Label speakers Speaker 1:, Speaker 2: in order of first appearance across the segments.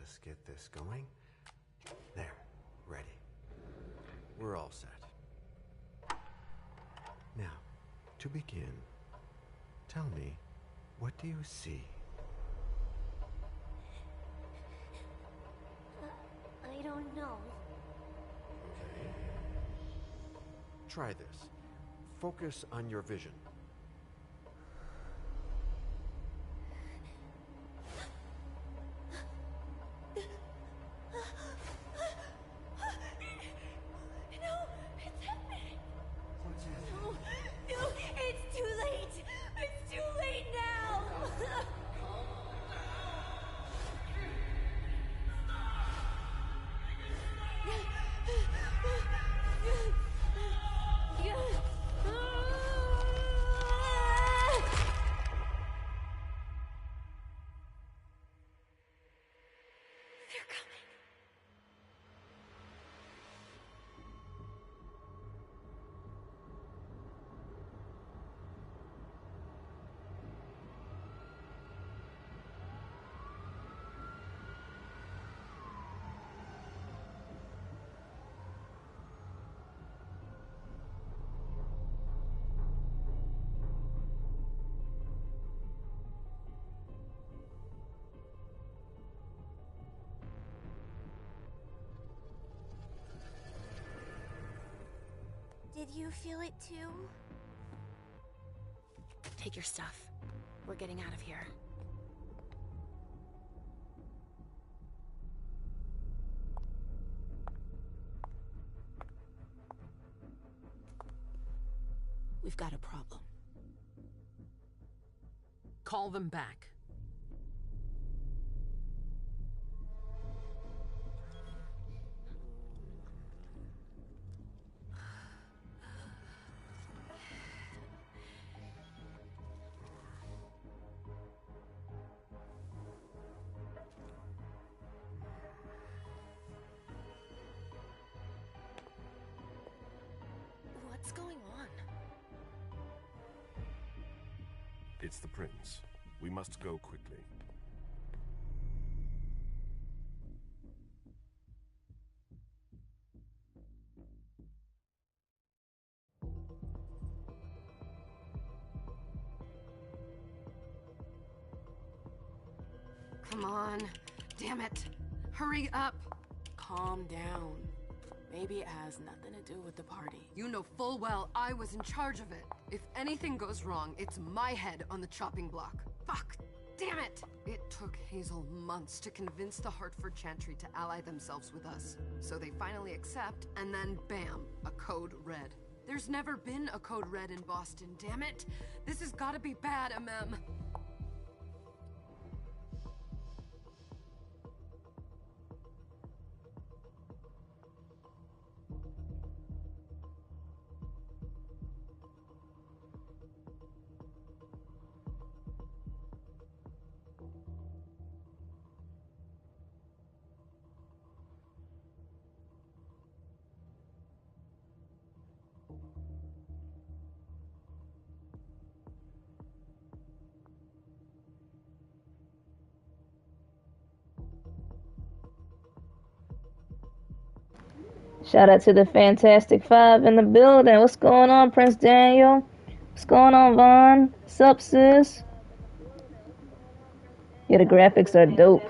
Speaker 1: just get this going. There, ready. We're all set. Now, to begin, tell me, what do you see?
Speaker 2: I don't know.
Speaker 1: Okay. Try this. Focus on your vision.
Speaker 2: Did you feel it too?
Speaker 3: Take your stuff. We're getting out of here. We've got a problem.
Speaker 4: Call them back.
Speaker 3: What's going on?
Speaker 5: It's the prince. We must go quickly.
Speaker 4: Come on. Damn it. Hurry up.
Speaker 3: Calm down. Maybe it has nothing to do with the party.
Speaker 4: You know full well I was in charge of it. If anything goes wrong, it's my head on the chopping block. Fuck! Damn it! It took Hazel months to convince the Hartford Chantry to ally themselves with us. So they finally accept, and then bam, a code red. There's never been a code red in Boston, damn it! This has gotta be bad, MM.
Speaker 6: Shout out to the Fantastic Five in the building. What's going on, Prince Daniel? What's going on, Vaughn? What's up, sis? Yeah, the graphics are dope.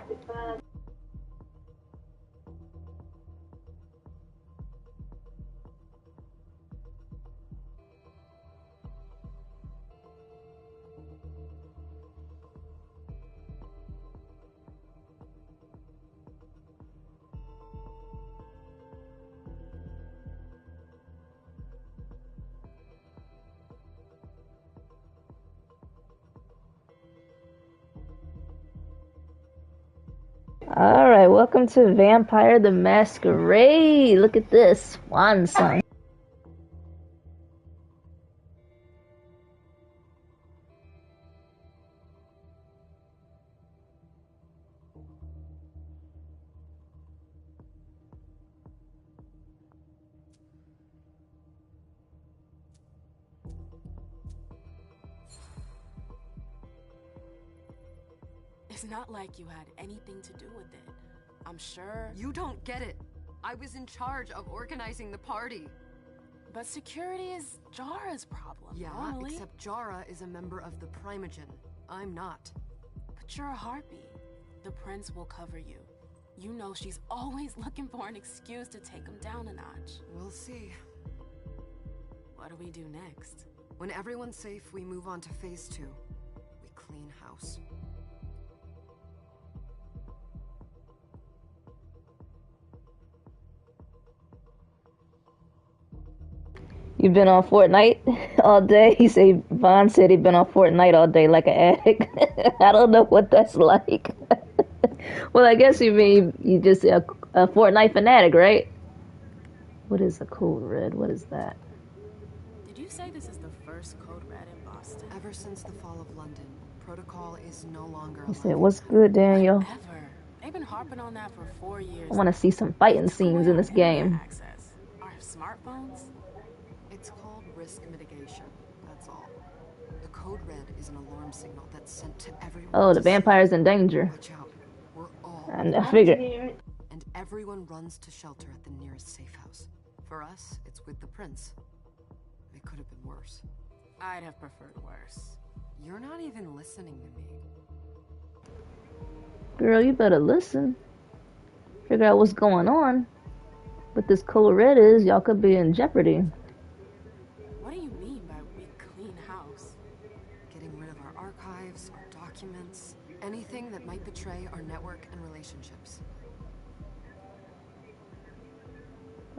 Speaker 6: Alright, welcome to Vampire the Masquerade. Look at this. Swansong.
Speaker 3: It's not like you had anything to do with it. I'm sure.
Speaker 4: You don't get it. I was in charge of organizing the party.
Speaker 3: But security is Jara's problem.
Speaker 4: Yeah,
Speaker 3: normally.
Speaker 4: except Jara is a member of the Primogen. I'm not.
Speaker 3: But you're a harpy. The prince will cover you. You know she's always looking for an excuse to take him down a notch.
Speaker 4: We'll see.
Speaker 3: What do we do next?
Speaker 4: When everyone's safe, we move on to phase 2. We clean house.
Speaker 6: You've been on Fortnite all day? He said, Vaughn said he'd been on Fortnite all day like an addict. I don't know what that's like. Well, I guess you mean you just a Fortnite fanatic, right? What is a code red? What is that?
Speaker 3: Did you say this is the first code red in Boston?
Speaker 4: Ever since the fall of London, protocol is no longer
Speaker 6: He
Speaker 4: alive.
Speaker 6: said, what's good, Daniel?
Speaker 3: Ever. They've been harping on that for 4 years.
Speaker 6: I want to see some fighting scenes in this game.
Speaker 3: Access. Our smartphones?
Speaker 4: It's called risk mitigation, that's all. The code red is an alarm signal that's sent to everyone.
Speaker 6: Oh, the
Speaker 4: to say,
Speaker 6: vampire's in danger.
Speaker 4: watch out, we're all...
Speaker 6: I figured.
Speaker 4: And everyone runs to shelter at the nearest safe house. For us, it's with the prince. It could have been worse.
Speaker 3: I'd have preferred worse.
Speaker 4: You're not even listening to me.
Speaker 6: Girl, you better listen. Figure out what's going on. But this code red is, y'all could be in jeopardy.
Speaker 3: What do you mean by we clean house?
Speaker 4: Getting rid of our archives, our documents, anything that might betray our network and relationships.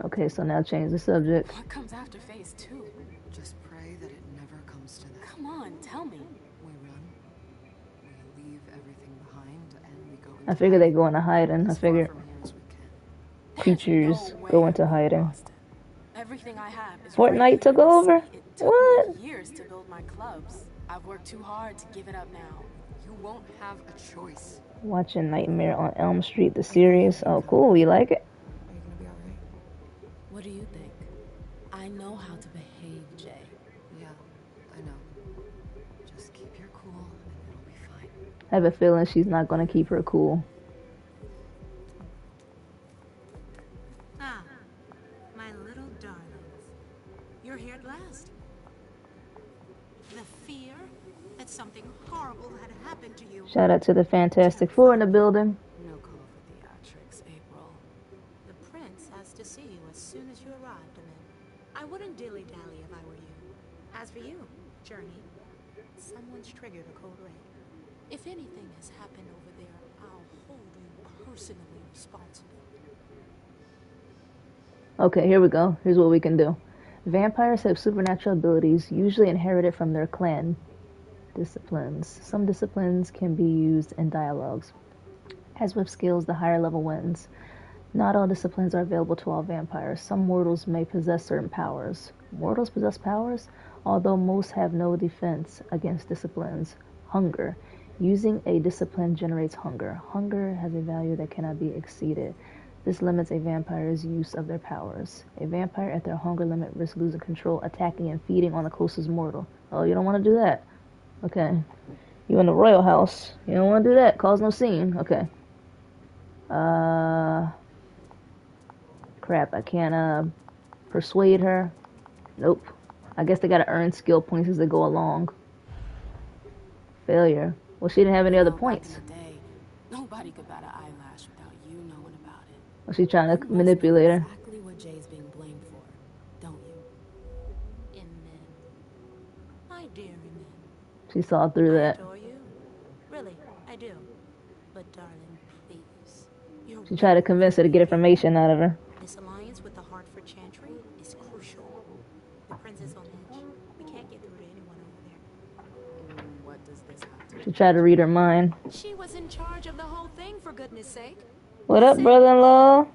Speaker 6: Okay, so now change the subject.
Speaker 3: What comes after phase 2?
Speaker 4: Just pray that it never comes to that.
Speaker 3: Come on, tell me.
Speaker 4: We run, we leave everything behind, and we go into
Speaker 6: I figure they go into hiding. I
Speaker 4: as far
Speaker 6: figure
Speaker 4: from here as we can.
Speaker 6: creatures
Speaker 3: No
Speaker 6: go
Speaker 3: way
Speaker 6: into
Speaker 3: I'm
Speaker 6: hiding.
Speaker 3: Boston. Everything I have is
Speaker 6: Fortnite
Speaker 3: right
Speaker 6: took
Speaker 3: here in the
Speaker 6: over?
Speaker 3: city. It took
Speaker 6: What?
Speaker 3: me years to build my clubs. I've worked too hard to give it up now.
Speaker 4: You won't have a choice.
Speaker 6: Watching Nightmare on Elm Street, the series. Oh, cool. You like it?
Speaker 4: Are you gonna be alright?
Speaker 3: What do you think? I know how to behave, Jay.
Speaker 4: Yeah, I know. Just keep your cool, and it'll be fine.
Speaker 6: I have a feeling she's not going to keep her cool.
Speaker 7: Ah, my little darlings. You're here at last. The fear that something horrible had happened to you.
Speaker 6: Shout out to the Fantastic Four in the building.
Speaker 3: No call for theatrics, April.
Speaker 7: The prince has to see you as soon as you arrive, Demon. I wouldn't dilly-dally if I were you. As for you, Journey, someone's triggered a code red. If anything has happened over there, I'll hold you personally responsible.
Speaker 6: Okay, here we go. Here's what we can do. Vampires have supernatural abilities, usually inherited from their clan disciplines. Some disciplines can be used in dialogues. As with skills, the higher level wins. Not all disciplines are available to all vampires. Some mortals may possess certain powers. Mortals possess powers? Although most have no defense against disciplines. Hunger. Using a discipline generates hunger. Hunger has a value that cannot be exceeded. This limits a vampire's use of their powers. A vampire at their hunger limit risks losing control, attacking and feeding on the closest mortal. Oh, you don't want to do that? Okay. You in the royal house. You don't want to do that. Cause no scene. Okay. Crap, I can't, persuade her. Nope. I guess they gotta earn skill points as they go along. Failure. Well, she didn't have any other points.
Speaker 3: Back in the day, nobody could bat an eyelash without you knowing about it.
Speaker 6: Well, she's trying
Speaker 3: You
Speaker 6: to
Speaker 3: must
Speaker 6: manipulate
Speaker 3: know
Speaker 6: her.
Speaker 3: exactly what Jay's being blamed for, don't you?
Speaker 7: In men. My dear men.
Speaker 6: She saw through
Speaker 7: I
Speaker 6: that.
Speaker 7: adore you. Really, I do. But darling, please. You're
Speaker 6: She tried to convince her to get information out of her.
Speaker 7: This alliance with the Hartford Chantry is crucial. The prince is on edge. We can't get through to anyone over there.
Speaker 3: What does this have to do?
Speaker 6: She tried to read her mind.
Speaker 7: She was in charge of the whole thing, for goodness sake.
Speaker 6: What up, brother-in-law?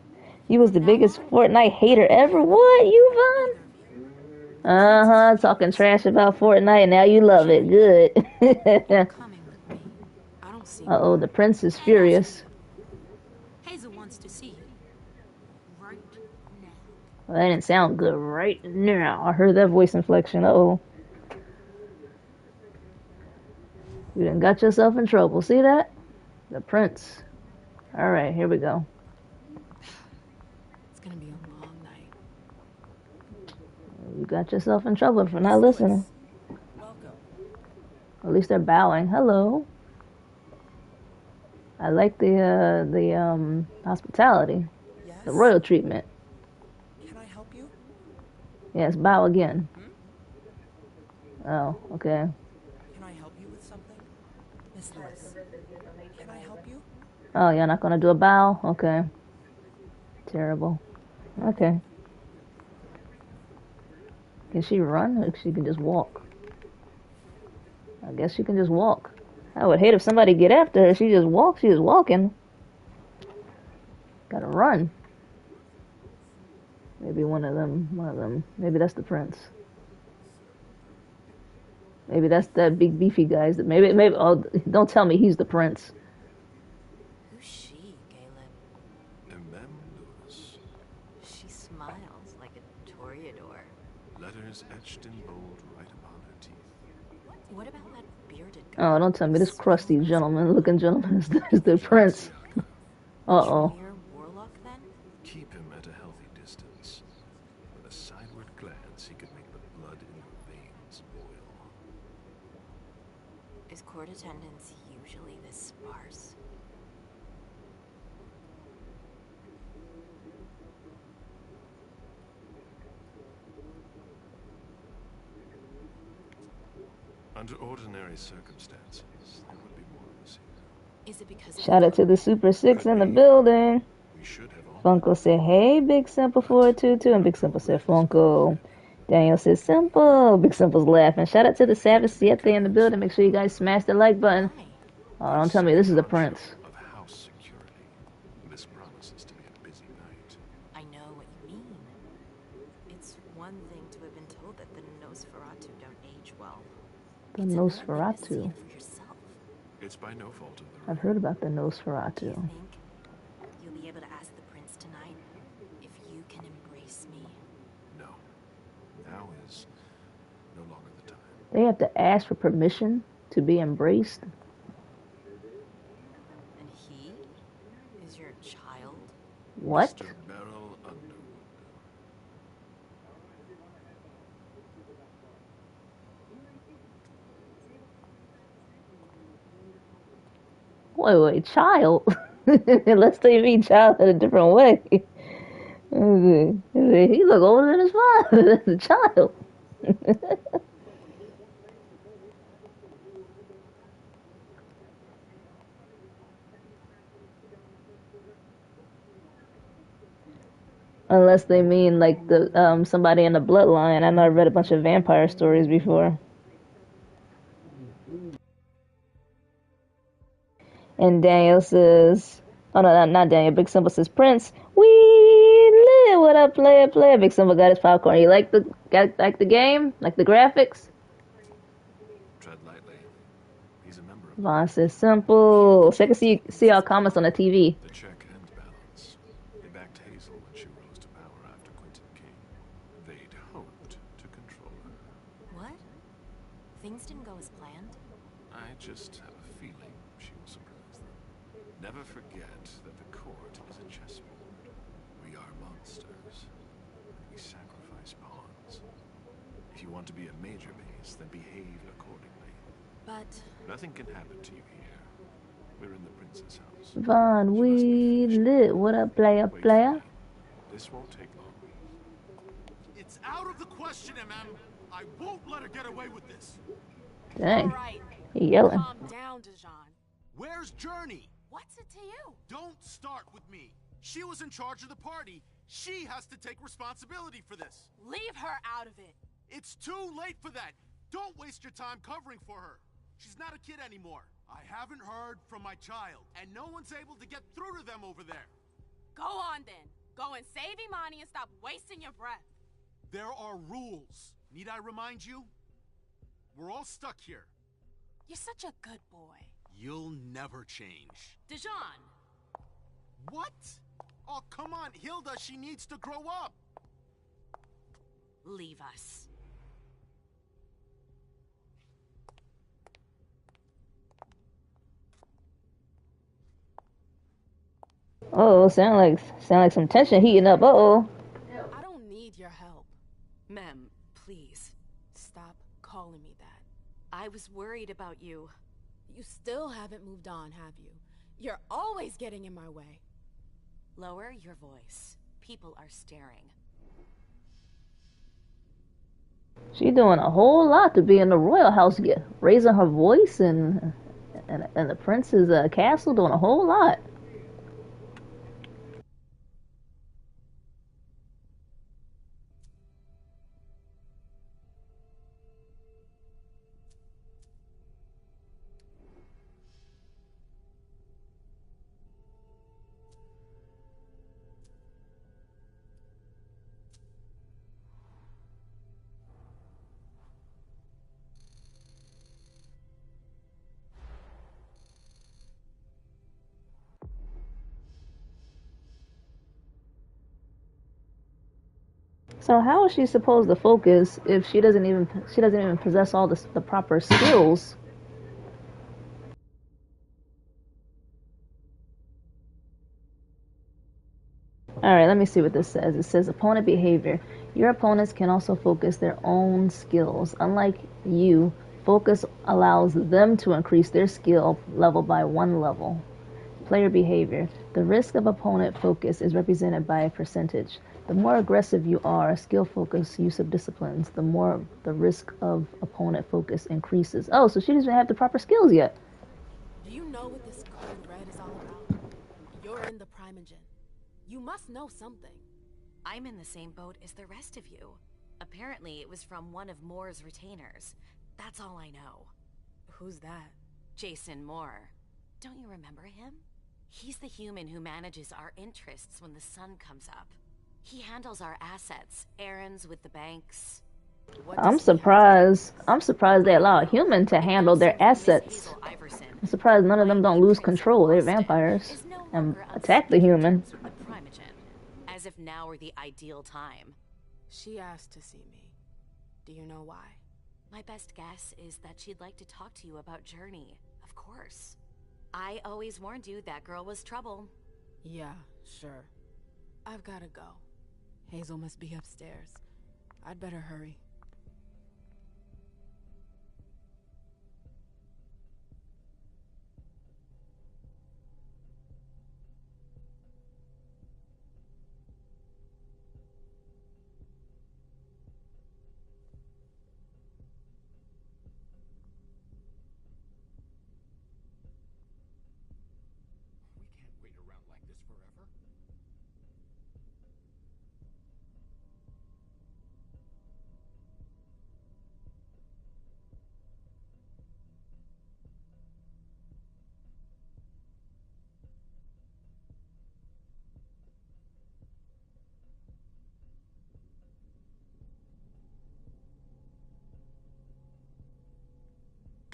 Speaker 6: You was the biggest Fortnite hater ever. What, you, Vaughn? Uh-huh, talking trash about Fortnite. Now you love it. Good.
Speaker 7: Coming with me.
Speaker 3: I don't see.
Speaker 6: Uh-oh, the prince is furious.
Speaker 7: Hazel wants to see you. Right now.
Speaker 6: Well, that didn't sound good right now. I heard that voice inflection. Uh-oh. You done got yourself in trouble. See that? The prince. Alright, here we go.
Speaker 3: gonna be a long night.
Speaker 6: You got yourself in trouble for not listening.
Speaker 7: Welcome.
Speaker 6: At least they're bowing. Hello. I like the hospitality,
Speaker 7: Yes?
Speaker 6: the royal treatment.
Speaker 7: Can I help you?
Speaker 6: Yes, bow again. Oh, okay.
Speaker 7: Can I help you with something? Miss Lewis, can I help you?
Speaker 6: Oh, you're not gonna do a bow? Okay. Terrible. Okay. Can she run or she can just walk? I guess she can just walk. I would hate if somebody get after her. She just walks. She is walking. Gotta run. Maybe one of them. Maybe that's the prince. Maybe that's that big beefy guy. Maybe. Oh, don't tell me he's the prince.
Speaker 8: Who's she, Galeb?
Speaker 5: Mem Lewis.
Speaker 8: She smiles like a toreador.
Speaker 5: Letters etched in bold right upon her teeth.
Speaker 8: What about that bearded guy?
Speaker 6: Oh, don't tell me this crusty looking gentleman is the prince. Uh-oh.
Speaker 8: Mere warlock, then?
Speaker 5: Keep him at a healthy distance. With a sideward glance, he could make the blood in your veins boil.
Speaker 8: Is court attendance usually this sparse?
Speaker 5: Under ordinary circumstances, there would be more of us here.
Speaker 8: Is it because
Speaker 6: Shout out to the Super Six in the building.
Speaker 5: We should have all
Speaker 6: Funko said, hey, Big Simple 422. And Big Simple said, Funko. Daniel said, Simple. Big Simple's laughing. Shout out to the Savage Siete in the building. Make sure you guys smash the like button. Oh, don't tell me this is the prince.
Speaker 5: of house security. This promises to be a busy night.
Speaker 8: I know what you mean. It's one thing to have been told that the Nosferatu don't age well.
Speaker 6: The
Speaker 8: It's another thing to see
Speaker 6: Nosferatu.
Speaker 8: it for yourself.
Speaker 5: It's by no fault of their
Speaker 6: I've heard about the
Speaker 8: Do you
Speaker 6: Nosferatu.
Speaker 8: think you'll be able to ask the prince tonight if you can embrace me?
Speaker 5: No. Now is no longer the time.
Speaker 6: They have to ask for permission to be embraced.
Speaker 8: And he is your child?
Speaker 6: What?
Speaker 5: Mr. Beryl Underwood.
Speaker 6: Wait, child? Unless they mean child in a different way. He look older than his father. That's a child. Unless they mean like the somebody in the bloodline. I know I've read a bunch of vampire stories before. And Daniel says, oh no, not Daniel. Big Simple says, Prince, we live. What up, player? Big Simple got his popcorn. You like the game? Like the graphics?
Speaker 5: Tread lightly. He's a member of
Speaker 6: Vaughn says, Simple. So I can see our comments on the TV.
Speaker 5: the check and balance. They backed Hazel when she rose to power after Quentin King. They'd hoped to control her.
Speaker 8: What? Things didn't go as planned?
Speaker 5: I just have a feeling she will surprise them. Never forget that the court is a chessboard. We are monsters. We sacrifice pawns. If you want to be a major piece, then behave accordingly.
Speaker 8: But
Speaker 5: Nothing can happen to you here. We're in the prince's house.
Speaker 6: Vaughn, we lit. What up, player?
Speaker 5: Wait for me. This won't take long.
Speaker 9: It's out of the question, MM. I won't let her get away with this.
Speaker 6: Dang.
Speaker 3: All right,
Speaker 6: He yelling.
Speaker 3: calm down, Dijon.
Speaker 9: Where's Journey?
Speaker 3: What's it to you?
Speaker 9: Don't start with me. She was in charge of the party. She has to take responsibility for this.
Speaker 3: Leave her out of it.
Speaker 9: It's too late for that. Don't waste your time covering for her. She's not a kid anymore. I haven't heard from my child, and no one's able to get through to them over there.
Speaker 3: Go on then. Go and save Imani and stop wasting your breath.
Speaker 9: There are rules. Need I remind you? We're all stuck here.
Speaker 3: You're such a good boy.
Speaker 9: You'll never change.
Speaker 3: Dijon.
Speaker 9: What? Oh, come on, Hilda, she needs to grow up.
Speaker 8: leave us.
Speaker 6: Oh, sound like some tension heating up. Uh-oh.
Speaker 3: I don't need your help.
Speaker 8: Mem, please.
Speaker 3: Stop calling me that.
Speaker 8: I was worried about you.
Speaker 3: You still haven't moved on, have you? You're always getting in my way.
Speaker 8: Lower your voice. People are staring.
Speaker 6: She doing a whole lot to be in the royal house, raising her voice and the prince's castle, doing a whole lot. So how is she supposed to focus if she doesn't even possess all the proper skills? Alright, let me see what this says. It says opponent behavior. Your opponents can also focus their own skills. Unlike you, focus allows them to increase their skill level by 1 level. Player behavior. The risk of opponent focus is represented by a percentage. The more aggressive you are, skill focus, use of disciplines, the more the risk of opponent focus increases. Oh, so she doesn't have the proper skills yet.
Speaker 3: Do you know what this code red is all about? You're in the Primogen. You must know something.
Speaker 8: I'm in the same boat as the rest of you. Apparently, it was from one of Moore's retainers. That's all I know.
Speaker 3: Who's that?
Speaker 8: Jason Moore. Don't you remember him? He's the human who manages our interests when the sun comes up. He handles our assets, errands with the banks.
Speaker 6: I'm surprised they allow a human to handle their assets. I'm surprised none of them don't lose control. They're vampires and attack the human.
Speaker 8: As if now were the ideal time.
Speaker 3: She asked to see me. Do you know why?
Speaker 8: My best guess is that she'd like to talk to you about Journey, of course. I always warned you that girl was trouble.
Speaker 3: Yeah, sure. I've gotta go. Hazel must be upstairs. I'd better hurry.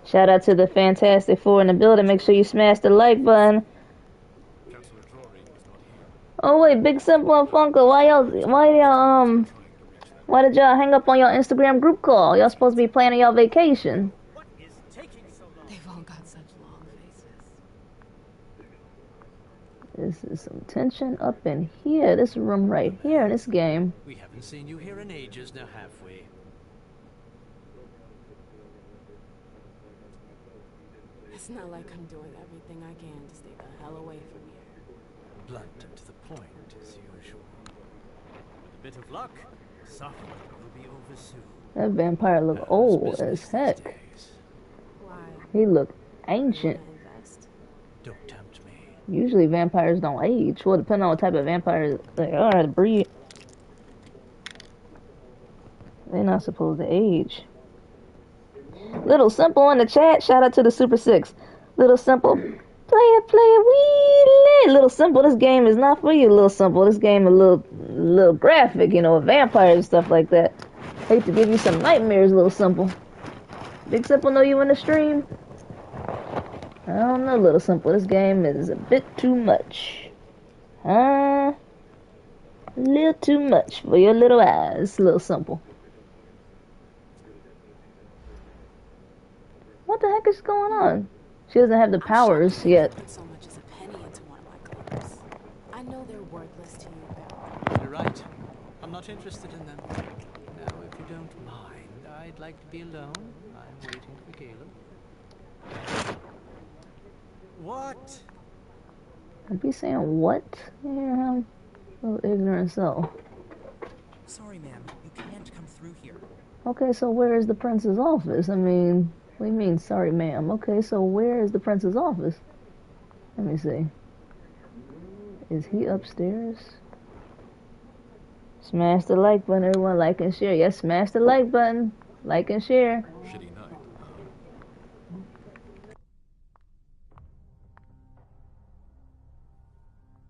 Speaker 6: Shout out to the Fantastic Four in the building. Make sure you smash the like button. Oh wait, Big Simple and Funko, why did y'all hang up on your Instagram group call? Y'all supposed to be planning y'all vacation.
Speaker 3: They've all got such long
Speaker 6: This
Speaker 3: faces.
Speaker 6: is some tension up in here. This room right here in this game.
Speaker 1: We haven't seen you here in ages, now have we?
Speaker 3: It's not like I'm doing everything I can to stay the hell away from here.
Speaker 1: Blunt and to the point, as usual. With a bit of luck, suffering will be over soon.
Speaker 6: That vampire look old as heck.
Speaker 3: Why?
Speaker 6: He look ancient.
Speaker 1: Don't tempt me.
Speaker 6: Usually vampires don't age. Well, depending on what type of vampire they are, the breed. They're not supposed to age. Little Simple in the chat. Shout out to the Super 6. Little Simple. Play it, we lit. Little Simple, this game is not for you, Little Simple. This game is a little graphic, you know, vampires and stuff like that. Hate to give you some nightmares, Little Simple. Big Simple know you in the stream? I don't know, Little Simple. This game is a bit too much. A little too much for your little eyes, Little Simple. What the heck is going on? She doesn't have the powers yet.
Speaker 3: So much as a penny into one of my clothes. I
Speaker 1: You're right. I'm not interested in them. Now, if you don't mind, I'd like to be alone. I'm waiting for Galeb. What?
Speaker 6: I'd be saying what? You hear him? Little ignorant soul.
Speaker 10: Sorry, ma'am. You can't come through here.
Speaker 6: Okay, so where is the prince's office? I mean, what do you mean, sorry, ma'am? Okay, so where is the prince's office? Let me see. Is he upstairs? Smash the like button, everyone. Like and share. Yes, smash the like button. Like and share.
Speaker 5: Shitty night.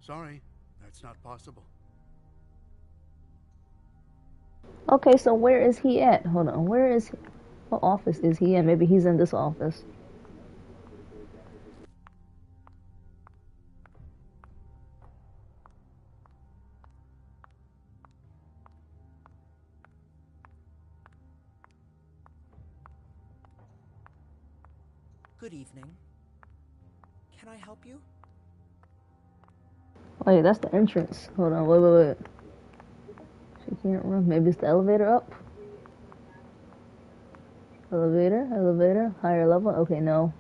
Speaker 9: Sorry, that's not possible.
Speaker 6: Okay, so where is he at? Hold on. Where is he? What office is he in? Maybe he's in this office.
Speaker 10: Good evening. Can I help you?
Speaker 6: Wait, that's the entrance. Hold on. Wait. She can't run. Maybe it's the elevator up. Elevator. Higher level. Okay, no.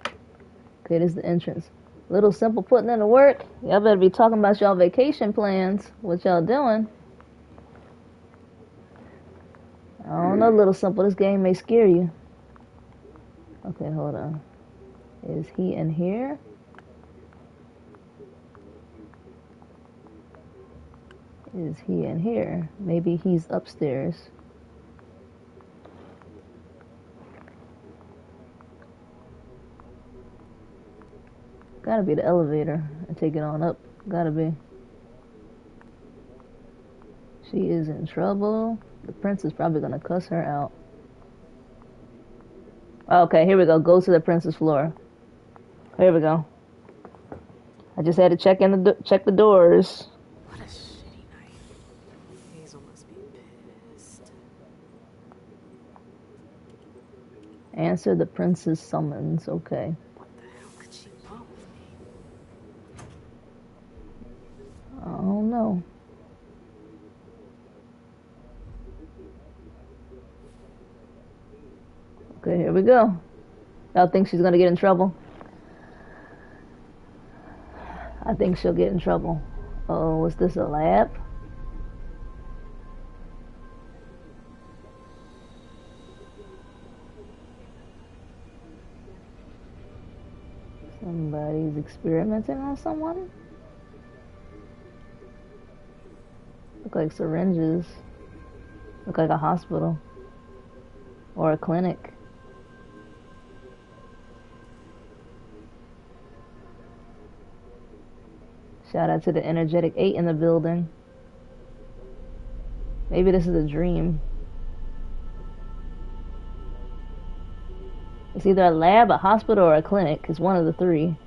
Speaker 6: Okay, this is the entrance. Little Simple putting in the work. Y'all better be talking about y'all vacation plans. What y'all doing? I don't know, Little Simple. This game may scare you. Okay, hold on. Is he in here? Is he in here? Maybe he's upstairs. Gotta be the elevator and take it on up. Gotta be. She is in trouble. The prince is probably gonna cuss her out. Okay, here we go. Go to the prince's floor. Here we go. I just had to check the doors.
Speaker 3: What a shitty night. Hazel must be pissed.
Speaker 6: Answer the prince's summons. Okay.
Speaker 3: What the hell could she want with me?
Speaker 6: I don't know. Okay, here we go. Y'all think she's gonna get in trouble? I think she'll get in trouble. Oh, is this a lab? Somebody's experimenting on someone? Look like syringes. Look like a hospital. Or a clinic. Shout out to the energetic 8 in the building. Maybe this is a dream. It's either a lab, a hospital, or a clinic. It's one of the three.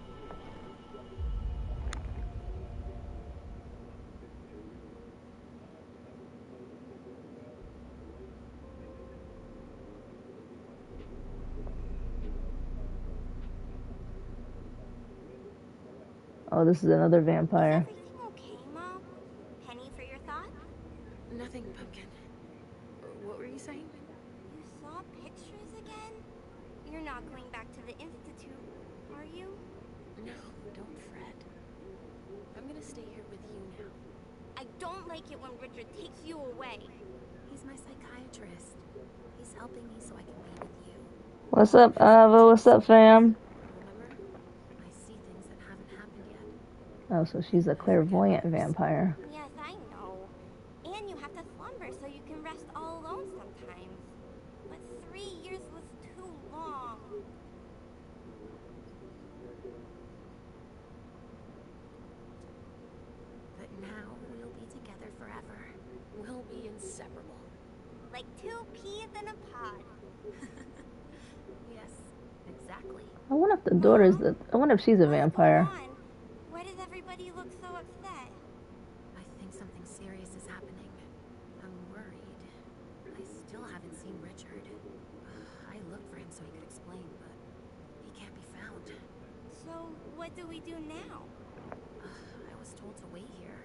Speaker 6: Oh, this is another vampire.
Speaker 2: Is everything okay, Mom? Penny for your thoughts?
Speaker 3: Nothing, Pumpkin. What were you saying?
Speaker 2: You saw pictures again? You're not going back to the Institute, are you?
Speaker 3: No, don't fret. I'm gonna stay here with you now.
Speaker 2: I don't like it when Richard takes you away.
Speaker 3: He's my psychiatrist. He's helping me so I can be with you.
Speaker 6: What's up, Ava? What's up, fam?
Speaker 3: Remember? I see things that haven't happened yet.
Speaker 6: Oh, so she's a clairvoyant vampire.
Speaker 2: Yes, I know. And you have to slumber so you can rest all alone sometimes. But 3 years was too long.
Speaker 3: But now we'll be together forever. We'll be inseparable.
Speaker 2: Like 2 peas in a pod.
Speaker 3: Yes, exactly.
Speaker 6: I wonder if the daughter's I wonder if she's a vampire.
Speaker 2: Come on. Why does everybody look so upset?
Speaker 3: I think something serious is happening. I'm worried. I still haven't seen Richard. I looked for him so he could explain, but he can't be found.
Speaker 2: So, what do we do now?
Speaker 3: I was told to wait here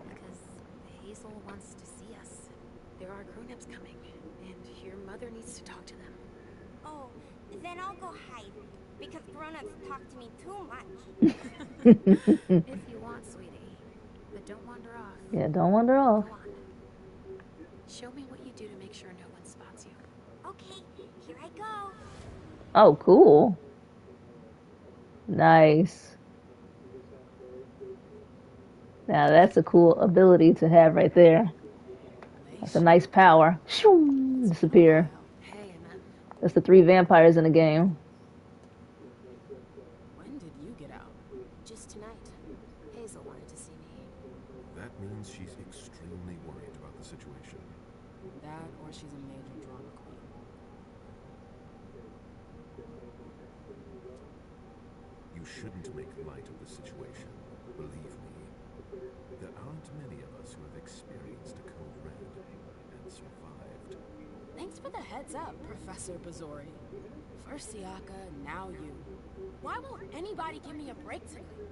Speaker 3: because Hazel wants to see us. There are grown-ups coming, and your mother needs to talk to them.
Speaker 2: Oh, then I'll go hide, because grown-ups talk to me too much.
Speaker 3: If you want, sweetie. But don't wander off.
Speaker 6: Yeah, don't wander off.
Speaker 3: Go on. Show me what you do to make sure no one spots you.
Speaker 2: Okay, here I go.
Speaker 6: Oh, cool. Nice. Now that's a cool ability to have right there. That's a nice power. Shoo, disappear.
Speaker 3: Hey, Emma.
Speaker 6: That's the 3 vampires in the game.
Speaker 7: When did you get out?
Speaker 3: Just tonight. Hazel wanted to see me.
Speaker 5: That means she's extremely worried about the situation.
Speaker 7: That, or she's a major drama queen.
Speaker 5: You shouldn't make light of the situation. Believe me. There aren't many of us who have experienced a code red and survived.
Speaker 7: Thanks for the heads up, Professor Bazori. First Siaka, now you. Why won't anybody give me a break tonight?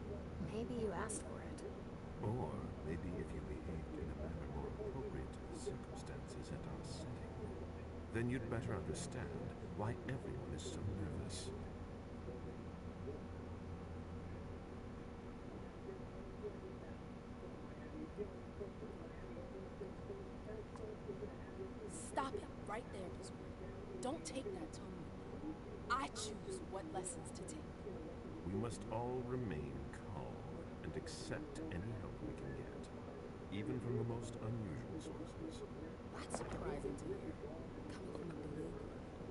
Speaker 3: Maybe you asked for it.
Speaker 5: Or maybe if you behaved in a manner more appropriate to the circumstances and our setting, then you'd better understand why everyone is so nervous.
Speaker 7: Stop it right there, Bazori. Don't take that tone with me. I choose what lessons to take.
Speaker 5: We must all remain calm and accept any help we can get, even from the most unusual sources.
Speaker 7: That's surprising to hear. Coming from a blue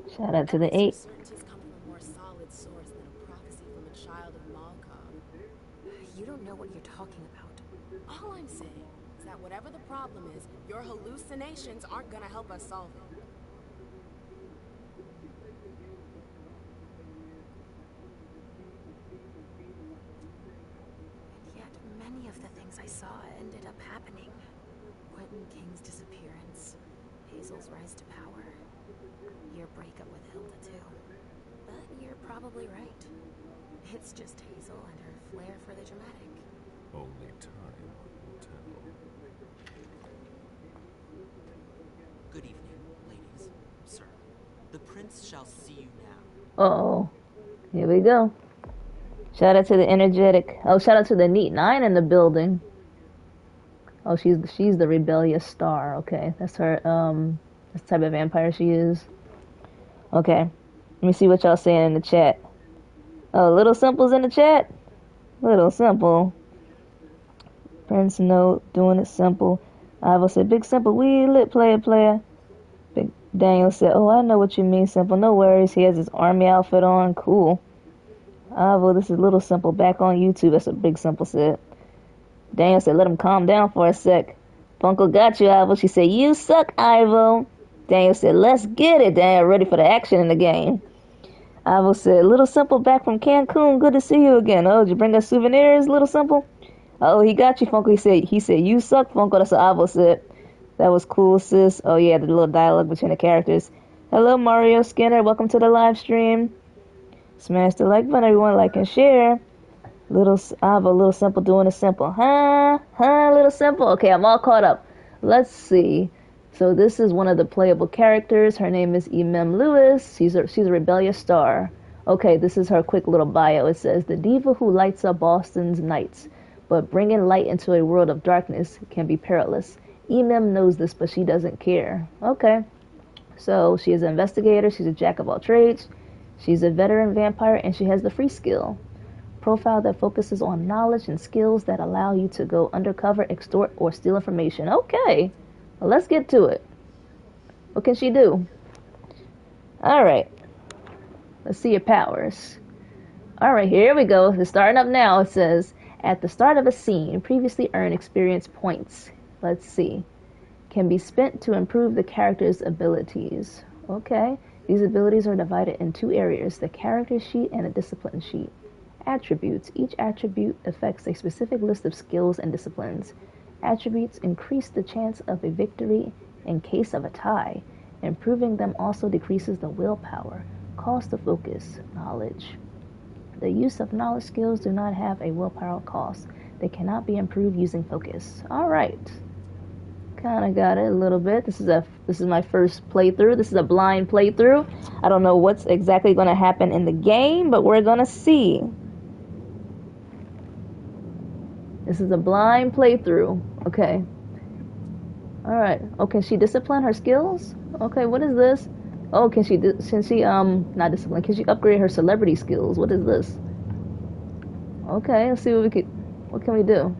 Speaker 7: blood.
Speaker 6: Shout out to the 8.
Speaker 7: Certainties come from a more solid source than a prophecy from a child of Malcolm.
Speaker 3: You don't know what you're talking about.
Speaker 7: All I'm saying is that whatever the problem is, your hallucinations aren't gonna help us solve it.
Speaker 3: And yet, many of the things I saw ended up happening. Quentin King's disappearance, Hazel's rise to power, your breakup with Hilda too. But you're probably right. It's just Hazel and her flair for the dramatic.
Speaker 5: Only time will tell.
Speaker 10: Good evening, ladies. Sir, the prince shall see you now.
Speaker 6: Uh-oh. Here we go. Shout out to the energetic. Oh, shout out to the Neat 9 in the building. Oh, she's the rebellious star. Okay, that's her. That's the type of vampire she is. Okay, let me see what y'all saying in the chat. Oh, Little Simple's in the chat. Little Simple. Prince note, doing it simple. Ivo said, Big Simple, we lit, player. Big Daniel said, oh, I know what you mean, Simple. No worries. He has his army outfit on. Cool. Ivo, this is Little Simple back on YouTube. That's what Big Simple said. Daniel said, let him calm down for a sec. Funko got you, Ivo. She said, you suck, Ivo. Daniel said, let's get it. Daniel, ready for the action in the game. Ivo said, Little Simple back from Cancun. Good to see you again. Oh, did you bring us souvenirs, Little Simple? Oh, he got you, Funko. He said, you suck, Funko. That's what Ivo said. That was cool, sis. Oh, yeah, the little dialogue between the characters. Hello, Mario Skinner. Welcome to the live stream. Smash the like button, everyone. Like and share. Ivo, Little Simple doing it simple. Huh, Little Simple. Okay, I'm all caught up. Let's see. So this is one of the playable characters. Her name is Emem Lewis. She's a rebellious star. Okay, this is her quick little bio. It says, the diva who lights up Boston's nights. But bringing light into a world of darkness can be perilous. Emem knows this, but she doesn't care. Okay. So she is an investigator. She's a jack of all trades. She's a veteran vampire, and she has the free skill. Profile that focuses on knowledge and skills that allow you to go undercover, extort, or steal information. Okay. Well, let's get to it. What can she do? Alright. Let's see your powers. Alright, here we go. It's starting up now. It says, at the start of a scene, previously earned experience points. Let's see. Can be spent to improve the character's abilities. Okay. These abilities are divided in 2 areas, the character sheet and a discipline sheet. Attributes. Each attribute affects a specific list of skills and disciplines. Attributes increase the chance of a victory in case of a tie. Improving them also decreases the willpower, cost of focus, knowledge. The use of knowledge skills do not have a willpower cost. They cannot be improved using focus. Alright. Kinda got it a little bit. This is my first playthrough. This is a blind playthrough. I don't know what's exactly gonna happen in the game, but we're gonna see. This is a blind playthrough. Okay. Alright. Oh, can she discipline her skills? Okay, what is this? Oh, can she not discipline, can she upgrade her celebrity skills? What is this? Okay, let's see what can we do?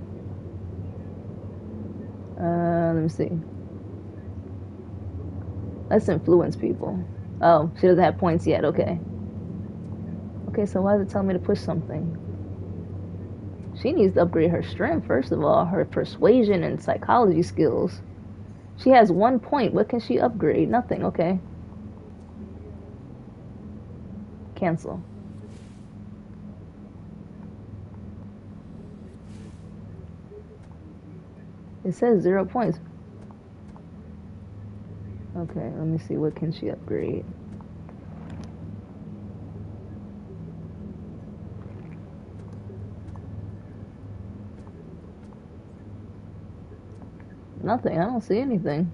Speaker 6: Let me see. Let's influence people. Oh, she doesn't have points yet, okay. Okay, so why is it telling me to push something? She needs to upgrade her strength, first of all, her persuasion and psychology skills. She has 1 point. What can she upgrade? Nothing, okay. Cancel. It says 0 points. Okay, let me see. What can she upgrade? Nothing. I don't see anything.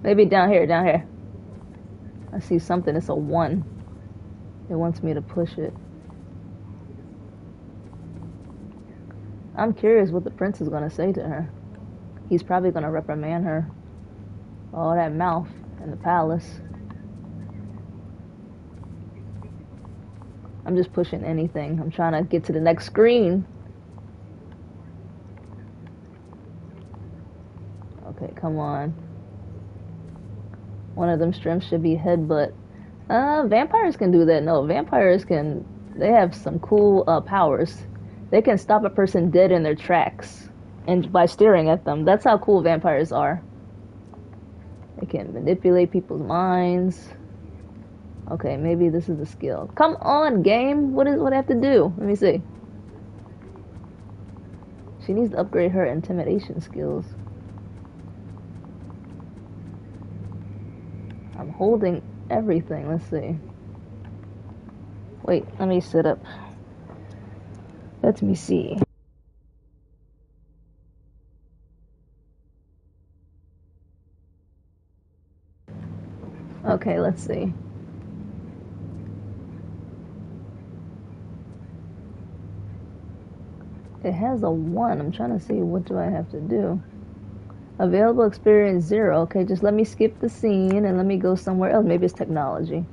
Speaker 6: Maybe down here, down here. I see something. It's a 1. It wants me to push it. I'm curious what the prince is going to say to her. He's probably going to reprimand her. All that mouth in the palace. I'm just pushing anything. I'm trying to get to the next screen. Okay, come on. One of them strengths should be headbutt. Vampires can do that. No, vampires can... They have some cool powers. They can stop a person dead in their tracks and by staring at them. That's how cool vampires are. They can manipulate people's minds. Okay, maybe this is the skill. Come on, game. What I have to do? Let me see. She needs to upgrade her intimidation skills. I'm holding everything. Let's see. Wait, let me sit up. Let me see. Okay, let's see. It has a 1. I'm trying to see what do I have to do. Available experience 0. Okay, just let me skip the scene and let me go somewhere else. Maybe it's technology.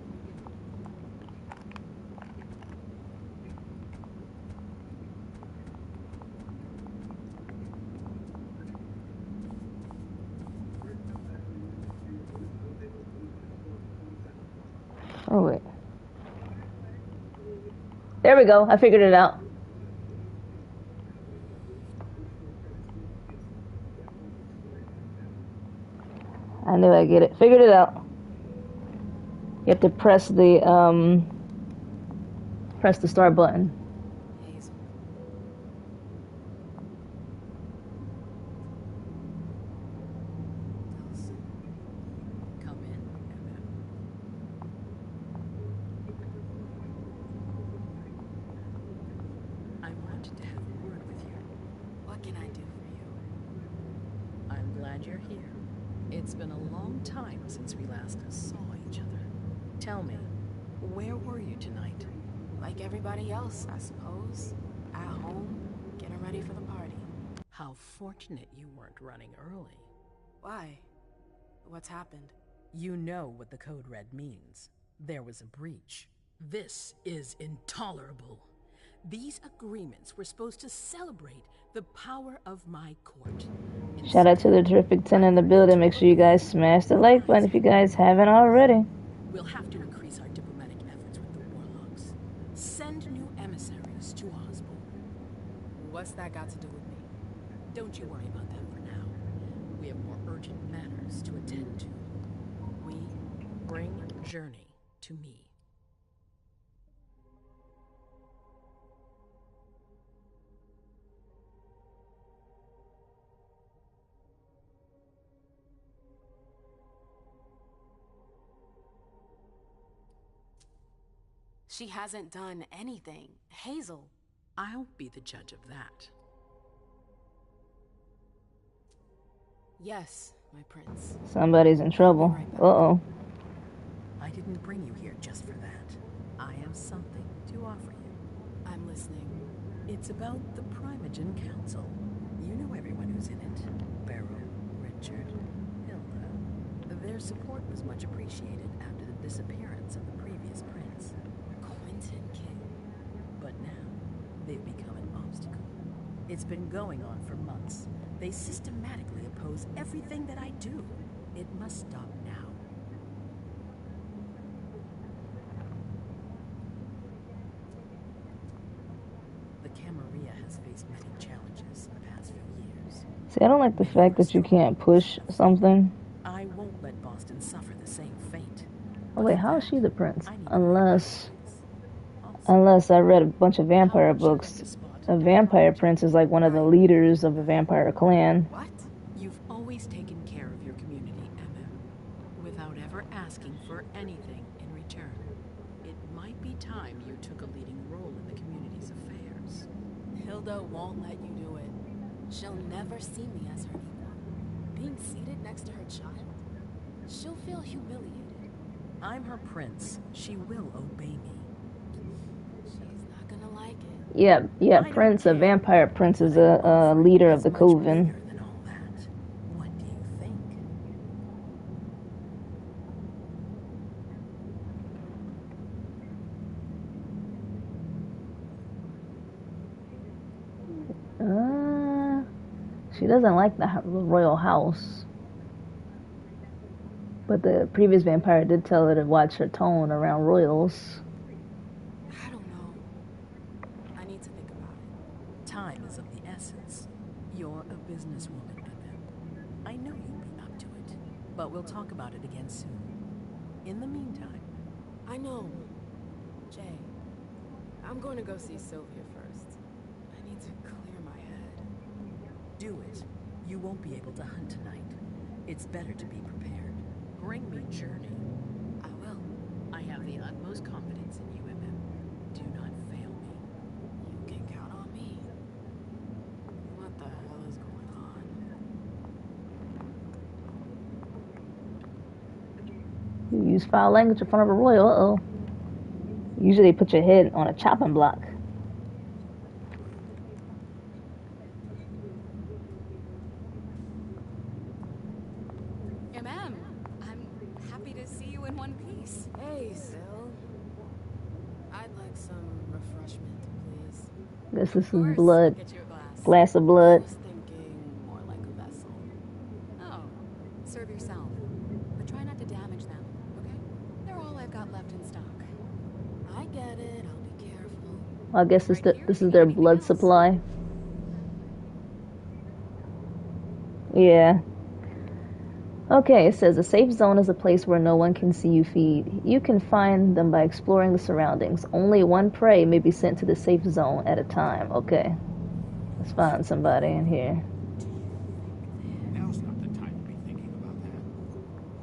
Speaker 6: Oh, wait. There we go. I figured it out. I knew I'd get it. Figured it out. You have to press the start button.
Speaker 10: Hazel. Delson. Come in, Emmett. I wanted to have a word with you.
Speaker 8: What can I do for you?
Speaker 10: I'm glad you're here. It's been a long time since we last saw each other. Tell me, where were you tonight?
Speaker 3: Like everybody else, I suppose. At home, getting ready for the party.
Speaker 10: How fortunate you weren't running early.
Speaker 3: Why? What's happened?
Speaker 10: You know what the Code Red means. There was a breach. This is intolerable. These agreements were supposed to celebrate the power of my court.
Speaker 6: Shout out to the terrific 10 in the building. Make sure you guys smash the like button if you guys haven't already.
Speaker 10: We'll have to increase our diplomatic efforts with the warlocks. Send new emissaries to Osborne.
Speaker 3: What's that got to do with me?
Speaker 10: Don't you worry about that for now. We have more urgent matters to attend to. We bring Journey to me.
Speaker 3: She hasn't done anything. Hazel,
Speaker 10: I'll be the judge of that.
Speaker 3: Yes, my prince.
Speaker 6: Somebody's in trouble. Uh-oh.
Speaker 10: I didn't bring you here just for that. I have something to offer you.
Speaker 3: I'm listening.
Speaker 10: It's about the Primogen Council. You know everyone who's in it. Beryl, Richard, Hilda. Their support was much appreciated after the disappearance of the previous prince,
Speaker 3: Quentin King.
Speaker 10: but now they've become an obstacle. It's been going on for months. They systematically oppose everything that I do. It must stop now. The Camarilla has faced many challenges in the past few years.
Speaker 6: See, I don't like the fact that you can't push something.
Speaker 10: I won't let Boston suffer the same fate.
Speaker 6: Oh wait, how is she the prince?
Speaker 10: I need
Speaker 6: Unless
Speaker 10: Also,
Speaker 6: I read a bunch of vampire books. A vampire prince is like one of the leaders of a vampire clan.
Speaker 10: what? You've always taken care of your community, MM, without ever asking for anything in return. It might be time you took a leading role in the community's affairs.
Speaker 3: Hilda won't let you do it. She'll never see me as her equal. Being seated next to her child, she'll feel humiliated.
Speaker 10: I'm her prince. She will obey me.
Speaker 3: She's not gonna like it.
Speaker 6: Yeah, prince, a vampire prince is a leader of the
Speaker 10: It's much
Speaker 6: coven.
Speaker 10: bigger than all that. What do you think?
Speaker 6: She doesn't like the royal house. But the previous vampire did tell her to watch her tone around royals.
Speaker 3: I don't know. I need to think about it.
Speaker 10: Time is of the essence. You're a businesswoman, MM. I know you'll be up to it. But we'll talk about it again soon. In the meantime,
Speaker 3: I know. Jay, I'm going to go see Sylvia first. I need to clear my head.
Speaker 10: do it. You won't be able to hunt tonight. It's better to be prepared. Bring me Journey.
Speaker 3: I will.
Speaker 10: I have the utmost confidence in you, MM. Do not fail me.
Speaker 3: You can count on me. What the hell is going on?
Speaker 6: You use foul language in front of a royal, uh-oh. Usually they put your head on a chopping block.
Speaker 11: MM, I'm happy to see you in one piece.
Speaker 3: Hey, Sil. I'd like some refreshment, please.
Speaker 6: Guess this
Speaker 11: Of course,
Speaker 6: is blood.
Speaker 11: Get you a glass.
Speaker 6: Glass of
Speaker 3: I
Speaker 6: blood.
Speaker 3: was thinking more like a vessel.
Speaker 11: Oh, serve yourself. But try not to damage them, okay? They're all I've got left in stock.
Speaker 3: I get it. I'll be careful.
Speaker 6: I guess this is their blood supply. Yeah. Okay, it says a safe zone is a place where no one can see you feed. You can find them by exploring the surroundings. Only one prey may be sent to the safe zone at a time. Okay. Let's find somebody in here.
Speaker 9: Now's not the time to be thinking about that.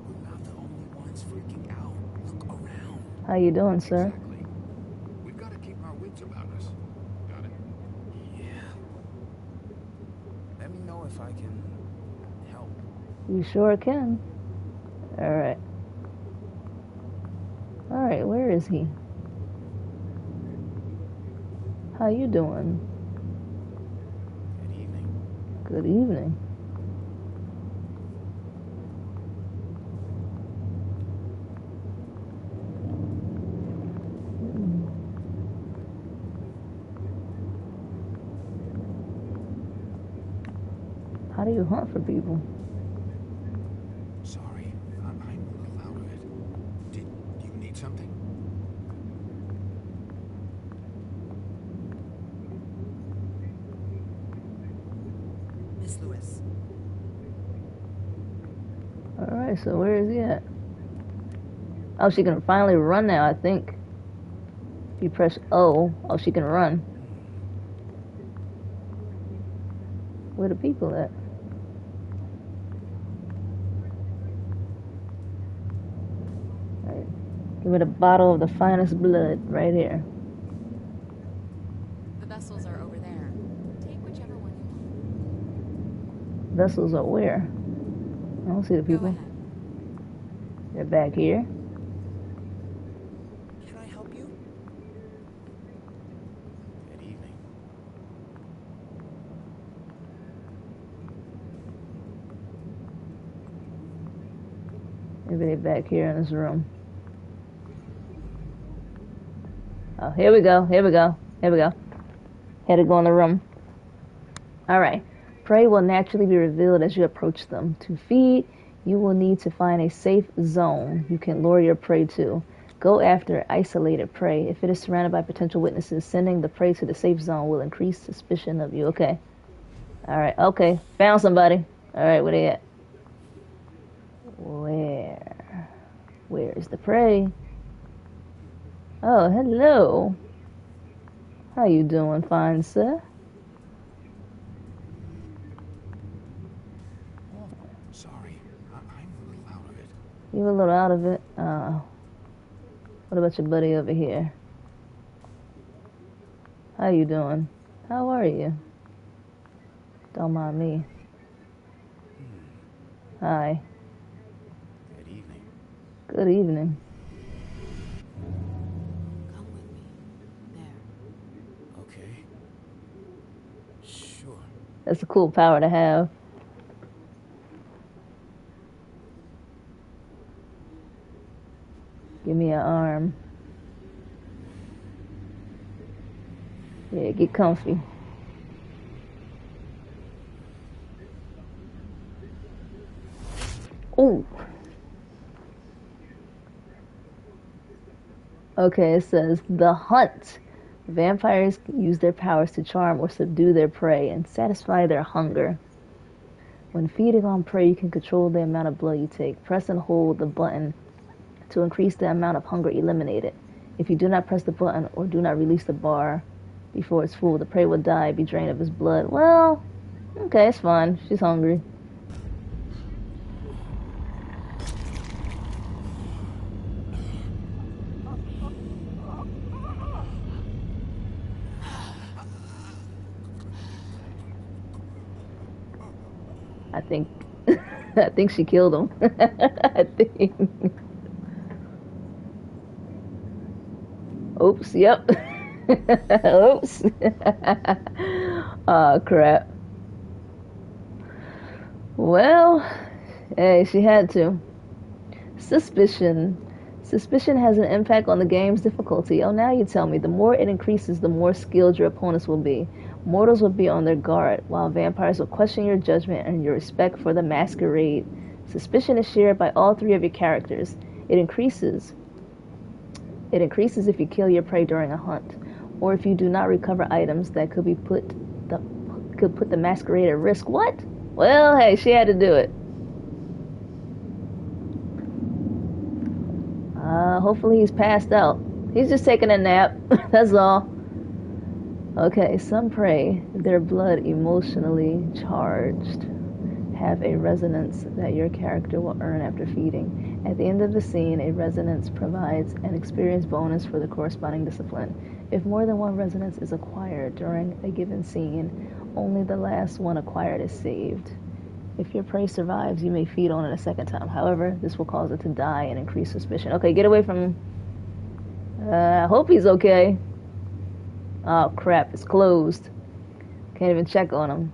Speaker 9: We're not the only ones freaking out. Look around.
Speaker 6: How you doing, sir?
Speaker 5: Exactly. We've got to keep our wits about us. Got it?
Speaker 9: Yeah. Let me know if I can help.
Speaker 6: You sure can. Alright. Alright, where is he? How you doing?
Speaker 9: Good evening.
Speaker 6: Good evening. How do you hunt for people?
Speaker 5: Sorry, I'm a little out of it. Did you need something?
Speaker 10: Miss Lewis.
Speaker 6: Alright, so where is he at? Oh, she can finally run now, I think. If you press O, oh, she can run. Where the people at? Alright. Give me the bottle of the finest blood right here.
Speaker 11: The best vessels are over there. Take whichever one you want.
Speaker 6: Vessels are where? I don't see the people.
Speaker 11: Go ahead.
Speaker 6: They're back here.
Speaker 12: Can I help you? Good evening.
Speaker 6: Maybe they're back here in this room. Oh, here we go. Here we go. Here we go. Had to go in the room. Alright. Prey will naturally be revealed as you approach them. To feed, you will need to find a safe zone you can lure your prey to. Go after isolated prey. If it is surrounded by potential witnesses, sending the prey to the safe zone will increase suspicion of you. Okay. Alright, okay. Found somebody. Alright, where they at? Where is the prey? Oh, hello. How you doing, fine sir?
Speaker 12: Oh, sorry. I'm a little out of it.
Speaker 6: You a little out of it? What about your buddy over here? How you doing? How are you? Don't mind me. Hi.
Speaker 12: Good evening.
Speaker 6: Good evening.
Speaker 11: Come with me. There.
Speaker 12: Okay. Sure.
Speaker 6: That's a cool power to have. Give me an arm. Yeah, get comfy. Ooh. Okay, it says the hunt. Vampires use their powers to charm or subdue their prey and satisfy their hunger. When feeding on prey, you can control the amount of blood you take. Press and hold the button to increase the amount of hunger eliminated. If you do not press the button or do not release the bar before it's full, the prey will die, be drained of his blood. Well, okay, it's fine. She's hungry. I think she killed him. I think. Oops, yep. Oops. Oh, crap. Well, hey, she had to. Suspicion. Suspicion has an impact on the game's difficulty. Oh, now you tell me. The more it increases, the more skilled your opponents will be. Mortals will be on their guard, while vampires will question your judgment and your respect for the masquerade. Suspicion is shared by all three of your characters. It increases if you kill your prey during a hunt, or if you do not recover items that could put the masquerade at risk. What? Well, hey, she had to do it. Hopefully he's passed out. He's just taking a nap. That's all. Okay, some prey, their blood emotionally charged, have a resonance that your character will earn after feeding. At the end of the scene, a resonance provides an experience bonus for the corresponding discipline. If more than one resonance is acquired during a given scene, only the last one acquired is saved. If your prey survives, you may feed on it a second time. However, this will cause it to die and increase suspicion. Okay, get away from him. I hope he's okay. Oh, crap, it's closed. Can't even check on him.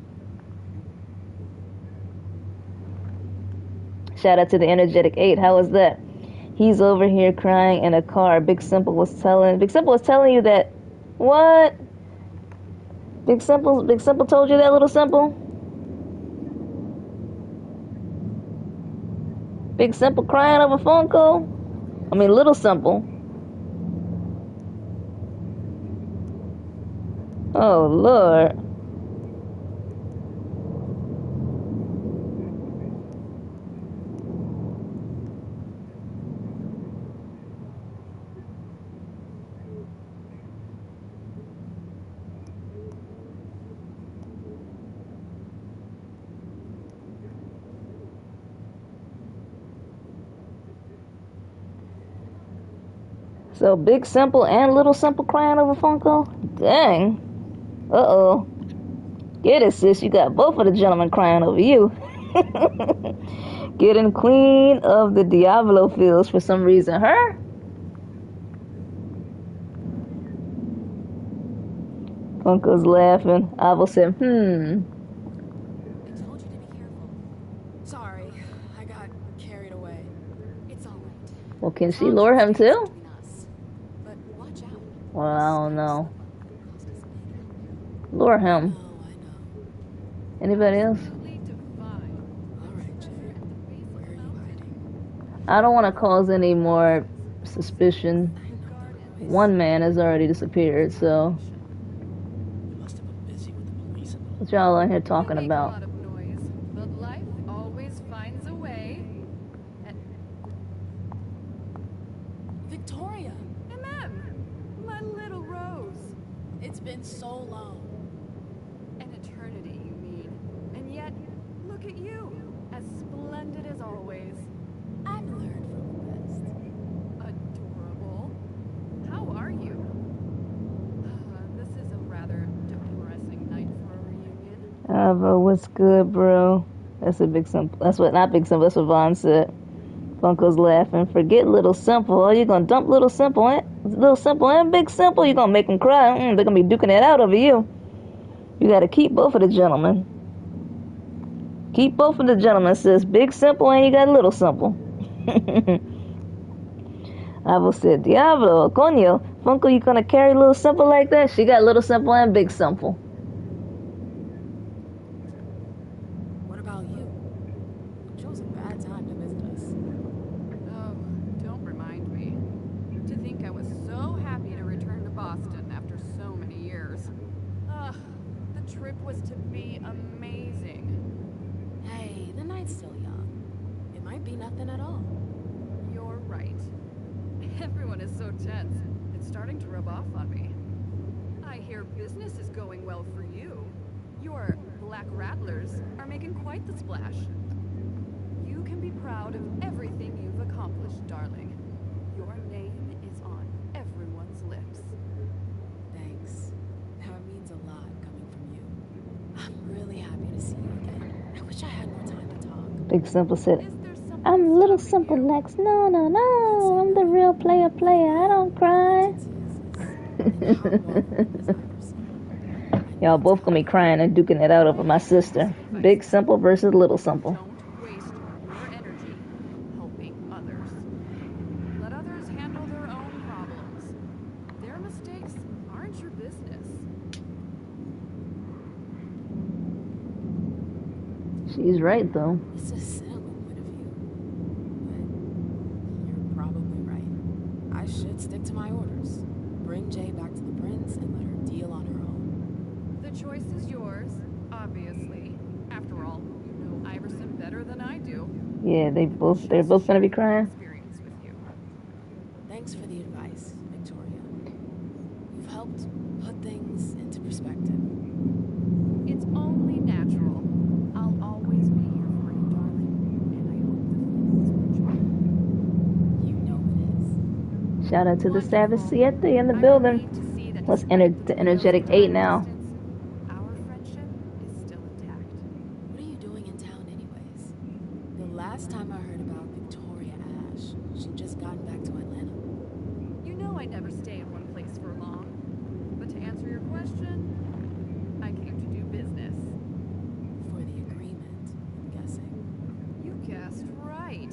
Speaker 6: Shout out to the Energetic 8. How was that? He's over here crying in a car. Big Simple was telling you that. What? Big Simple told you that, Little Simple? Big Simple crying over phone call? I mean, Little Simple. Oh, Lord. So Big Simple and Little Simple crying over phone call? Dang. Uh-oh. Get it, sis. You got both of the gentlemen crying over you. Getting queen of the Diablo feels for some reason. Her? Funko's laughing. Avo said,
Speaker 11: I told you to be careful. Sorry, I got carried away. It's all right.
Speaker 6: Well, can she lure him too?
Speaker 11: But watch out.
Speaker 6: Well, I don't know. Lure him. Anybody else? I don't want to cause any more suspicion. One man has already disappeared, so what y'all in here talking about?
Speaker 11: But life always finds a way. Victoria! My little Rose. It's been so long. An eternity, you mean. And yet, look at you. As splendid as always. I've learned from the best. Adorable. How are you? This is a rather depressing night for a reunion.
Speaker 6: Avo, what's good, bro? That's a big simple. That's what, not big simple, that's what Vaughn said. Funko's laughing. Forget Little Simple. Oh, you gonna dump Little Simple and Little Simple and Big Simple? You gonna make them cry? They're gonna be duking it out over you. You gotta keep both of the gentlemen. Keep both of the gentlemen, sis. Big Simple and you got Little Simple. Avo said, Diablo, coño. Funko, you gonna carry Little Simple like that? She got Little Simple and Big Simple.
Speaker 11: What about you? You chose a bad time to visit us. Oh, don't remind me. To think I was so happy to return to Boston after so many years. The trip was to be amazing. Hey, the night's still young. It might be nothing at all. You're right. Everyone is so tense. It's starting to rub off on me. I hear business is going well for you. Your Black Rattlers are making quite the splash. You can be proud of everything you've accomplished, darling. Your name is on everyone's lips. Thanks. That means a lot coming from you. I'm really happy to see you again. I wish I had more time to talk.
Speaker 6: Big Simple said, I'm Little Simple next. No, no, no. I'm the real player. I don't cry. Y'all both gonna be crying and duking it out over my sister. Big Simple versus Little Simple.
Speaker 11: Don't waste your energy helping others. Let others handle their own problems. Their mistakes aren't your business.
Speaker 6: She's right, though.
Speaker 11: It's a cynical point of view. But you're probably right. I should stick to my orders. Bring Jay back to the prince and let her deal on her own. The choice is yours, obviously. After all, you know Iverson better than I do.
Speaker 6: Yeah, they're both gonna be crying.
Speaker 11: Experience with you. Thanks for the advice, Victoria. You've helped put things into perspective. It's only natural. I'll always be here for you, darling. And I hope the feelings mutual. You know it is.
Speaker 6: Shout out to the Savage Siete in the building. Let's enter the energetic 8 now.
Speaker 11: Our friendship is still intact. What are you doing in town anyways? The last time I heard about Victoria Ash, she'd just gotten back to Atlanta. You know I never stay in one place for long. But to answer your question, I came to do business. For the agreement, I'm guessing. You guessed right.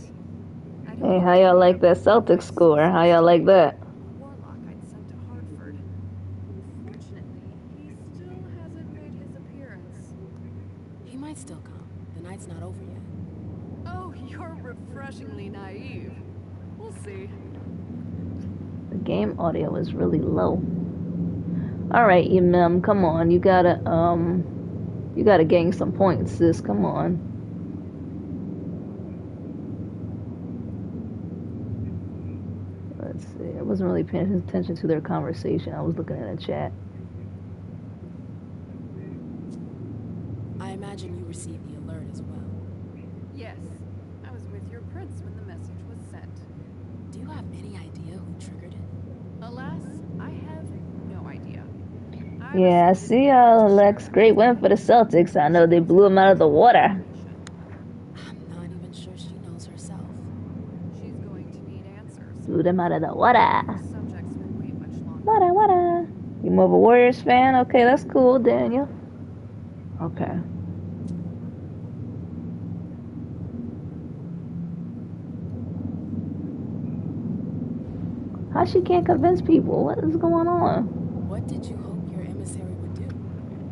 Speaker 6: Hey, how y'all like that Celtics score? How y'all like that?
Speaker 11: Warlock I'd sent to Hartford. Unfortunately, he still hasn't made his appearance. He might still come. The night's not over yet. Oh, you're refreshingly naive. We'll see.
Speaker 6: The game audio is really low. Alright, Mem, come on. You gotta gain some points, sis. Come on. Let's see. I wasn't really paying attention to their conversation. I was looking at a chat.
Speaker 11: I imagine you received the alert as well. Yes. I was with your prince when the message was sent. Do you have any idea who triggered it? Alas, I have no idea.
Speaker 6: Yeah, I see Lex. Great win for the Celtics. I know they blew him out of the water.
Speaker 3: I'm not even sure she knows herself.
Speaker 11: She's going to need answers.
Speaker 6: Blew them out of the water.
Speaker 11: Subjects won't wait much longer.
Speaker 6: Water. You more of a Warriors fan? Okay, that's cool, Daniel. Okay. How she can't convince people? What is going on?
Speaker 3: What did you hope your emissary would do?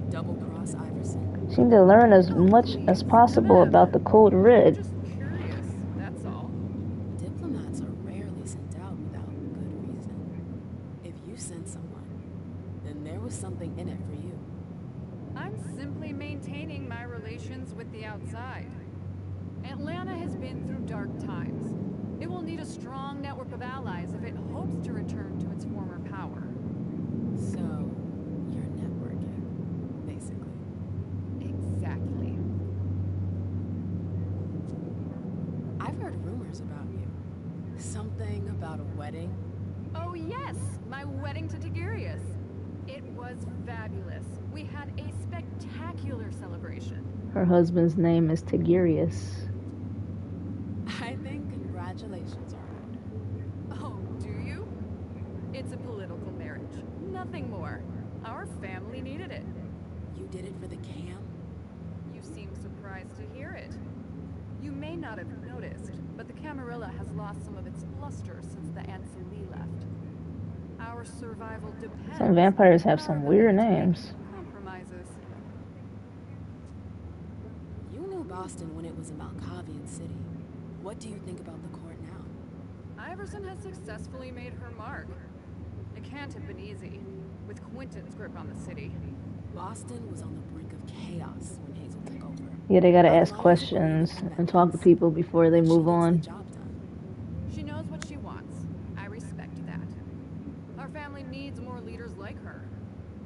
Speaker 3: Double-cross Iverson?
Speaker 6: She need to learn as much as possible about the Code Red.
Speaker 11: Just curious, that's all.
Speaker 3: Diplomats are rarely sent out without good reason. If you sent someone, then there was something in it for you.
Speaker 11: I'm simply maintaining my relations with the outside. Atlanta has been through dark times. It will need a strong network of allies if it hopes to return to its former power.
Speaker 3: So, you're networking, basically.
Speaker 11: Exactly.
Speaker 3: I've heard rumors about you. Something about a wedding?
Speaker 11: Oh yes, my wedding to Tigurius. It was fabulous. We had a spectacular celebration.
Speaker 6: Her husband's name is Tigurius.
Speaker 3: I think congratulations are good.
Speaker 11: Oh, do you? It's a political marriage. Nothing more. Our family needed it.
Speaker 3: You did it for the cam?
Speaker 11: You seem surprised to hear it. You may not have noticed, but the Camarilla has lost some of its luster since the Ancili left. Our survival depends.
Speaker 6: Some vampires have some weird names.
Speaker 11: Compromises.
Speaker 3: You knew Boston when it was a Malkavian city. What do you think about the court now?
Speaker 11: Iverson has successfully made her mark. It can't have been easy, with Quentin's grip on the city.
Speaker 3: Boston was on the brink of chaos when Hazel took over.
Speaker 6: Yeah, they gotta ask questions and talk to people before they move on.
Speaker 11: She knows what she wants. I respect that. Our family needs more leaders like her.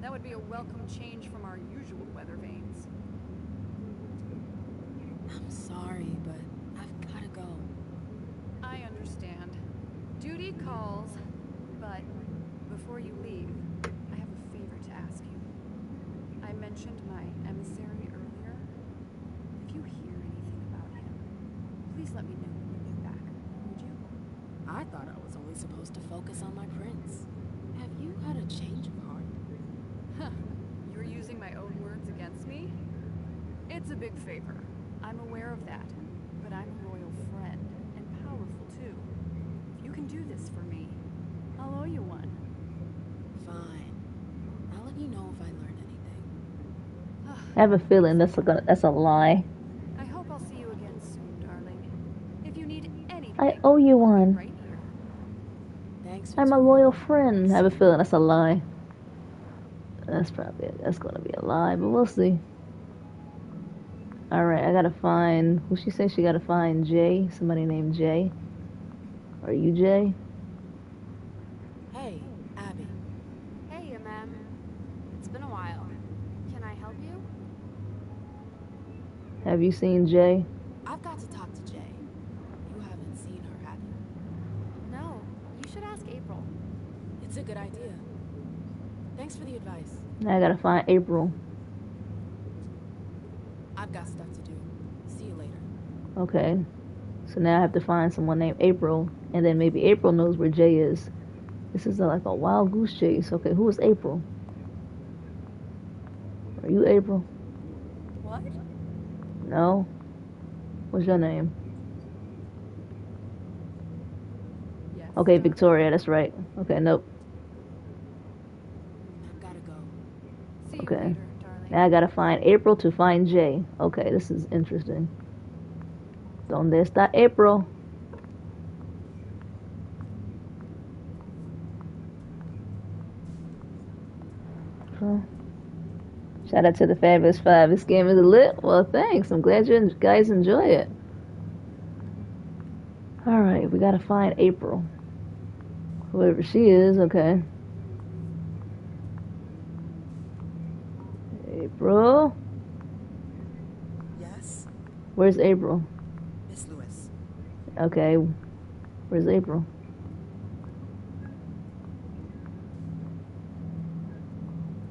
Speaker 11: That would be a welcome change from our usual weather vanes.
Speaker 3: I'm sorry, but I've gotta go.
Speaker 11: I understand. Duty calls, but before you leave, I have a favor to ask you. I mentioned my emissary earlier. If you hear anything about him, please let me know when you get back, would you?
Speaker 3: I thought I was only supposed to focus on my prince. Have you had a change of heart?
Speaker 11: Huh. You're using my own words against me? It's a big favor. I'm aware of that. But I'm a royal friend, and powerful too. If you can do this for me, I'll owe you one.
Speaker 3: Fine. I'll let you know if I learn anything.
Speaker 6: I have a feeling that's a lie.
Speaker 11: I hope I'll see you again soon, darling. If you need anything,
Speaker 6: I owe you one.
Speaker 11: right here.
Speaker 3: Thanks for
Speaker 6: I'm a loyal friend. I have a feeling that's a lie. That's gonna be a lie, but we'll see. Alright, I gotta find, who she said she gotta find Jay, somebody named Jay. Are you Jay?
Speaker 3: Hey, Abby.
Speaker 13: Hey, ma'am. It's been a while. Can I help you?
Speaker 6: Have you seen Jay?
Speaker 3: I've got to talk to Jay. You haven't seen her, have you?
Speaker 13: No. You should ask April.
Speaker 3: It's a good idea. Thanks for the advice.
Speaker 6: Now I gotta find April.
Speaker 3: I've got stuff to do. See you later.
Speaker 6: Okay. So now I have to find someone named April, and then maybe April knows where Jay is. This is like a wild goose chase. Okay, who is April? Are you April?
Speaker 13: What?
Speaker 6: No? What's your name?
Speaker 11: Yes.
Speaker 6: Okay, Victoria, that's right. Okay, nope.
Speaker 3: I've gotta go.
Speaker 11: See you
Speaker 6: Okay.
Speaker 11: later, darling.
Speaker 6: Now I gotta find April to find Jay. Okay, this is interesting. ¿Dónde está April? Huh. Shout out to the Fabulous Five. This game is lit. Well, thanks. I'm glad you guys enjoy it. Alright, we gotta find April. Whoever she is, okay. April?
Speaker 3: Yes?
Speaker 6: Where's April?
Speaker 3: Miss Lewis.
Speaker 6: Okay. Where's April?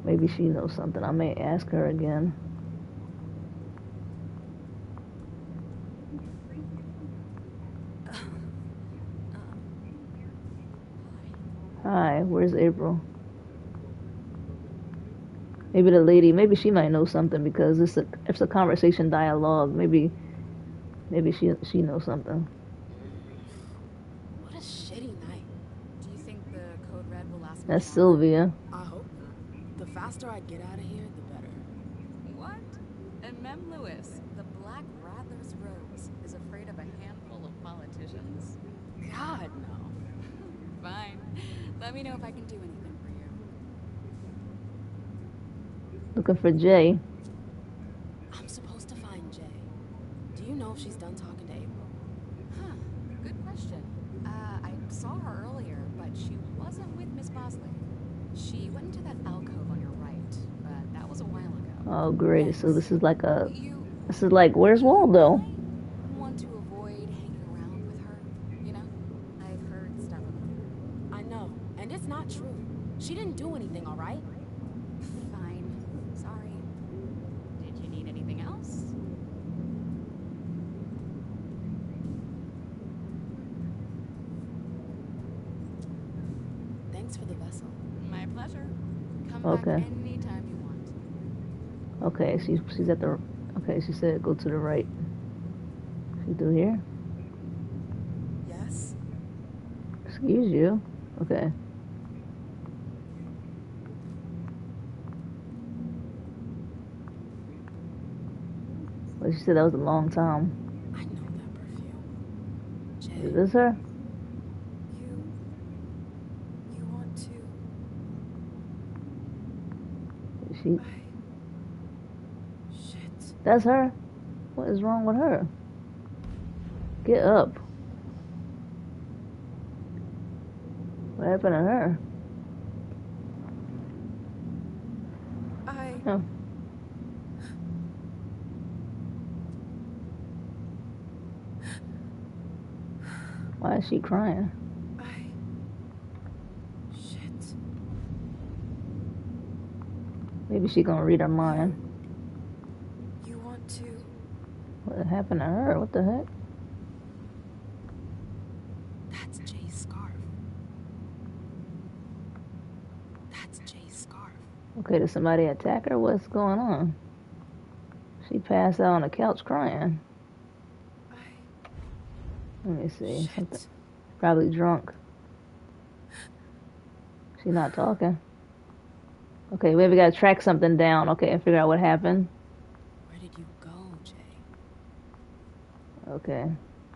Speaker 6: Maybe she knows something. I may ask her again. Hi, where's April? Maybe the lady, maybe she might know something because it's a conversation dialogue. Maybe she knows something.
Speaker 3: What a shitty night.
Speaker 11: Do you think the code red will last
Speaker 6: That's
Speaker 11: much longer?
Speaker 6: Sylvia.
Speaker 3: I hope not. The faster I get out of here, the better.
Speaker 11: What? And Mem Lewis, the Black Rattlers Rose, is afraid of a handful of politicians?
Speaker 3: God, no.
Speaker 11: Fine. Let me know if I can do anything for you.
Speaker 6: Looking for Jay.
Speaker 3: I'm supposed to find Jay. Do you know if she's done talking to April?
Speaker 11: Huh. Good question. I saw her earlier, but she wasn't with Miss Bosley. She went into that alcove on your right, but that was a while ago.
Speaker 6: Oh, great. So this is like a...
Speaker 11: You
Speaker 6: This is like, where's Waldo?
Speaker 11: want to avoid hanging around with her, you know? I've heard stuff about her.
Speaker 3: I know, and it's not true. She didn't do anything, all right?
Speaker 11: Fine. Sorry. Did you need anything else?
Speaker 3: Thanks for the vessel.
Speaker 11: My pleasure. Come
Speaker 6: Okay.
Speaker 11: back anytime you want.
Speaker 6: Okay, she's at the... Okay, she said go to the right. She through here?
Speaker 3: Yes?
Speaker 6: Excuse you. Okay. Well, she said that was a long time.
Speaker 3: I know that perfume. Jay,
Speaker 6: Is this her?
Speaker 3: you want to...
Speaker 6: Is she...
Speaker 3: Shit.
Speaker 6: That's her? What is wrong with her? Get up. What happened to her? Oh. Why is she crying?
Speaker 3: Shit.
Speaker 6: Maybe she gonna read her mind.
Speaker 3: You want to...
Speaker 6: What happened to her? What the heck?
Speaker 3: That's Jay's scarf. That's Jay's scarf.
Speaker 6: Okay, did somebody attack her? What's going on? She passed out on the couch crying. Let me see. Something. Probably drunk. She's not talking. Okay, we gotta track something down. Okay, and figure out what happened.
Speaker 3: Where did you go, Jay?
Speaker 6: Okay.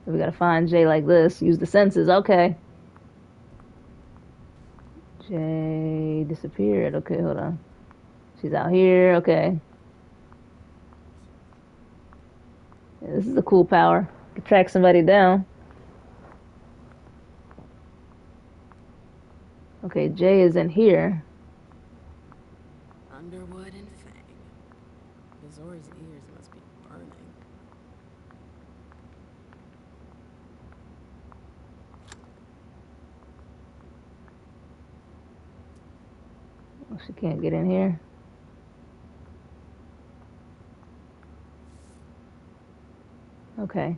Speaker 6: We gotta find Jay like this. Use the senses. Okay. Jay disappeared. Okay, hold on. She's out here. Okay. Yeah, this is a cool power. You can track somebody down. Okay, Jay is in here.
Speaker 3: Underwood and Fang. Missouri's ears must be burning.
Speaker 6: Oh, she can't get in here. Okay.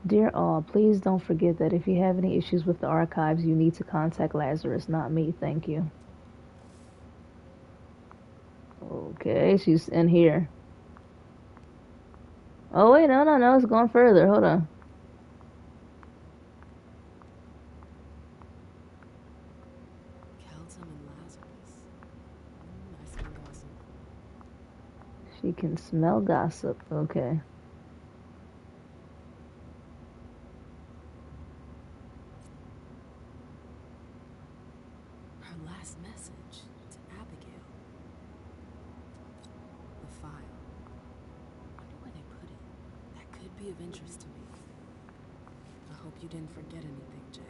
Speaker 6: Dear all, please don't forget that if you have any issues with the archives, you need to contact Lazarus, not me. Thank you. Okay, she's in here. Oh, wait, no, it's going further. Hold on.
Speaker 3: Kelton and Lazarus. I smell gossip.
Speaker 6: She can smell gossip. Okay.
Speaker 3: Her last message to Abigail. The file. Wonder where they put it. That could be of interest to me. I hope you didn't forget anything, Jay.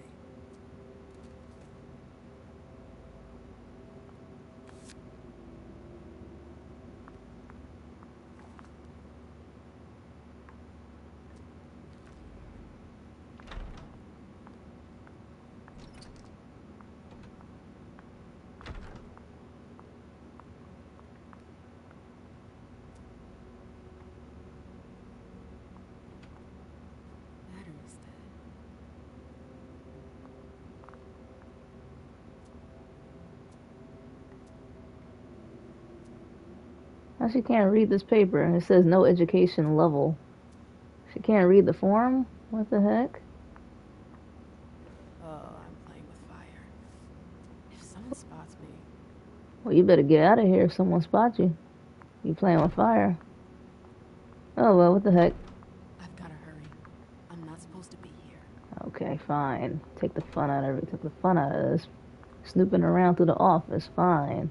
Speaker 6: Now she can't read this paper. It says no education level. She can't read the form? What the heck?
Speaker 3: Oh, I'm playing with fire. If someone spots me...
Speaker 6: Well, you better get out of here if someone spots you. You playing with fire. Oh, well, what the heck?
Speaker 3: I've gotta hurry. I'm not supposed to be here.
Speaker 6: Okay, fine. Take the fun out of it. Take the fun out of this. Snooping around through the office. Fine.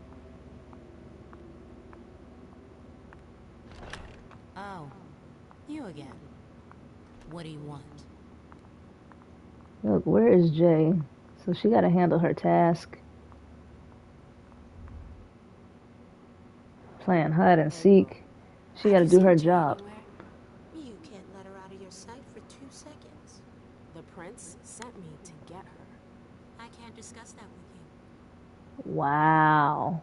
Speaker 8: Oh, you again. What do you want?
Speaker 6: Look, where is Jay? So she gotta handle her task. Playing hide and seek. She gotta do her job.
Speaker 7: You can't let her out of your sight for 2 seconds.
Speaker 3: The prince sent me to get her.
Speaker 7: I can't discuss that with you.
Speaker 6: Wow.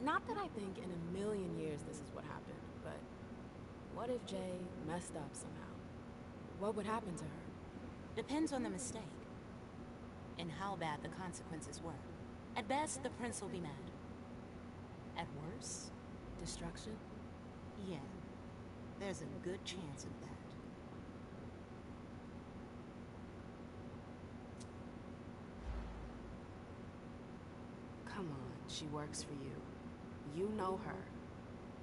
Speaker 3: Not that I think in a million years this is what happened, but what if Jay messed up somehow? What would happen to her?
Speaker 8: Depends on the mistake. And how bad the consequences were. At best, the prince will be mad. At worst,
Speaker 3: Destruction?
Speaker 8: yeah. There's a good chance of that.
Speaker 3: Come on, she works for you. You know her.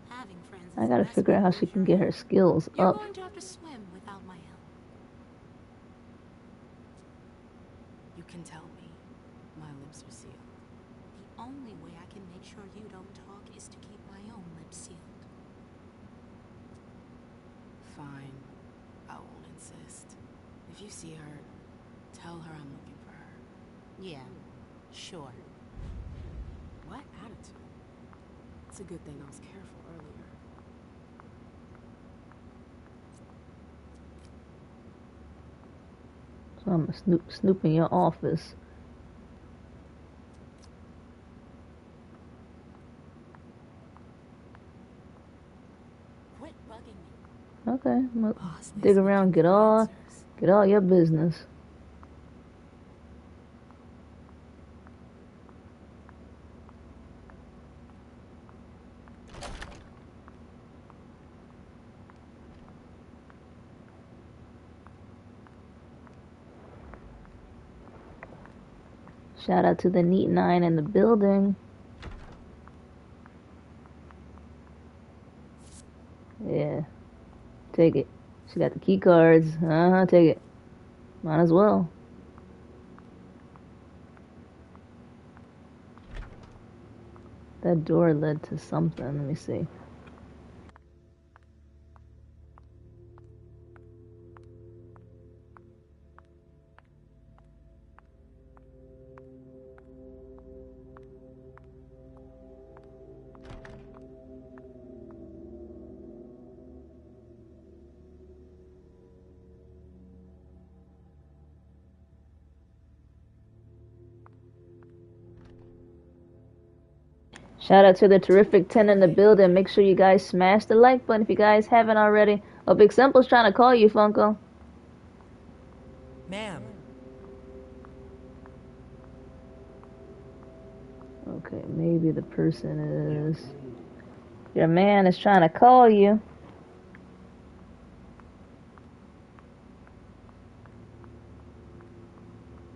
Speaker 7: Having friends
Speaker 6: I
Speaker 7: is
Speaker 6: gotta
Speaker 7: the best
Speaker 6: figure out
Speaker 7: way
Speaker 6: how
Speaker 7: to
Speaker 6: she can
Speaker 7: ensure
Speaker 6: get her skills
Speaker 7: You're
Speaker 6: up.
Speaker 7: going to have to swim without my help.
Speaker 3: You can tell me. My lips are sealed.
Speaker 7: The only way I can make sure you don't talk is to keep my own lips sealed.
Speaker 3: Fine. I won't insist. If you see her, tell her I'm looking for her.
Speaker 8: Yeah, sure.
Speaker 3: What attitude? It's a good thing I was careful earlier.
Speaker 6: So I'm gonna snoop in your office.
Speaker 8: Quit bugging me.
Speaker 6: Okay, I'm gonna
Speaker 3: Boss,
Speaker 6: dig around, get all your business. Shout out to the Neat Nine in the building. Yeah. Take it. She got the key cards. Take it. Might as well. That door led to something. Let me see. Shout out to the terrific 10 in the building. Make sure you guys smash the like button if you guys haven't already. Oh, Big Simple's trying to call you, Funko.
Speaker 14: Ma'am.
Speaker 6: Okay, maybe the person is... Your man is trying to call you.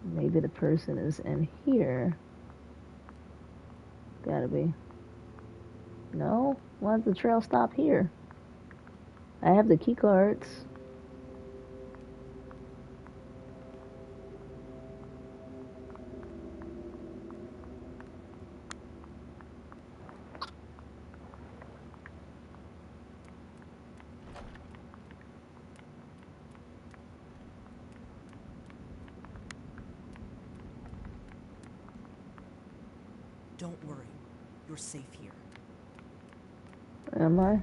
Speaker 6: Maybe the person is in here. Gotta be. No? Why did the trail stop here? I have the key cards.
Speaker 14: Don't worry. You're safe here.
Speaker 6: Am I?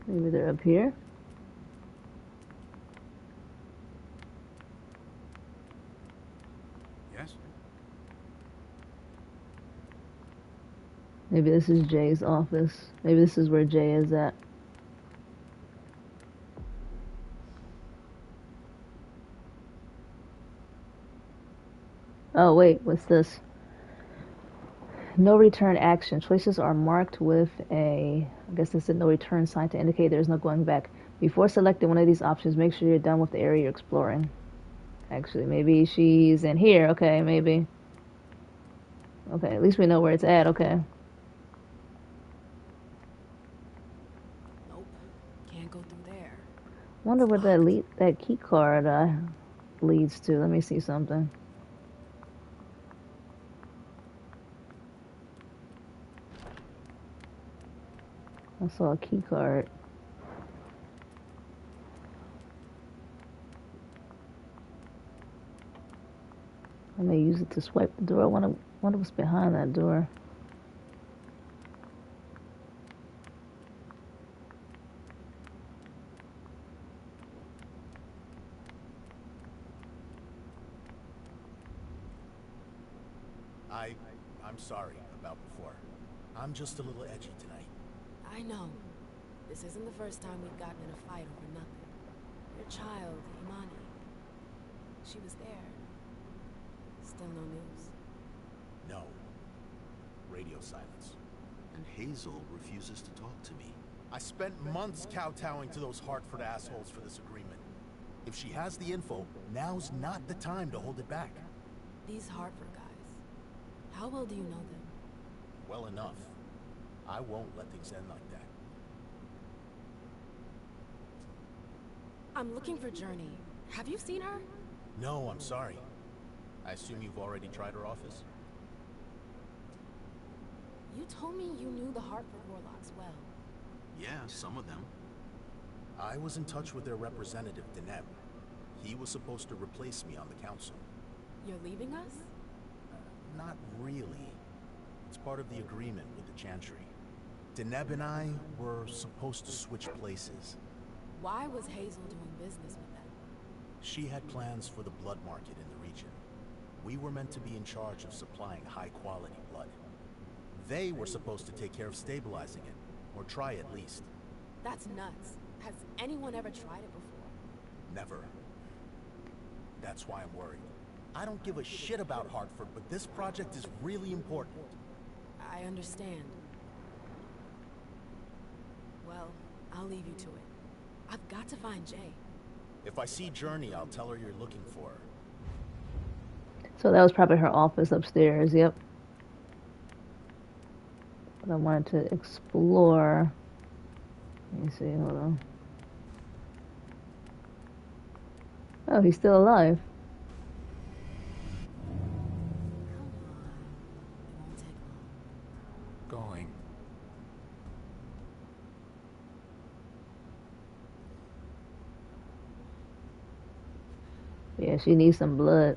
Speaker 6: Maybe they're up here?
Speaker 12: Yes?
Speaker 6: Maybe this is Jay's office. Maybe this is where Jay is at. Oh wait, what's this? No return action. Choices are marked with I guess this is a no return sign to indicate there's no going back. Before selecting one of these options, make sure you're done with the area you're exploring. Actually, maybe she's in here. Okay, maybe. Okay, at least we know where it's at. Okay.
Speaker 3: Nope. Can't go through there.
Speaker 6: Wonder where that key card leads to. Let me see something. I saw a key card. I may use it to swipe the door. I wonder what's behind that door.
Speaker 12: I'm sorry about before. I'm just a little edgy tonight.
Speaker 3: I know. This isn't the first time we've gotten in a fight over nothing. Your child, Imani. She was there. Still no news.
Speaker 12: No. Radio silence.
Speaker 9: And Hazel refuses to talk to me.
Speaker 12: I spent months kowtowing to those Hartford assholes for this agreement. If she has the info, now's not the time to hold it back.
Speaker 3: These Hartford guys. How well do you know them?
Speaker 12: Well enough. I won't let things end like that.
Speaker 3: I'm looking for Journey. Have you seen her?
Speaker 12: No, I'm sorry. I assume you've already tried her office?
Speaker 3: You told me you knew the Hartford Warlocks well.
Speaker 9: Yeah, some of them.
Speaker 12: I was in touch with their representative, Galeb. He was supposed to replace me on the council.
Speaker 3: You're leaving us?
Speaker 12: Not really. It's part of the agreement with the Chantry. Galeb and I were supposed to switch places.
Speaker 3: Why was Hazel doing business with them?
Speaker 12: She had plans for the blood market in the region. We were meant to be in charge of supplying high-quality blood. They were supposed to take care of stabilizing it, or try at least.
Speaker 3: That's nuts. Has anyone ever tried it before?
Speaker 12: Never. That's why I'm worried. I don't give a shit about Hartford, but this project is really important.
Speaker 3: I understand. Well, I'll leave you to it. I've got to find Jay.
Speaker 12: If I see Journey, I'll tell her you're looking for her.
Speaker 6: So that was probably her office upstairs, yep. But I wanted to explore. Let me see, hold on. Oh, he's still alive.
Speaker 12: Going.
Speaker 6: Yeah, she needs some blood.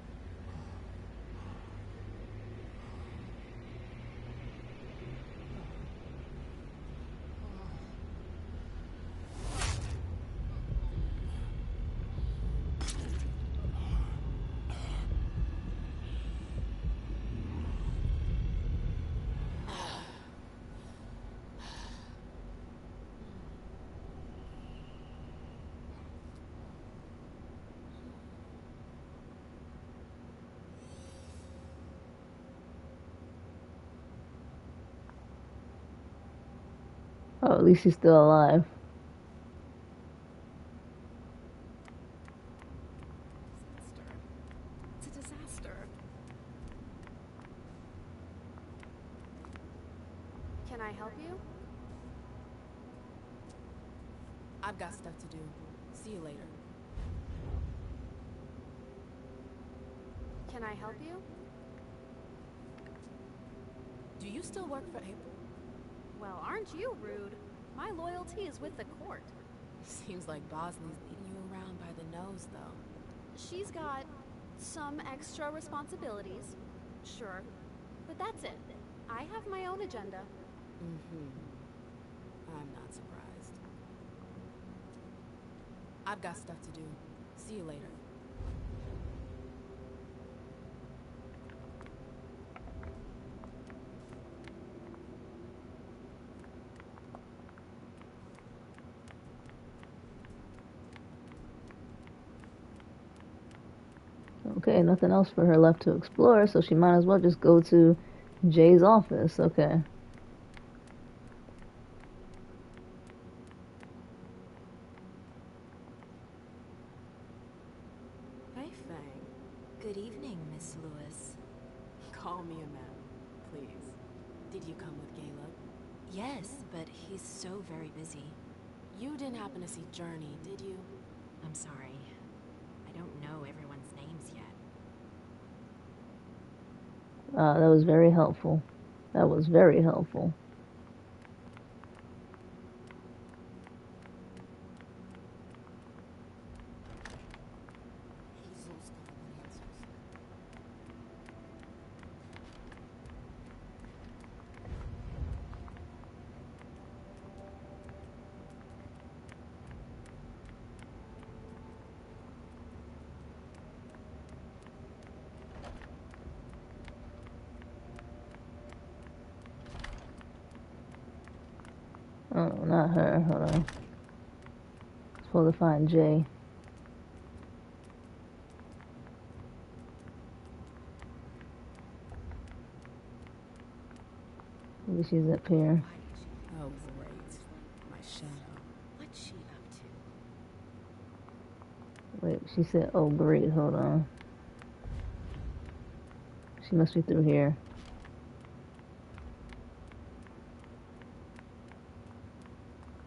Speaker 6: Oh, at least he's still alive.
Speaker 13: It's a disaster. Can I help you?
Speaker 3: I've got stuff to do. See you later.
Speaker 13: Can I help you?
Speaker 3: Do you still work for April?
Speaker 13: Well, aren't you rude? My loyalty is with the court.
Speaker 3: Seems like Bosley's leading you around by the nose, though.
Speaker 13: She's got some extra responsibilities, sure, but that's it. I have my own agenda.
Speaker 3: I'm not surprised. I've got stuff to do. See you later.
Speaker 6: Okay, nothing else for her left to explore, so she might as well just go to Jay's office. Okay.
Speaker 3: Hey, Fang. Good evening, Miss Lewis.
Speaker 7: Call me a ma'am, please. Did you come with Galeb?
Speaker 3: Yes, but he's so very busy.
Speaker 7: You didn't happen to see Journey, did you?
Speaker 3: I'm sorry. I don't know everyone's names yet.
Speaker 6: That was very helpful. That was very helpful. Oh, not her. Hold on. Supposed to find Jay. Maybe she's up here.
Speaker 7: Oh, great. My shadow.
Speaker 8: What's she up to?
Speaker 6: Wait, she said, oh great, hold on. She must be through here.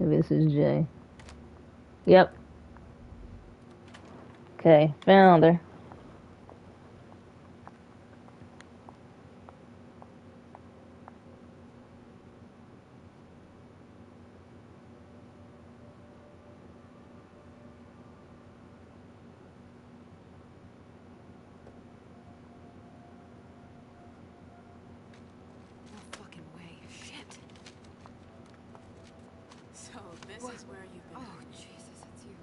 Speaker 6: Maybe this is Jay. Yep. Okay, found her.
Speaker 4: No fucking way. Shit.
Speaker 7: So, this is where you've been.
Speaker 4: Oh, Jesus, it's you.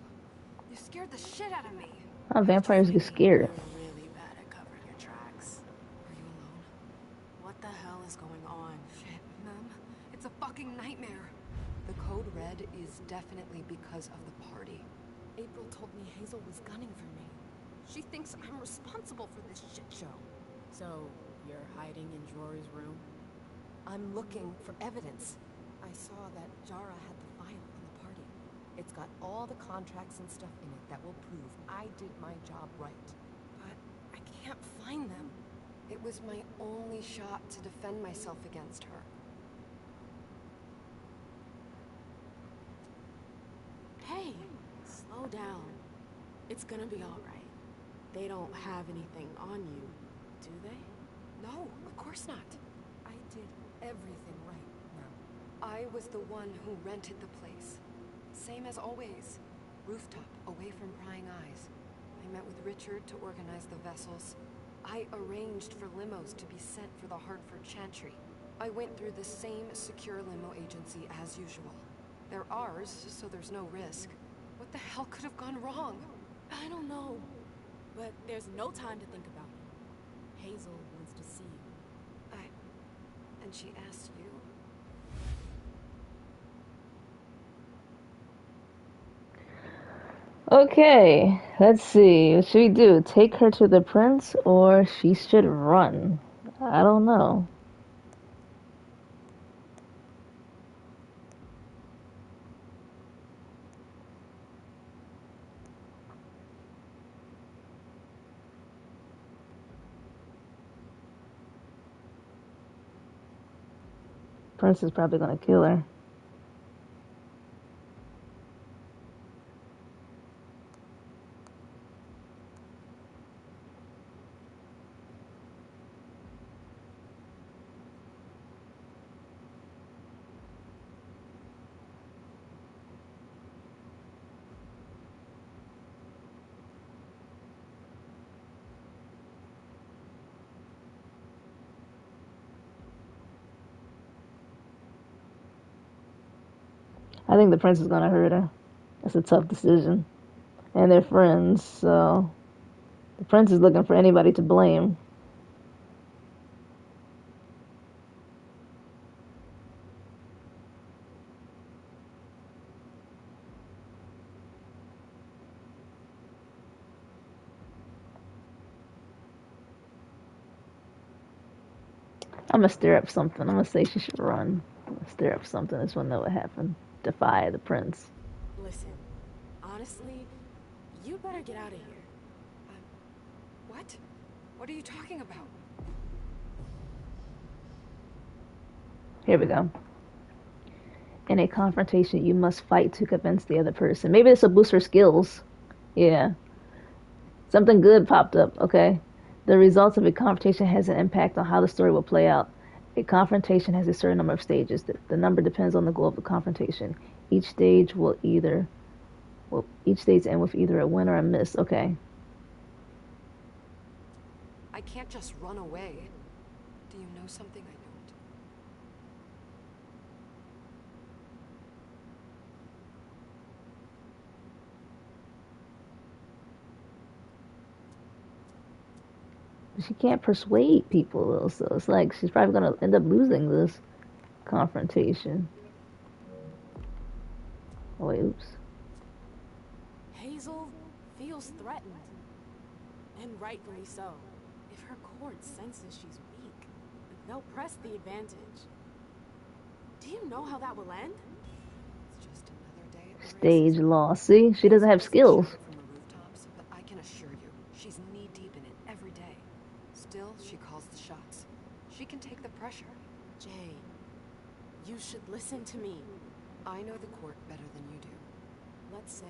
Speaker 4: You scared the shit out of me.
Speaker 6: How vampires get scared?
Speaker 7: You're really bad at covering your tracks.
Speaker 4: Are you alone?
Speaker 7: What the hell is going on?
Speaker 4: Shit, Mem. It's a fucking nightmare. The code red is definitely because of the party. April told me Hazel was gunning for me. She thinks I'm responsible for this shit show.
Speaker 7: So, you're hiding in Jory's room?
Speaker 4: I'm looking for evidence. I saw that Jara had the file on the party. It's got all the contracts and stuff in it that will prove I did my job right. But I can't find them. It was my only shot to defend myself against her.
Speaker 7: Hey, slow down. It's gonna be alright. They don't have anything on you, do they?
Speaker 4: No, of course not. I did everything right, Mem. I was the one who rented the place. Same as always. Rooftop, away from prying eyes. I met with Richard to organize the vessels. I arranged for limos to be sent for the Hartford Chantry. I went through the same secure limo agency as usual. They're ours, so there's no risk. What the hell could have gone wrong?
Speaker 7: I don't know. But there's no time to think about it. Hazel wants to see you.
Speaker 4: And she asked you?
Speaker 6: Okay, let's see. What should we do? Take her to the prince, or she should run? I don't know. Prince is probably gonna kill her. I think the prince is gonna hurt her. That's a tough decision. And they're friends, so the prince is looking for anybody to blame. I'm gonna stir up something. I'm gonna say she should run. I'm gonna stir up something. I just wanna know what happened. Defy the prince.
Speaker 7: Listen, honestly, you better get out of here.
Speaker 4: What? What are you talking about?
Speaker 6: Here we go. In a confrontation, you must fight to convince the other person. Maybe this will boost her skills. Yeah. Something good popped up. Okay. The results of a confrontation has an impact on how the story will play out. A confrontation has a certain number of stages. The number depends on the goal of the confrontation. Each stage end with either a win or a miss. Okay.
Speaker 4: I can't just run away. Do you know something I don't?
Speaker 6: She can't persuade people, though, so it's like she's probably going to end up losing this confrontation. Oh, wait, oops.
Speaker 7: Hazel feels threatened. And rightfully so. If her court senses she's weak, they'll press the advantage. Do you know how that will end?
Speaker 4: It's just another day at the
Speaker 6: Stage loss. See? She doesn't have skills.
Speaker 4: From the rooftops, but I can assure you, she's knee-deep in it every day. Still, she calls the shots. She can take the pressure.
Speaker 7: Jay, you should listen to me.
Speaker 4: I know the court better than you do.
Speaker 7: Let's say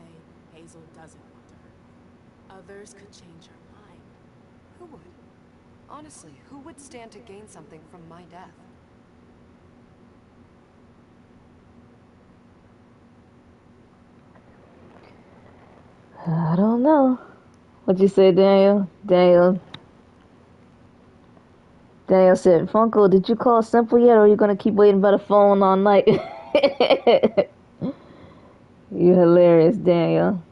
Speaker 7: Hazel doesn't want to hurt. Others could change her mind.
Speaker 4: Who would? Honestly, who would stand to gain something from my death?
Speaker 6: I don't know. What'd you say, Daniel? Daniel said, Funko, did you call Simple yet, or are you going to keep waiting by the phone all night? You hilarious, Daniel.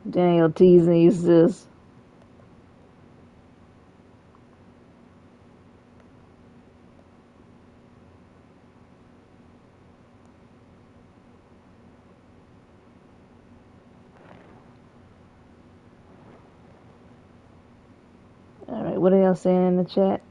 Speaker 6: Daniel teasing you, sis. Alright, what are y'all saying in the chat?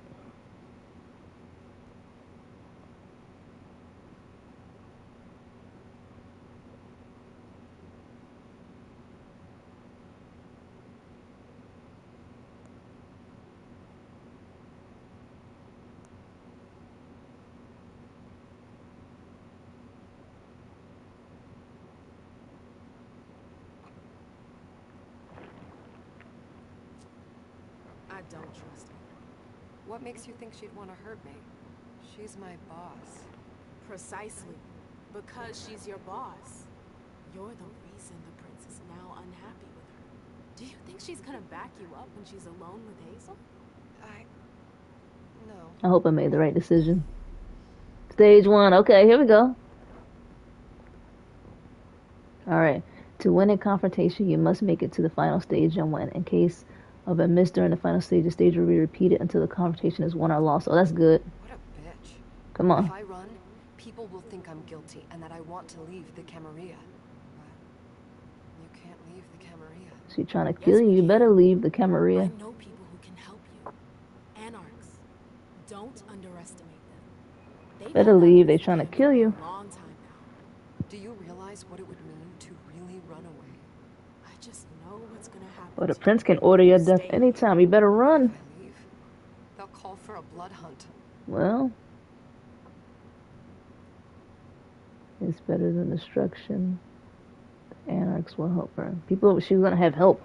Speaker 7: I don't trust her.
Speaker 4: What makes you think she'd want to hurt me? She's my boss.
Speaker 7: Precisely. Because she's your boss. You're the reason the prince is now unhappy with her. Do you think she's gonna back you up when she's alone with Hazel?
Speaker 4: No.
Speaker 6: I hope I made the right decision. Stage 1. Okay, here we go. Alright. To win a confrontation, you must make it to the final stage and win. In case of a miss during the final stage, the stage will be repeated until the confrontation is won or lost. Oh, that's good.
Speaker 4: What a bitch.
Speaker 6: Come on.
Speaker 4: If I run, people will think I'm guilty and that I want to leave the Camarilla. But you can't leave the Camarilla.
Speaker 6: She's trying to kill you. You better leave the Camarilla.
Speaker 7: I know people who can help you. Anarchs. Don't underestimate them.
Speaker 6: Better leave. They're trying to kill you.
Speaker 7: Long time now.
Speaker 4: Do you realize what it would mean to really run away?
Speaker 7: I just know what's gonna happen.
Speaker 6: Well, the prince can order your death anytime. You better run.
Speaker 4: If I leave, they'll call for a blood hunt.
Speaker 6: Well, it's better than destruction. The anarchs will help her. People, she's gonna have help.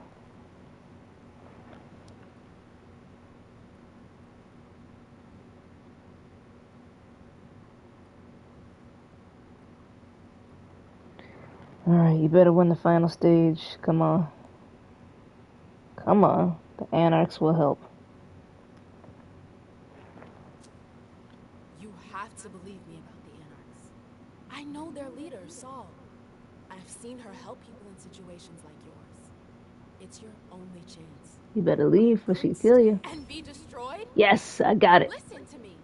Speaker 6: Alright, you better win the final stage. Come on. Come on. The anarchs will help.
Speaker 7: You have to believe me about the anarchs. I know their leader, Saul. I've seen her help people in situations like yours. It's your only chance.
Speaker 6: You better leave or she'll kill you.
Speaker 7: And be destroyed?
Speaker 6: Yes, I got it.
Speaker 7: Listen to me.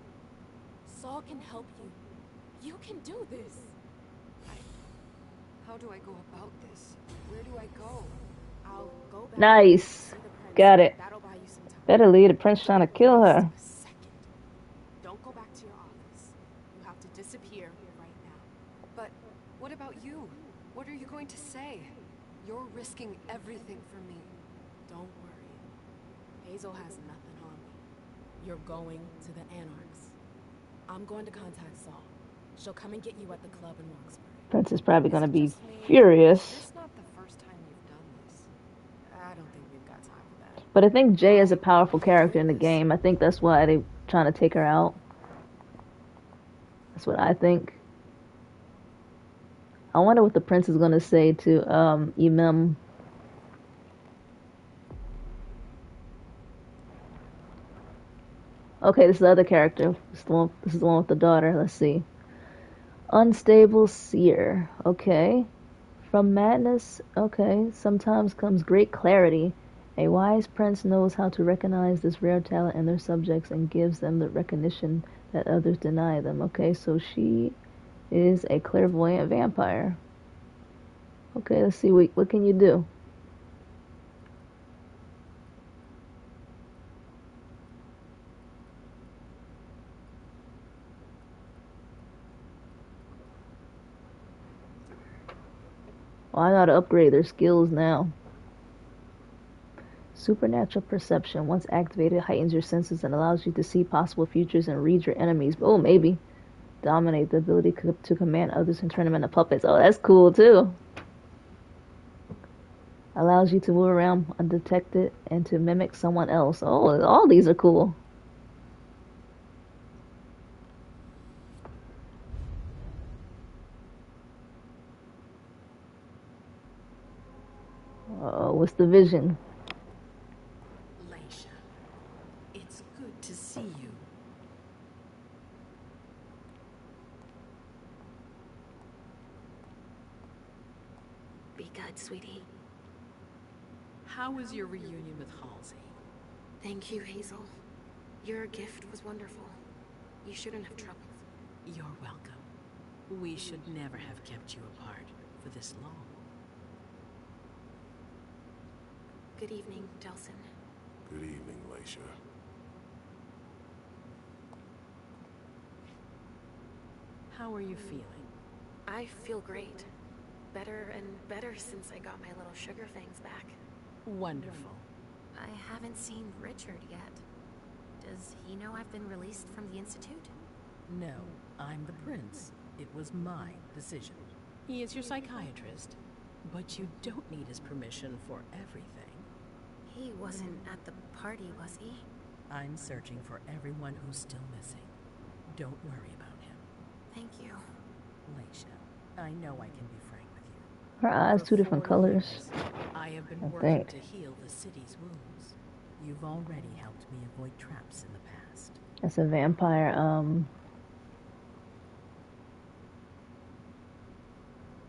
Speaker 7: Saul can help you. You can do this.
Speaker 4: How do I go about this? Where do I go?
Speaker 6: Nice. Got it. Better leave. The prince trying to kill her.
Speaker 11: Don't go back to your office. You have to disappear right now.
Speaker 4: But what about you? What are you going to say? You're risking everything for me.
Speaker 11: Don't worry. Hazel has nothing on me. You're going to the Anarchs. I'm going to contact Saul. She'll come and get you at the club in Roxbury.
Speaker 6: Prince is probably gonna be furious.
Speaker 4: It's not the first time you've done this.
Speaker 11: I don't think we've got time for that.
Speaker 6: But I think Jay is a powerful character in the game. I think that's why they're trying to take her out. That's what I think. I wonder what the prince is gonna say to Emem. Okay, this is the other character. This is the one with the daughter. Let's see. Unstable seer. Okay. From madness. Okay. Sometimes comes great clarity. A wise prince knows how to recognize this rare talent in their subjects and gives them the recognition that others deny them. Okay, so she is a clairvoyant vampire. Okay, let's see. What can you do? Oh, I know how to upgrade their skills now. Supernatural perception. Once activated, heightens your senses and allows you to see possible futures and read your enemies. Oh, maybe. Dominate. The ability to command others and turn them into puppets. Oh, that's cool, too. Allows you to move around undetected and to mimic someone else. Oh, all these are cool. What's the vision?
Speaker 10: Leisha, it's good to see you.
Speaker 3: Be good, sweetie.
Speaker 10: How was your reunion with Halsey?
Speaker 3: Thank you, Hazel. Your gift was wonderful. You shouldn't have troubled.
Speaker 10: You're welcome. We should never have kept you apart for this long.
Speaker 3: Good evening, Delsin.
Speaker 5: Good evening, Leisha.
Speaker 10: How are you feeling?
Speaker 3: I feel great. Better and better since I got my little sugar fangs back.
Speaker 10: Wonderful.
Speaker 3: I haven't seen Richard yet. Does he know I've been released from the Institute?
Speaker 10: No, I'm the prince. It was my decision. He is your psychiatrist, but you don't need his permission for everything.
Speaker 3: He wasn't at the party, was he?
Speaker 10: I'm searching for everyone who's still missing. Don't worry about him.
Speaker 3: Thank you.
Speaker 10: Leisha, I know I can be frank with you.
Speaker 6: Her eyes, two different colors.
Speaker 10: I have been working to heal the city's wounds. You've already helped me avoid traps in the past.
Speaker 6: That's a vampire,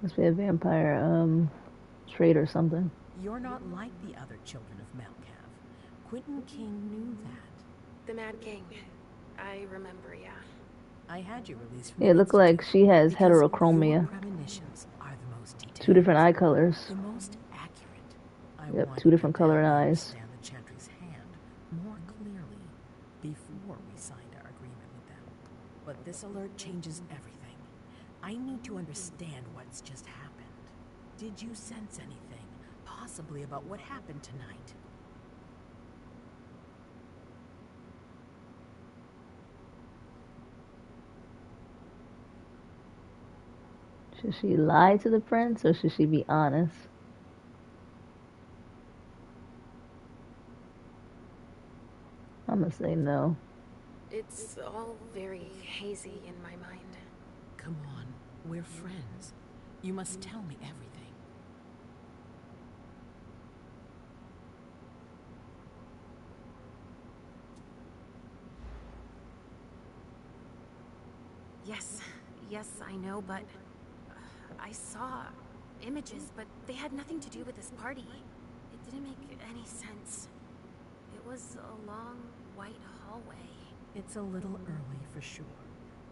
Speaker 6: must be a vampire, trait or something.
Speaker 10: You're not like the other children of Malkav. Quentin King knew that.
Speaker 3: The Mad King. I remember, yeah.
Speaker 10: I had you released from
Speaker 6: Yeah, it looked like she has heterochromia. Two different eye colors.
Speaker 10: The most accurate.
Speaker 6: Yep, two different colored eyes.
Speaker 10: Understand the Chantry's hand more clearly before we signed our agreement with them. But this alert changes everything. I need to understand what's just happened. Did you sense anything, possibly about what happened tonight?
Speaker 6: Should she lie to the prince or should she be honest? I'm gonna say no.
Speaker 3: It's all very hazy in my mind.
Speaker 10: Come on, we're friends. You must tell me everything.
Speaker 3: Yes, I know, but I saw images, but they had nothing to do with this party. It didn't make any sense. It was a long, white hallway.
Speaker 10: It's a little early for sure,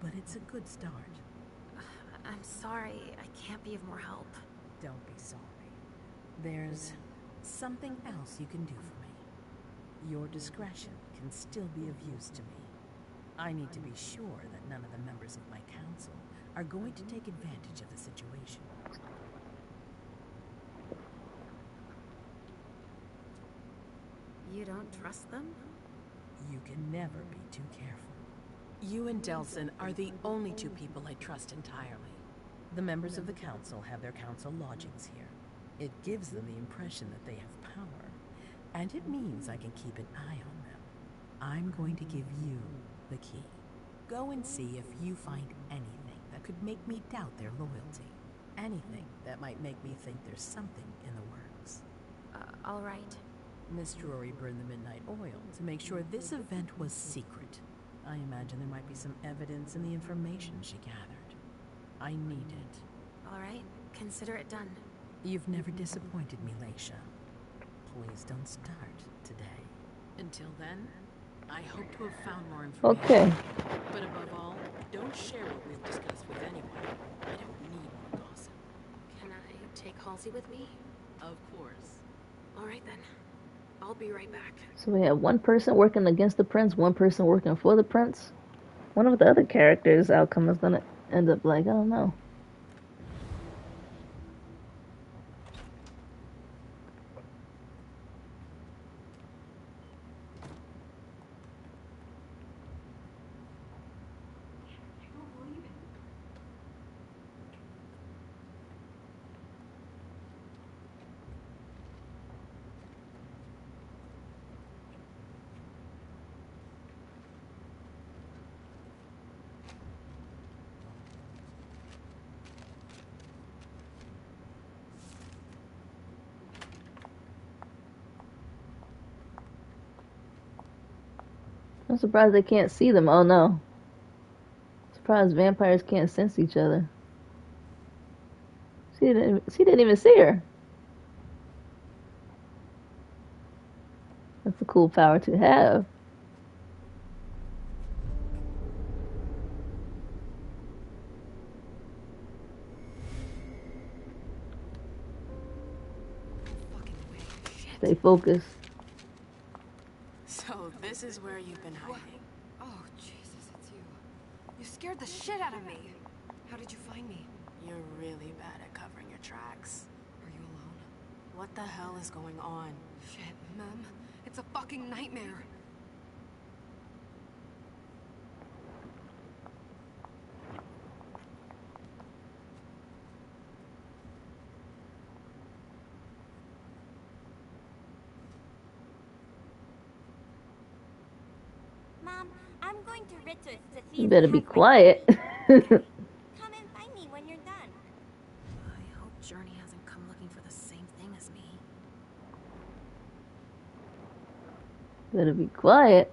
Speaker 10: but it's a good start.
Speaker 3: I'm sorry, I can't be of more help.
Speaker 10: Don't be sorry. There's something else you can do for me. Your discretion can still be of use to me. I need to be sure that none of the members of my council are going to take advantage of the situation.
Speaker 3: You don't trust them?
Speaker 10: You can never be too careful. You and Delson are the only two people I trust entirely. The members of the council have their council lodgings here. It gives them the impression that they have power, and it means I can keep an eye on them. I'm going to give you the key. Go and see if you find anything that could make me doubt their loyalty. Anything that might make me think there's something in the works.
Speaker 3: All right.
Speaker 10: Miss Drury burned the midnight oil to make sure this event was secret. I imagine there might be some evidence in the information she gathered. I need it.
Speaker 3: All right, consider it done.
Speaker 10: You've never disappointed me, Leisha. Please don't start today. Until then, I hope to have found more information.
Speaker 6: Okay.
Speaker 10: But above all, don't share what we've discussed with anyone. I don't need more gossip.
Speaker 3: Can I take Halsey with me?
Speaker 10: Of course.
Speaker 3: All right then. I'll be right back.
Speaker 6: So we have one person working against the prince, one person working for the prince. One of the other characters' outcome is gonna end up like, I don't know. I'm surprised they can't see them. Oh no. Surprised vampires can't sense each other. She didn't even see her. That's a cool power to have. Stay focused.
Speaker 3: So this is where you've been hiding.
Speaker 4: What? Oh, Jesus, it's you. You scared the shit out of me. How did you find me?
Speaker 3: You're really bad at covering your tracks.
Speaker 4: Are you alone?
Speaker 3: What the hell is going on?
Speaker 4: Shit, Mem. It's a fucking nightmare.
Speaker 2: Mom, I'm going to Richard's to see
Speaker 6: You
Speaker 2: if
Speaker 6: better
Speaker 2: he
Speaker 6: be
Speaker 2: has my
Speaker 6: quiet.
Speaker 2: Come and find me when you're done.
Speaker 3: I hope Journey hasn't come looking for the same thing as me.
Speaker 6: Better be quiet.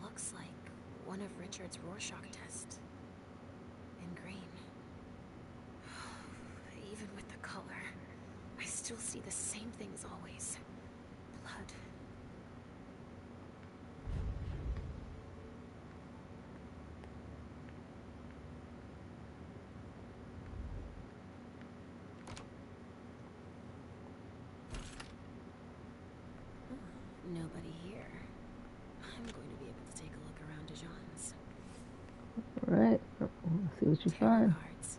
Speaker 3: Looks like one of Richard's Rorschach tests. In green. Even with the color, I still see the same thing as always. Blood. Nobody here. I'm going to be able to take a look around Dijon's.
Speaker 6: Alright. Let's see what you find.
Speaker 3: Cards.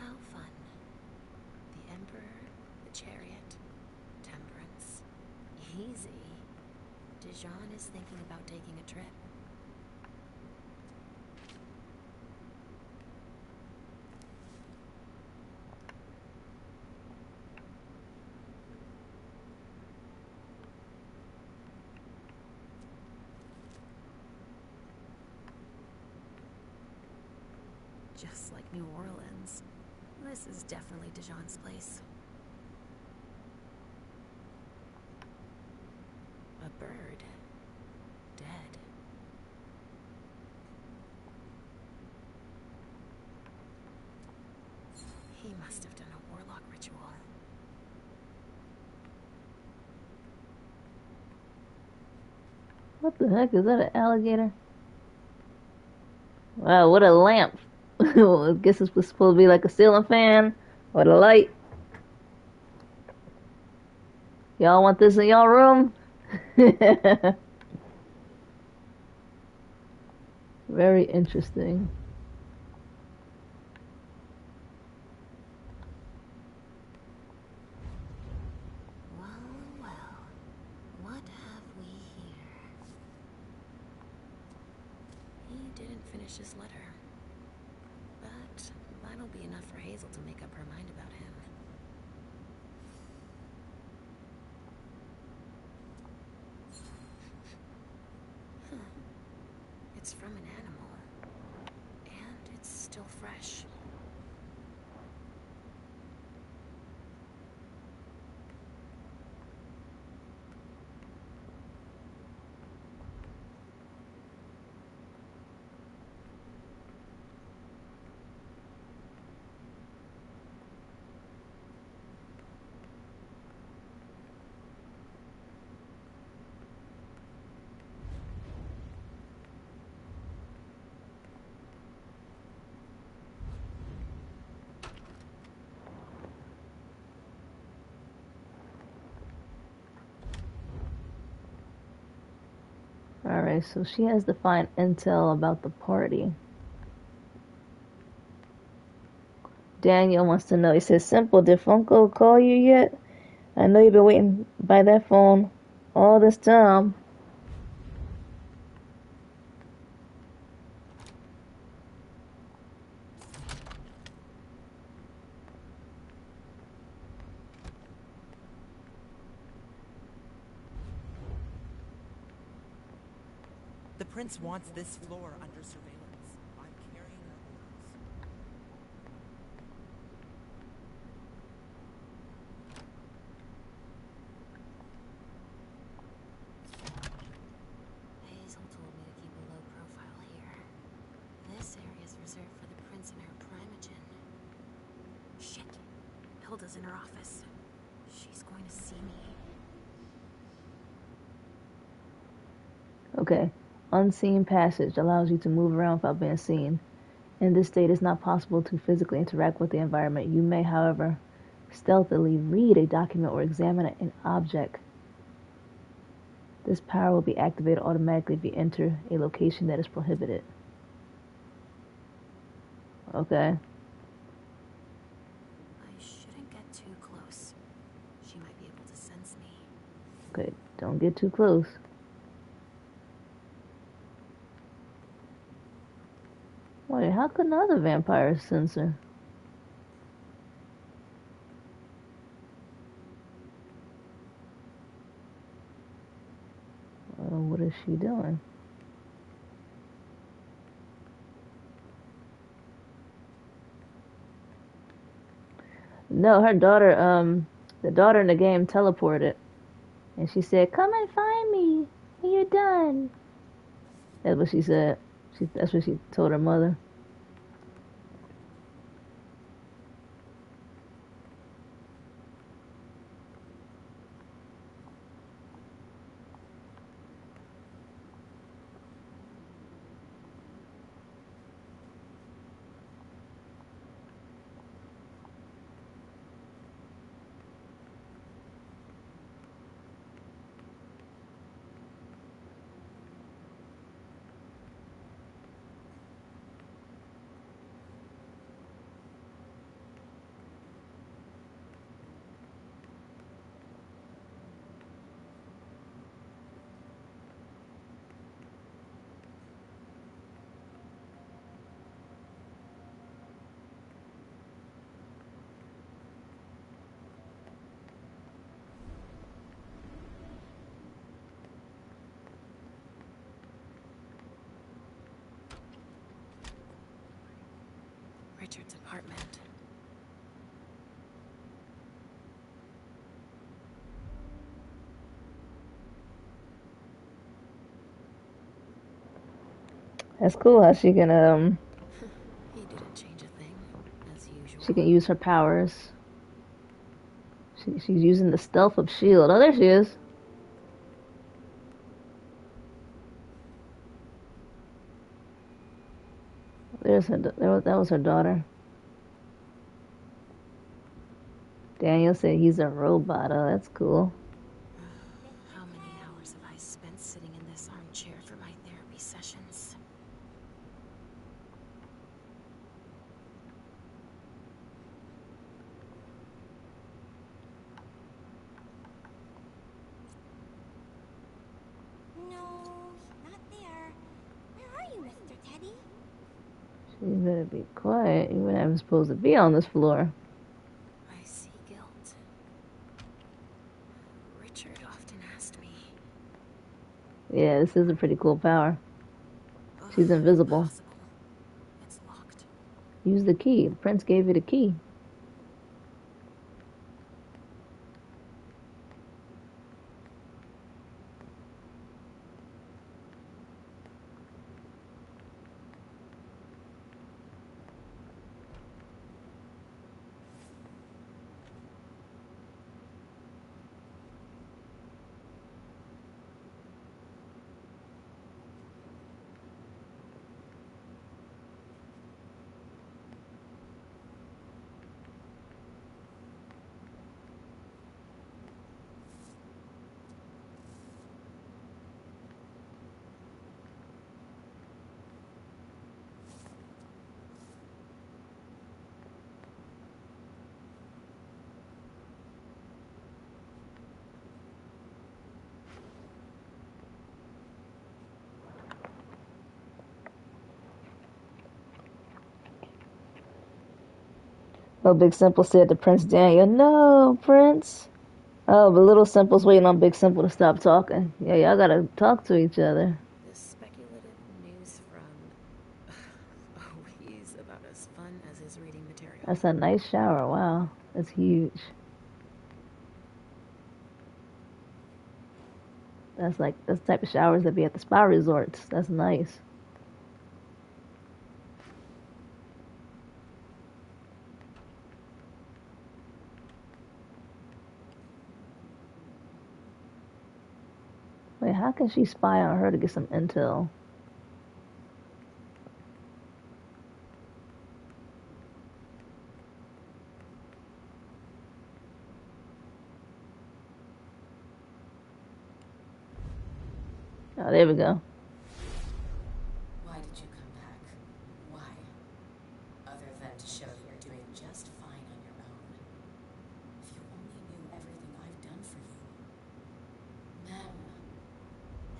Speaker 3: How fun. The Emperor, the Chariot, Temperance. Easy. Dijon is thinking about taking a trip. Just like New Orleans. This is definitely Dijon's place. A bird. Dead. He must have done a warlock ritual.
Speaker 6: What the heck? Is that an alligator? Wow, what a lamp. I guess it's supposed to be like a ceiling fan or a light. Y'all want this in y'all room? Very interesting.
Speaker 3: Well, well. What have we here? He didn't finish his letter. But that'll be enough for Hazel to make up her mind about him. It's from an animal. And it's still fresh.
Speaker 6: Alright, so she has to find intel about the party. Daniel wants to know. He says, "Simple, did Funko call you yet? I know you've been waiting by that phone all this time."
Speaker 14: The prince wants this floor under surveillance. I'm carrying out orders.
Speaker 3: Hazel told me to keep a low profile here. This area is reserved for the prince and her primogen. Shit. Hilda's in her office. She's going to see me.
Speaker 6: Okay. Unseen passage allows you to move around without being seen. In this state, it's not possible to physically interact with the environment. You may, however, stealthily read a document or examine an object. This power will be activated automatically if you enter a location that is prohibited. Okay.
Speaker 3: I shouldn't get too close. She might be able to sense me.
Speaker 6: Okay, don't get too close. Wait, how could another vampire sense her? What is she doing? No, her daughter, the daughter in the game teleported. And she said, "Come and find me when you're done." That's what she said. That's what she told her mother.
Speaker 3: apartment.
Speaker 6: That's cool how she can
Speaker 3: He didn't change a thing, as usual.
Speaker 6: she can use her powers. She's using the stealth of shield. Oh, there she is. There's her. That was her daughter. Daniel said he's a robot. Oh, that's cool.
Speaker 3: How many hours have I spent sitting in this armchair for my therapy sessions?
Speaker 2: No, he's not there. Where are you, Mr. Teddy?
Speaker 6: She better be quiet. You wouldn't even supposed to be on this floor.
Speaker 3: I see guilt. Richard often asked me.
Speaker 6: Yeah, this is a pretty cool power. She's invisible.
Speaker 3: Impossible. It's locked.
Speaker 6: Use the key. The prince gave you the key. Oh, Big Simple said to Prince Daniel, "No, Prince." Oh, but Little Simple's waiting on Big Simple to stop talking. Yeah, y'all gotta talk to each other.
Speaker 3: This speculative news from... Oh, he's about as fun as his reading material.
Speaker 6: That's a nice shower. Wow, that's huge. That's the type of showers that be at the spa resorts. That's nice. Wait, how can she spy on her to get some intel? Oh, there we go.
Speaker 8: Why did you come back? Why? Other than to show you're doing just fine on your own. If you only knew everything I've done for you. Mem.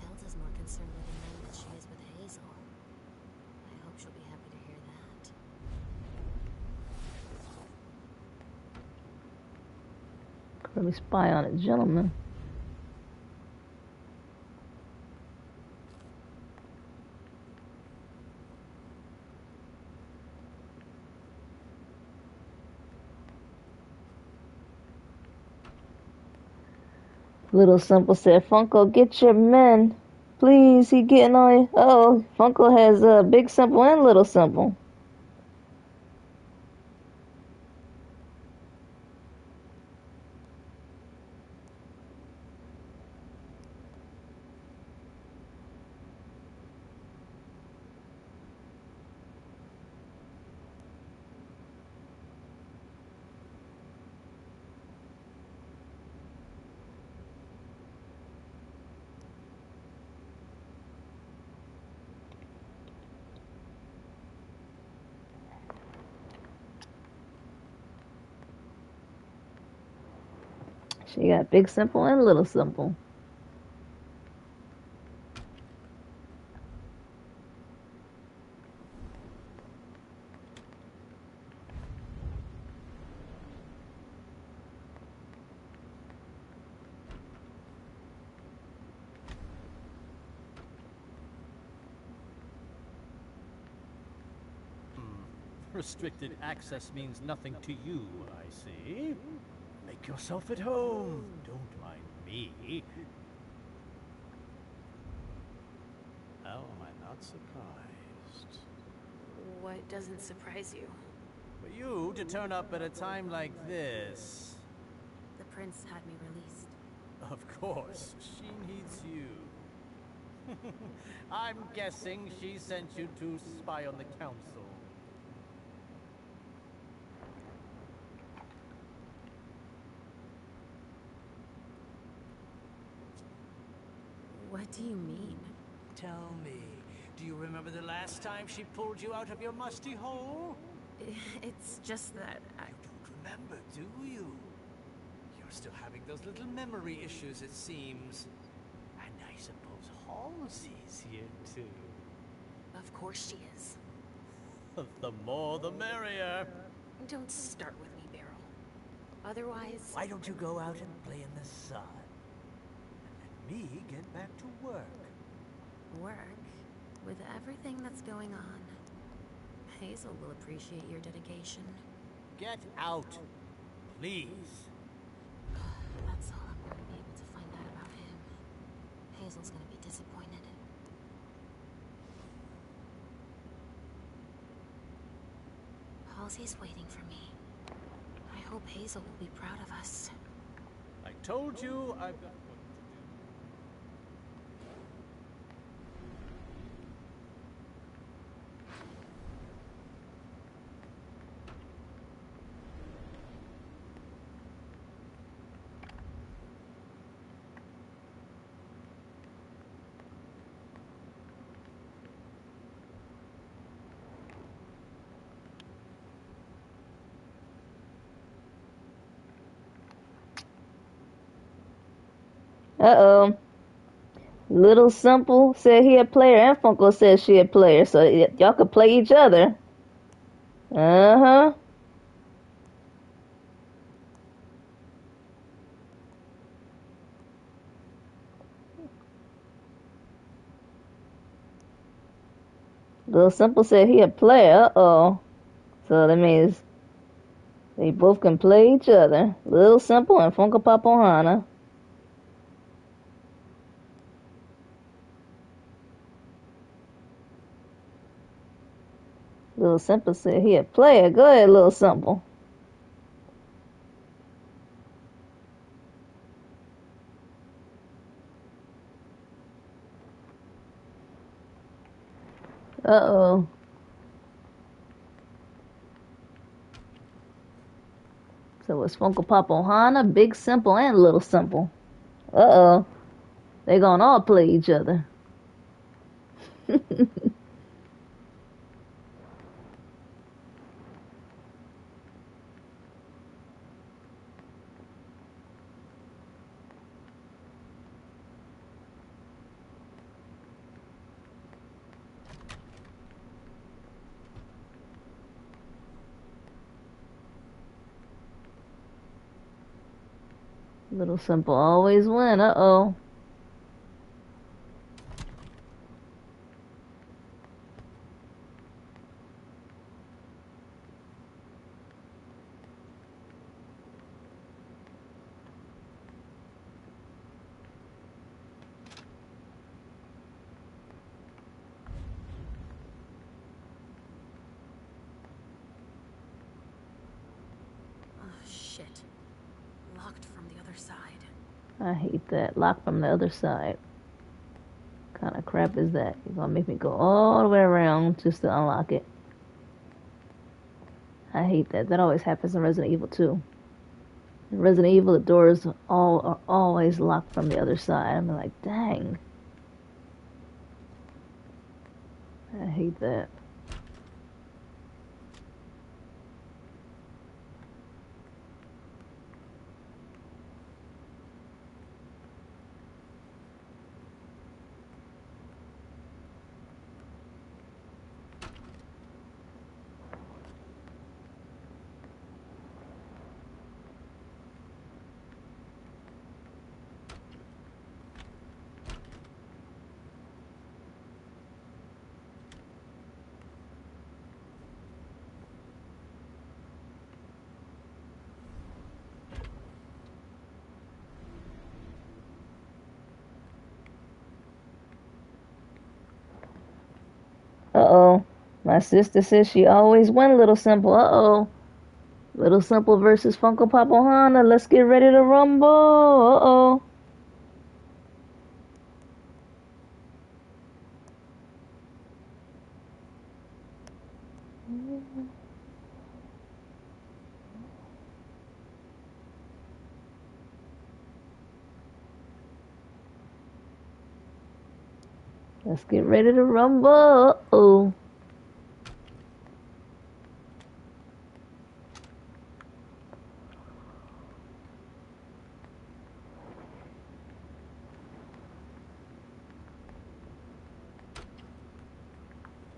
Speaker 3: Hilda's more concerned with the man than she is with Hazel. I hope she'll be happy to hear that.
Speaker 6: Let me spy on a gentleman. Little Simple said, "Funko, get your men. Please, he getting on you." Oh, Funko has Big Simple and Little Simple. She got Big Simple and Little Simple.
Speaker 15: Restricted access means nothing to you, I see. Make yourself at home. Don't mind me.
Speaker 1: How am I not surprised?
Speaker 3: What doesn't surprise you?
Speaker 15: For you to turn up at a time like this.
Speaker 3: The prince had me released.
Speaker 15: Of course, she needs you. I'm guessing she sent you to spy on the council.
Speaker 3: What do you mean?
Speaker 1: Tell me, do you remember the last time she pulled you out of your musty hole?
Speaker 3: It's just that
Speaker 1: You don't remember, do you? You're still having those little memory issues, it seems. And I suppose Halsey's here, too.
Speaker 3: Of course she is.
Speaker 15: The more the merrier.
Speaker 3: Don't start with me, Beryl. Otherwise...
Speaker 15: Why don't you go out and play in the sun? And let me get back to work.
Speaker 3: Work? With everything that's going on, Hazel will appreciate your dedication.
Speaker 15: Get out, please.
Speaker 3: That's all I'm going to be able to find out about him. Hazel's going to be disappointed. Halsey's waiting for me. I hope Hazel will be proud of us.
Speaker 15: I told you I've got...
Speaker 6: Uh-oh. Little Simple said he a player, and Funko said she a player, so y'all could play each other. Uh-huh. Little Simple said he a player. Uh-oh. So that means they both can play each other. Little Simple and Funko Pop Ohana. Little Simple said he a player. Go ahead, Little Simple. Uh-oh. So it's Funko Pop Ohana, Big Simple, and Little Simple. Uh-oh. They gonna all play each other. Little Simple always win. Uh-oh.
Speaker 3: Shit. Locked from the other side.
Speaker 6: I hate that. Locked from the other side. What kind of crap is that? You're gonna make me go all the way around just to unlock it. I hate that. That always happens in Resident Evil 2. In Resident Evil, the doors are always locked from the other side. I'm like, dang. I hate that. Uh-oh. My sister says she always win Little Simple. Uh-oh. Little Simple versus Funko Pop Ohana. Let's get ready to rumble. Uh-oh. Let's get ready to rumble. Uh-oh.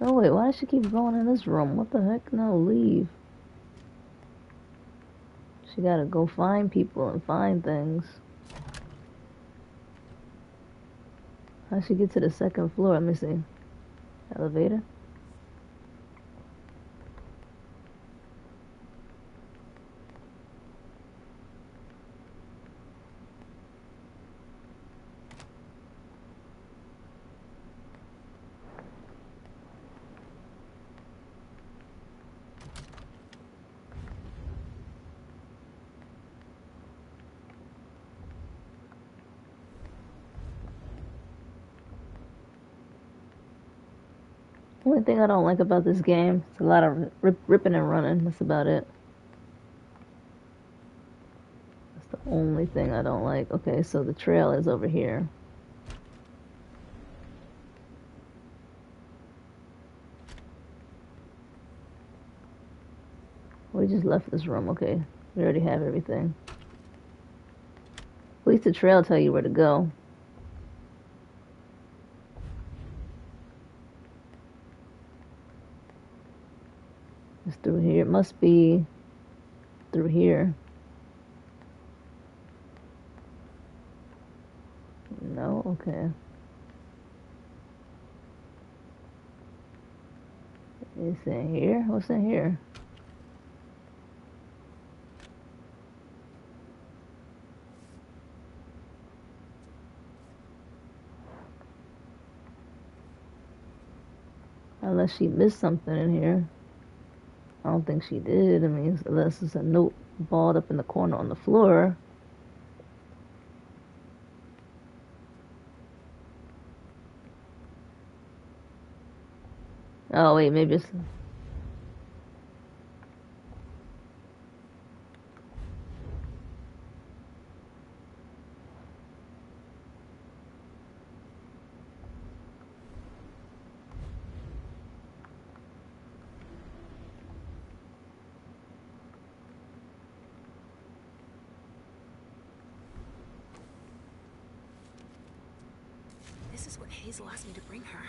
Speaker 6: Oh wait, why does she keep going in this room? What the heck? No, leave. She gotta go find people and find things. How'd she get to the second floor? Let me see. Elevator? Only thing I don't like about this game, it's a lot of ripping and running. That's about it. That's the only thing I don't like. Okay, so the trail is over here. We just left this room. Okay, we already have everything. At least the trail tell you where to go. It's through here. It must be through here. No? Okay. It's in here? What's in here? Unless she missed something in here. I don't think she did. I mean, unless it's a note balled up in the corner on the floor. Oh, wait, maybe it's...
Speaker 3: This is what Hazel asked me to bring her.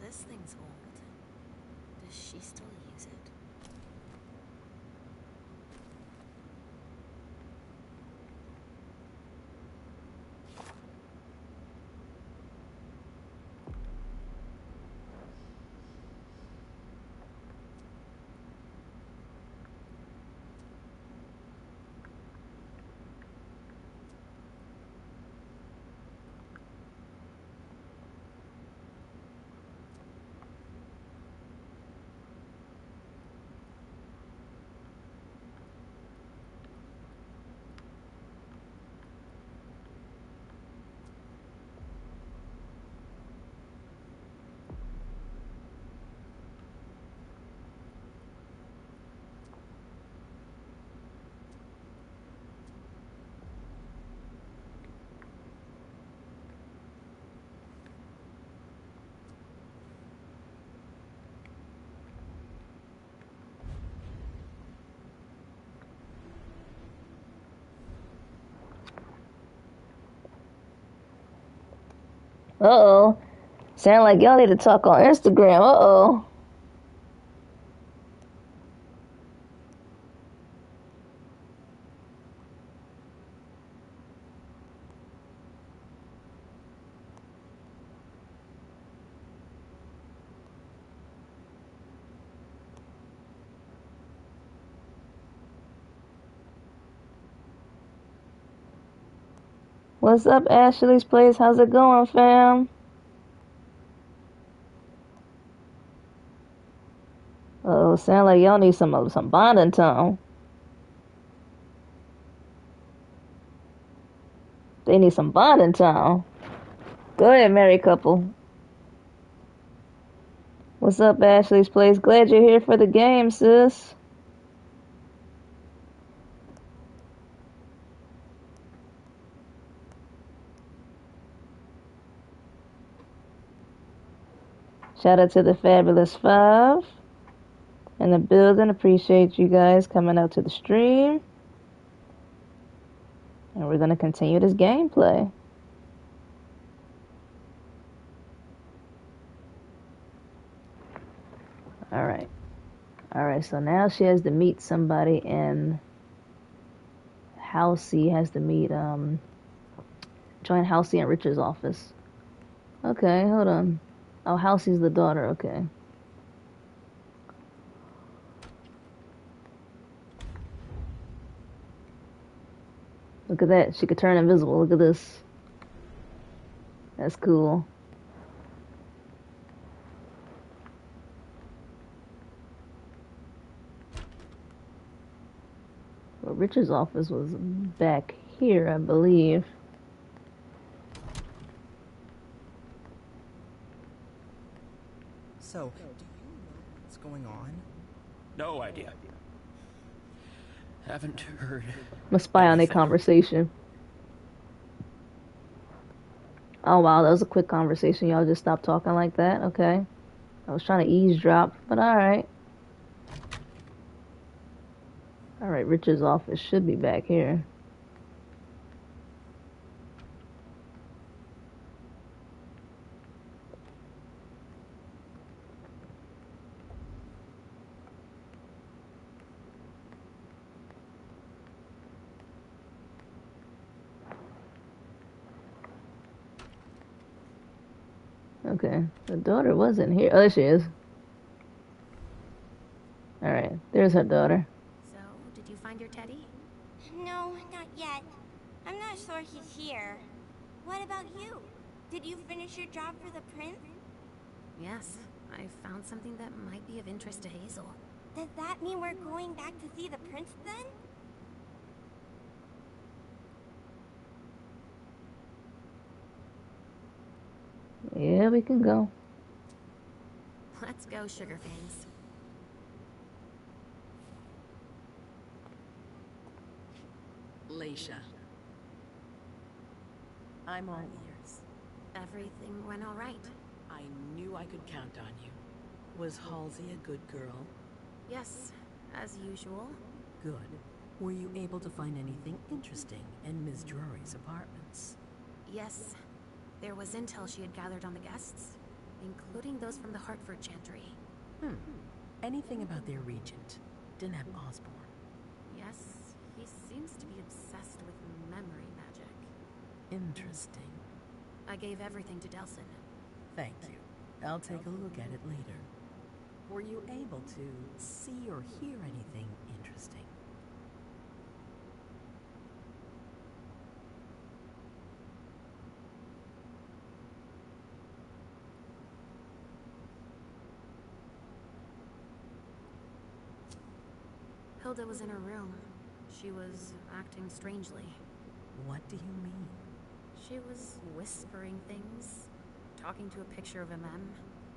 Speaker 3: This thing's old. Does she still use it?
Speaker 6: Uh-oh. Sound like y'all need to talk on Instagram. Uh-oh. What's up, Ashley's Place? How's it going, fam? Oh, sound like y'all need some bonding time. They need some bonding time. Go ahead, married couple. What's up, Ashley's Place? Glad you're here for the game, sis. Shout out to the Fabulous Five in the building. Appreciate you guys coming out to the stream. And we're going to continue this gameplay. Alright. Alright, so now she has to meet somebody, and Halsey has to meet, join Halsey and Richard's office. Okay, hold on. Oh, Halsey's the daughter, okay. Look at that, she could turn invisible, look at this. That's cool. Well, Richard's office was back here, I believe.
Speaker 14: So, do you know what's going on?
Speaker 15: No idea. Haven't heard.
Speaker 6: I'm gonna spy on their conversation. Oh wow, that was a quick conversation. Y'all just stopped talking like that? Okay. I was trying to eavesdrop, but alright. Alright, Richard's office should be back here. Okay, the daughter wasn't here. Oh, there she is. Alright, there's her daughter.
Speaker 3: So, did you find your teddy?
Speaker 2: No, not yet. I'm not sure he's here. What about you? Did you finish your job for the prince?
Speaker 3: Yes, I found something that might be of interest to Hazel.
Speaker 2: Does that mean we're going back to see the prince then?
Speaker 6: Yeah, we can go.
Speaker 3: Let's go, Sugarfangs.
Speaker 10: Leisha. I'm all ears.
Speaker 3: Everything went all right.
Speaker 10: I knew I could count on you. Was Halsey a good girl?
Speaker 3: Yes, as usual.
Speaker 10: Good. Were you able to find anything interesting in Ms. Drury's apartments?
Speaker 3: Yes. There was intel she had gathered on the guests, including those from the Hartford Chantry.
Speaker 10: Anything about their regent? Deneb Osborne?
Speaker 3: Yes, he seems to be obsessed with memory magic.
Speaker 10: Interesting.
Speaker 3: I gave everything to Delsin.
Speaker 10: Thank you. I'll take a look at it later. Were you able to see or hear anything interesting?
Speaker 3: Hilda was in her room. She was acting strangely.
Speaker 10: What do you mean?
Speaker 3: She was whispering things, talking to a picture of MM.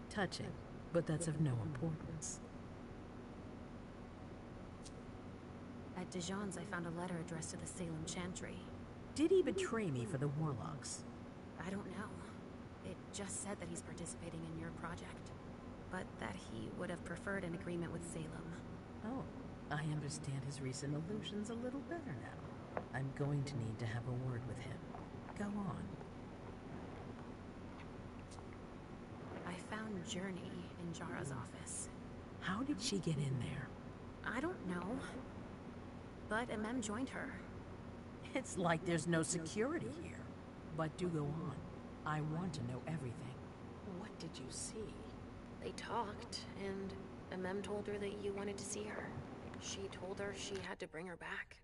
Speaker 10: Touching, but that's of no importance.
Speaker 3: At Dijon's, I found a letter addressed to the Salem Chantry.
Speaker 10: Did he betray me for the Warlocks?
Speaker 3: I don't know. It just said that he's participating in your project, but that he would have preferred an agreement with Salem.
Speaker 10: Oh, I understand his recent illusions a little better now. I'm going to need to have a word with him. Go on.
Speaker 3: found Journey in Jara's office.
Speaker 10: How did she get in there?
Speaker 3: I don't know. But MM joined her.
Speaker 10: It's like there's no security here. But do go on. I want to know everything. What did you see?
Speaker 3: They talked, and MM told her that you wanted to see her. She told her she had to bring her back.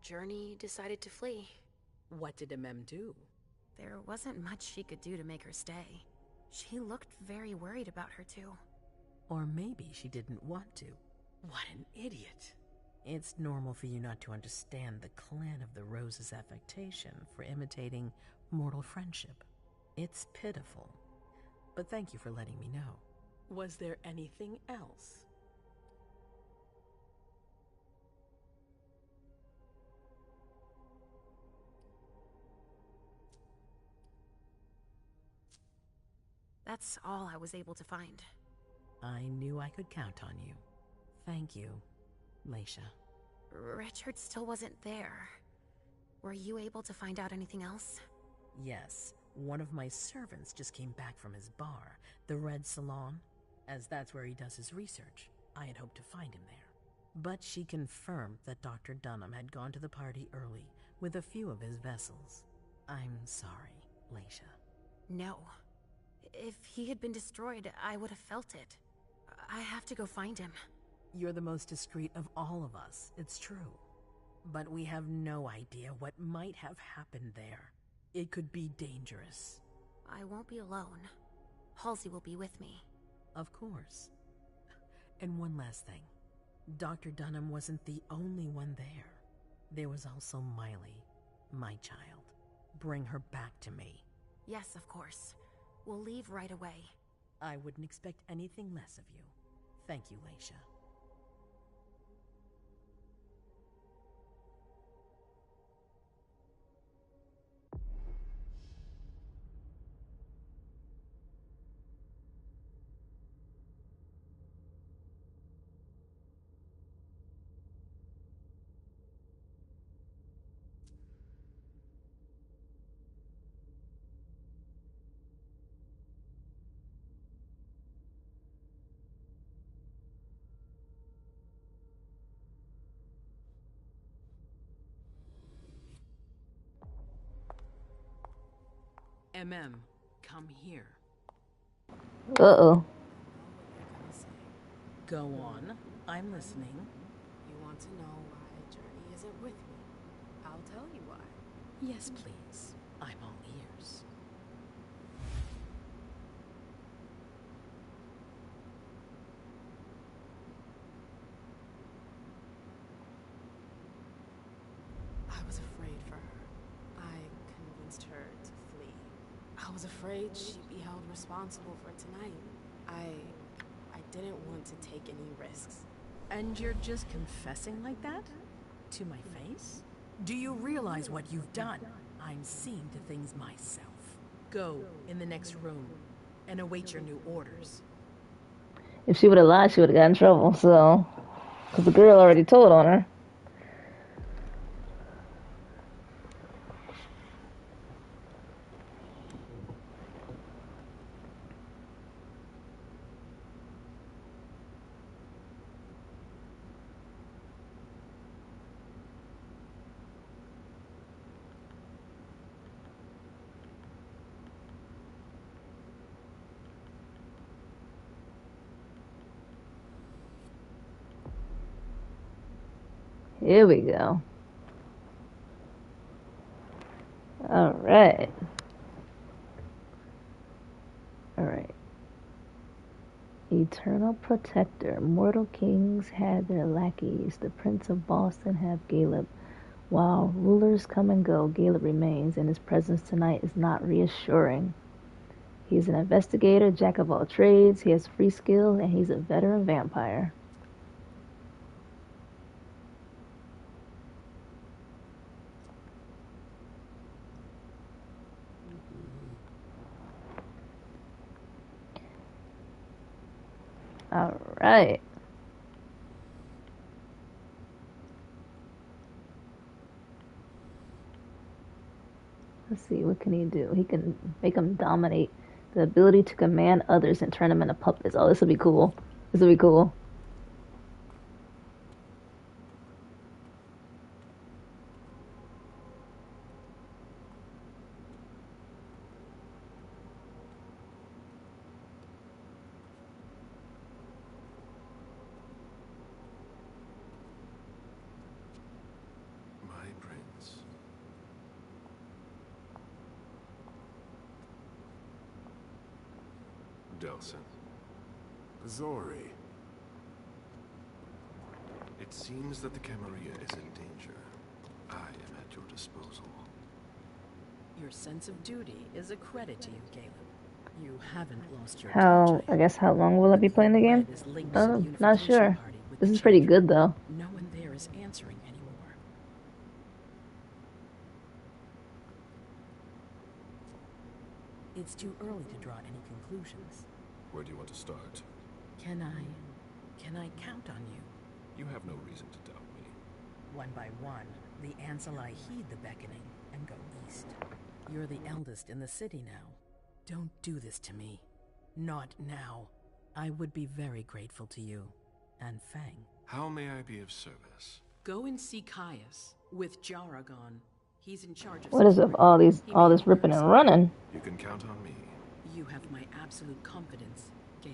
Speaker 3: Journey decided to flee.
Speaker 10: What did MM do?
Speaker 3: There wasn't much she could do to make her stay. She looked very worried about her too.
Speaker 10: Or maybe she didn't want to. What an idiot. It's normal for you not to understand the Clan of the Rose's affectation for imitating mortal friendship. It's pitiful. But thank you for letting me know. Was there anything else?
Speaker 3: That's all I was able to find.
Speaker 10: I knew I could count on you. Thank you, Leisha.
Speaker 3: Richard still wasn't there. Were you able to find out anything else?
Speaker 10: Yes, one of my servants just came back from his bar, the Red Salon, as that's where he does his research. I had hoped to find him there. But she confirmed that Dr. Dunham had gone to the party early with a few of his vessels. I'm sorry, Leisha.
Speaker 3: No. If he had been destroyed, I would have felt it. I have to go find him.
Speaker 10: You're the most discreet of all of us, it's true. But we have no idea what might have happened there. It could be dangerous.
Speaker 3: I won't be alone. Halsey will be with me.
Speaker 10: Of course. And one last thing. Dr. Dunham wasn't the only one there. There was also Miley, my child. Bring her back to me.
Speaker 3: Yes, of course. We'll leave right away.
Speaker 10: I wouldn't expect anything less of you. Thank you, Leisha. Come here.
Speaker 6: Uh-oh.
Speaker 10: Go on. I'm listening.
Speaker 11: You want to know why Journey isn't with me? I'll tell you why.
Speaker 10: Yes, please. I'm all ears.
Speaker 11: I was afraid for her. I convinced her to flee. I was afraid she'd be held responsible for tonight. I didn't want to take any risks.
Speaker 10: And you're just confessing like that? To my face? Do you realize what you've done? I'm seeing to things myself. Go in the next room and await your new orders.
Speaker 6: If she would have lied, she would have got in trouble, so... Because the girl already told on her. Here we go. Alright. Alright. Eternal Protector. Mortal kings had their lackeys. The Prince of Boston have Galeb. While rulers come and go, Galeb remains, and his presence tonight is not reassuring. He's an investigator, jack of all trades, he has free skill, and he's a veteran vampire. Alright. Let's see, what can he do? He can make them dominate. The ability to command others and turn them into puppets. Oh, this will be cool. This will be cool.
Speaker 5: My prince. Delson.
Speaker 9: Zori.
Speaker 5: It seems that the Camarilla is in danger. I am at your disposal.
Speaker 10: Your sense of duty is a credit to you, Galeb. You haven't lost your
Speaker 6: I guess how long will I be playing the game? Not sure. This is pretty good though.
Speaker 10: No one there is answering anymore. It's too early to draw any conclusions.
Speaker 5: Where do you want to start?
Speaker 10: Can I count on you?
Speaker 5: You have no reason to doubt me.
Speaker 10: One by one, the Ancillai heed the beckoning and go east. You're the eldest in the city now. Don't do this to me. Not now. I would be very grateful to you. And Fang.
Speaker 5: How may I be of service?
Speaker 10: Go and see Caius with Jaragon. He's in charge of...
Speaker 6: What is with all this ripping and running?
Speaker 5: You can count on me.
Speaker 10: You have my absolute confidence, Galeb.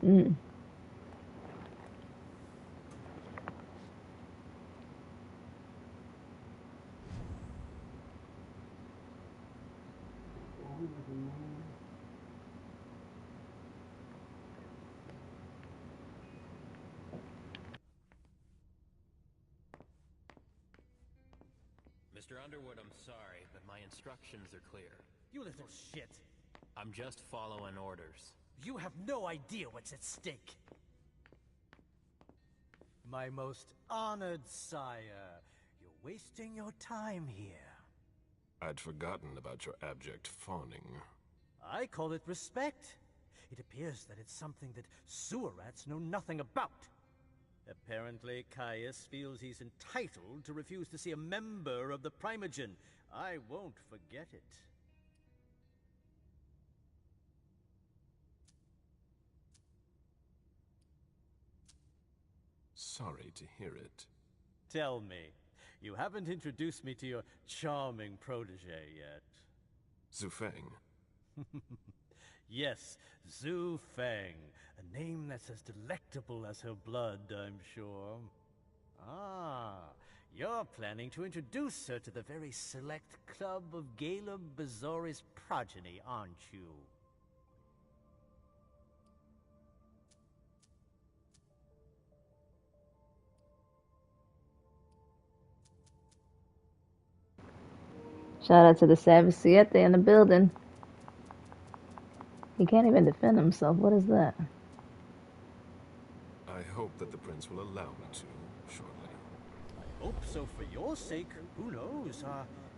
Speaker 6: Mm.
Speaker 15: Mr. Underwood, I'm sorry, but my instructions are clear.
Speaker 16: You little shit.
Speaker 15: I'm just following orders.
Speaker 16: You have no idea what's at stake. My most honored sire, you're wasting your time here.
Speaker 5: I'd forgotten about your abject fawning.
Speaker 16: I call it respect. It appears that it's something that sewer rats know nothing about. Apparently, Caius feels he's entitled to refuse to see a member of the Primogen. I won't forget it.
Speaker 5: Sorry to hear it.
Speaker 16: Tell me, you haven't introduced me to your charming protege yet.
Speaker 5: Zhu Feng.
Speaker 16: Yes, Zhu Feng. A name that's as delectable as her blood, I'm sure. Ah, you're planning to introduce her to the very select club of Galeb Bazori's progeny, aren't you?
Speaker 6: Shout out to the Savage Siete in the building. He can't even defend himself. What is that?
Speaker 5: I hope that the prince will allow me to, shortly.
Speaker 16: I hope so for your sake. Who knows?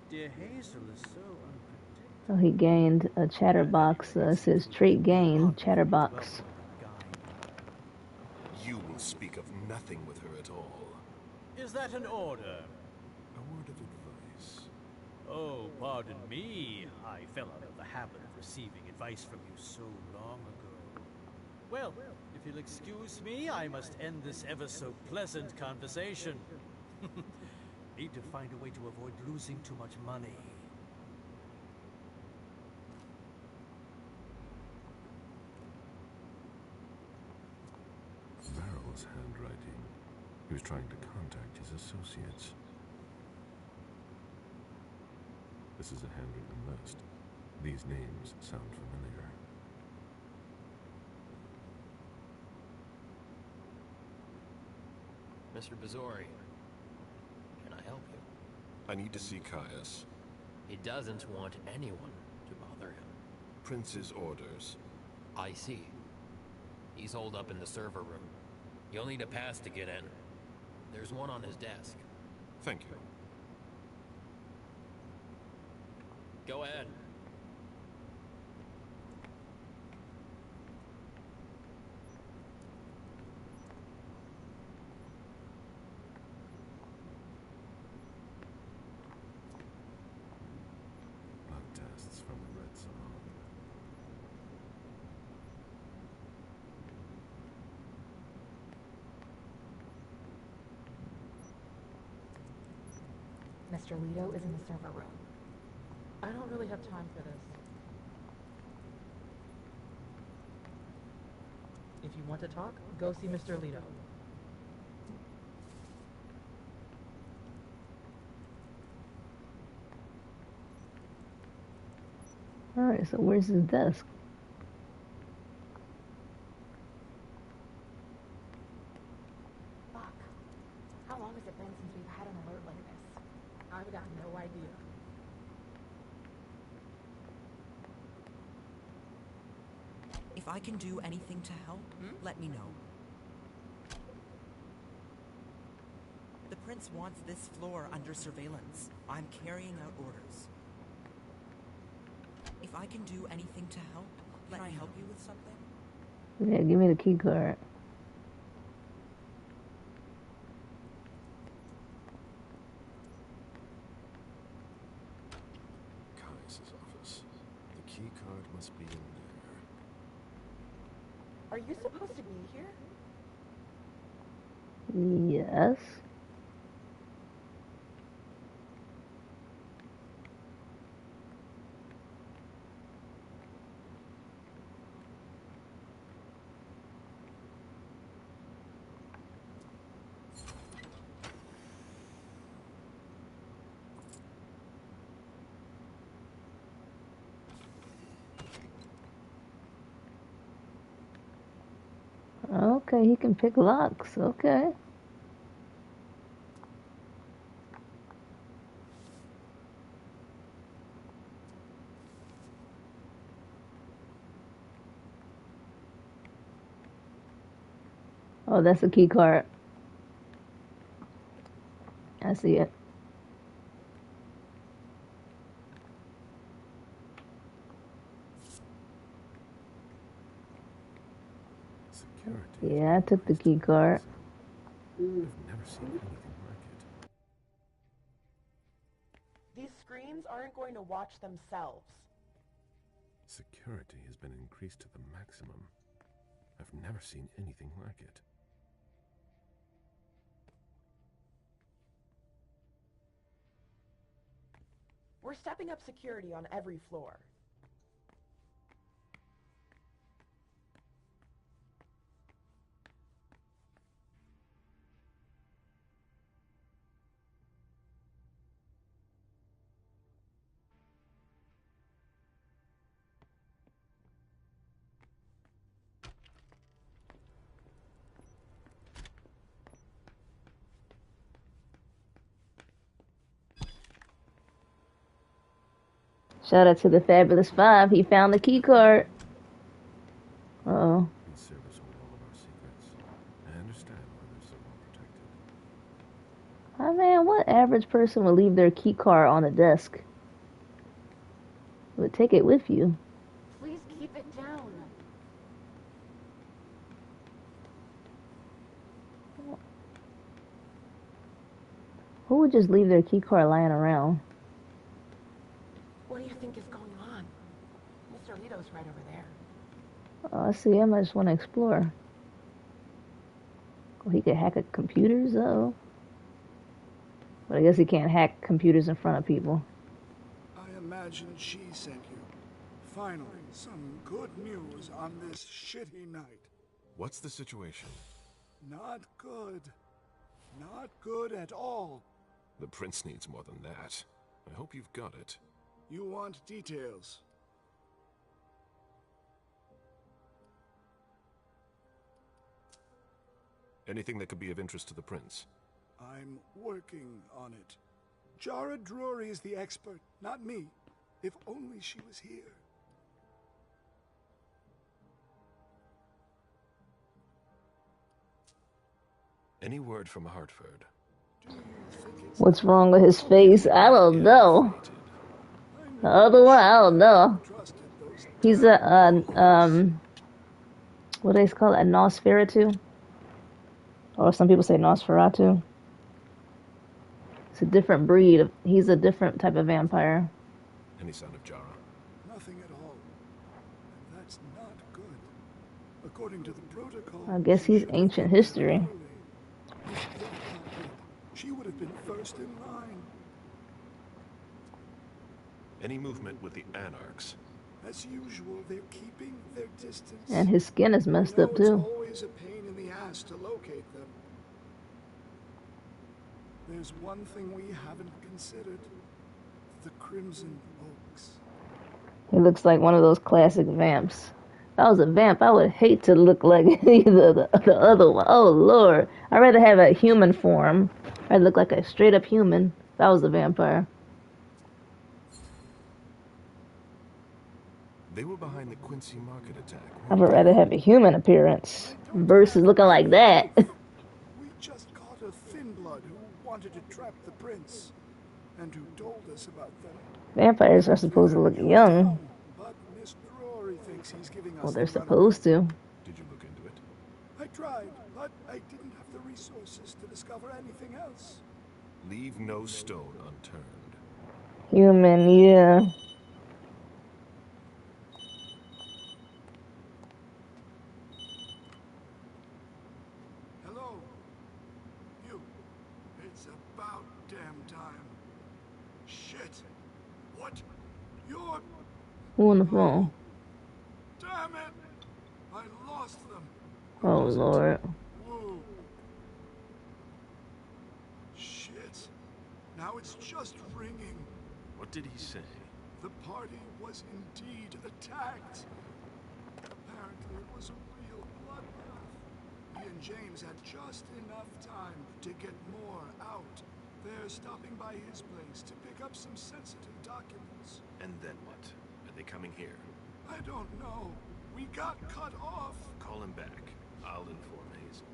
Speaker 16: Dear Hazel is so unpredictable.
Speaker 6: Oh, he gained a chatterbox. It says trait gain, chatterbox.
Speaker 5: You will speak of nothing with her at all.
Speaker 16: Is that an order?
Speaker 5: A word of advice.
Speaker 16: Oh, pardon me. I fell out of the habit of receiving advice from you so long ago. Well, if you'll excuse me, I must end this ever so pleasant conversation. Need to find a way to avoid losing too much money.
Speaker 5: Varel's handwriting. He was trying to contact his associates. This is a handwritten list. These names sound familiar.
Speaker 15: Mr. Bazori, can I help you?
Speaker 5: I need to see Caius.
Speaker 17: He doesn't want anyone to bother him.
Speaker 5: Prince's orders.
Speaker 17: I see. He's holed up in the server room. You'll need a pass to get in. There's one on his desk.
Speaker 5: Thank you.
Speaker 17: Go ahead.
Speaker 5: Blood tests from the Red Song.
Speaker 3: Mr. Leto is in the server room.
Speaker 18: I don't really have time for this. If you want to talk, go see Mr. Leto.
Speaker 6: Alright, so where's his desk?
Speaker 3: Fuck. How long has it been since we've had an alert like this?
Speaker 18: I've got no idea.
Speaker 14: If I can do anything to help, let me know. The Prince wants this floor under surveillance. I'm carrying out orders. If I can do anything to help, can I help you with something?
Speaker 6: Yeah, give me the key card.
Speaker 5: Caius' office. The key card must be in there.
Speaker 18: Are you supposed to be here?
Speaker 6: Yes. Okay, he can pick locks. Okay. Oh, that's a key card. I see it.
Speaker 5: Security.
Speaker 6: Yeah, I took the key card.
Speaker 5: I've never seen anything like it.
Speaker 18: These screens aren't going to watch themselves.
Speaker 5: Security has been increased to the maximum. I've never seen anything like it.
Speaker 18: We're stepping up security on every floor.
Speaker 6: Shout out to the Fabulous Five. He found the key card. Uh-oh.
Speaker 5: In service with all of our secrets. I understand why they're so well protected.
Speaker 6: Oh man, what average person would leave their key card on the desk? Would take it with you.
Speaker 18: Please keep it down.
Speaker 6: Who would just leave their key card lying around?
Speaker 18: What do you think is going on? Mr. Leto's right over there.
Speaker 6: Oh, I see him. I just want to explore. Oh, he could hack computers, though. But I guess he can't hack computers in front of people.
Speaker 19: I imagine she sent you. Finally, some good news on this shitty night.
Speaker 5: What's the situation?
Speaker 19: Not good. Not good at all.
Speaker 5: The Prince needs more than that. I hope you've got it.
Speaker 19: You want details.
Speaker 5: Anything that could be of interest to the Prince?
Speaker 19: I'm working on it. Jara Drury is the expert, not me. If only she was here.
Speaker 5: Any word from Hartford?
Speaker 6: What's wrong with his face? I don't know. The other one, I don't know. He's a what do they call it? A Nosferatu? Or some people say Nosferatu. It's a different breed. He's a different type of vampire.
Speaker 5: Any sign of Jara?
Speaker 19: Nothing at all. And that's not good. According to the protocol...
Speaker 6: I guess he's ancient history.
Speaker 19: She would have been first in line.
Speaker 5: Any movement with the Anarchs?
Speaker 19: As usual, they're keeping their distance.
Speaker 6: And his skin is messed up too.
Speaker 19: It's always a pain in the ass to locate them. There's one thing we haven't considered. The Crimson Oaks.
Speaker 6: He looks like one of those classic vamps. If I was a vamp, I would hate to look like the other one. Oh, Lord. I'd rather have a human form. I'd look like a straight-up human if I was a vampire.
Speaker 5: They were behind the Quincy Market attack.
Speaker 6: I would rather have a human appearance versus looking like that.
Speaker 19: We just caught a thin blood who wanted to trap the prince and who told us about them.
Speaker 6: Vampires are supposed to look young.
Speaker 19: But Miss Drury thinks he's giving us
Speaker 6: Well, they're supposed to.
Speaker 5: Did you look into it?
Speaker 19: I tried, but I didn't have the resources to discover anything else.
Speaker 5: Leave no stone unturned.
Speaker 6: Human, yeah.
Speaker 19: Hello? You. It's about damn time. Shit. What? You're...
Speaker 6: Who on the phone?
Speaker 19: Damn it! I lost them.
Speaker 6: Oh, Lord.
Speaker 19: Whoa. Shit. Now it's just ringing.
Speaker 5: What did he say?
Speaker 19: The party was indeed attacked. Apparently it was a real bloodbath. He and James had just enough time to get more out. They're stopping by his place to pick up some sensitive documents.
Speaker 5: And then what? Are they coming here?
Speaker 19: I don't know. We got cut off.
Speaker 5: Call him back. I'll inform Hazel.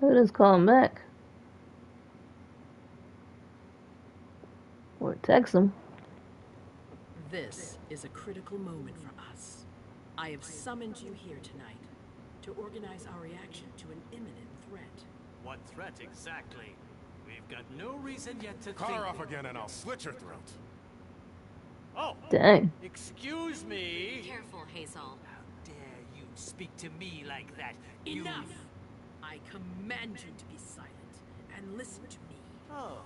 Speaker 6: Let us call him back. Or text him.
Speaker 10: This is a critical moment for us. I have summoned you here tonight to organize our reaction to an imminent threat.
Speaker 15: What threat exactly? We've got no reason yet to
Speaker 9: Cut
Speaker 15: think...
Speaker 9: her off again and I'll slit your throat.
Speaker 15: Oh!
Speaker 6: Dang.
Speaker 15: Excuse me!
Speaker 8: Careful, Hazel.
Speaker 1: How dare you speak to me like that?
Speaker 10: Enough! I command you to be silent and listen to me.
Speaker 15: Oh,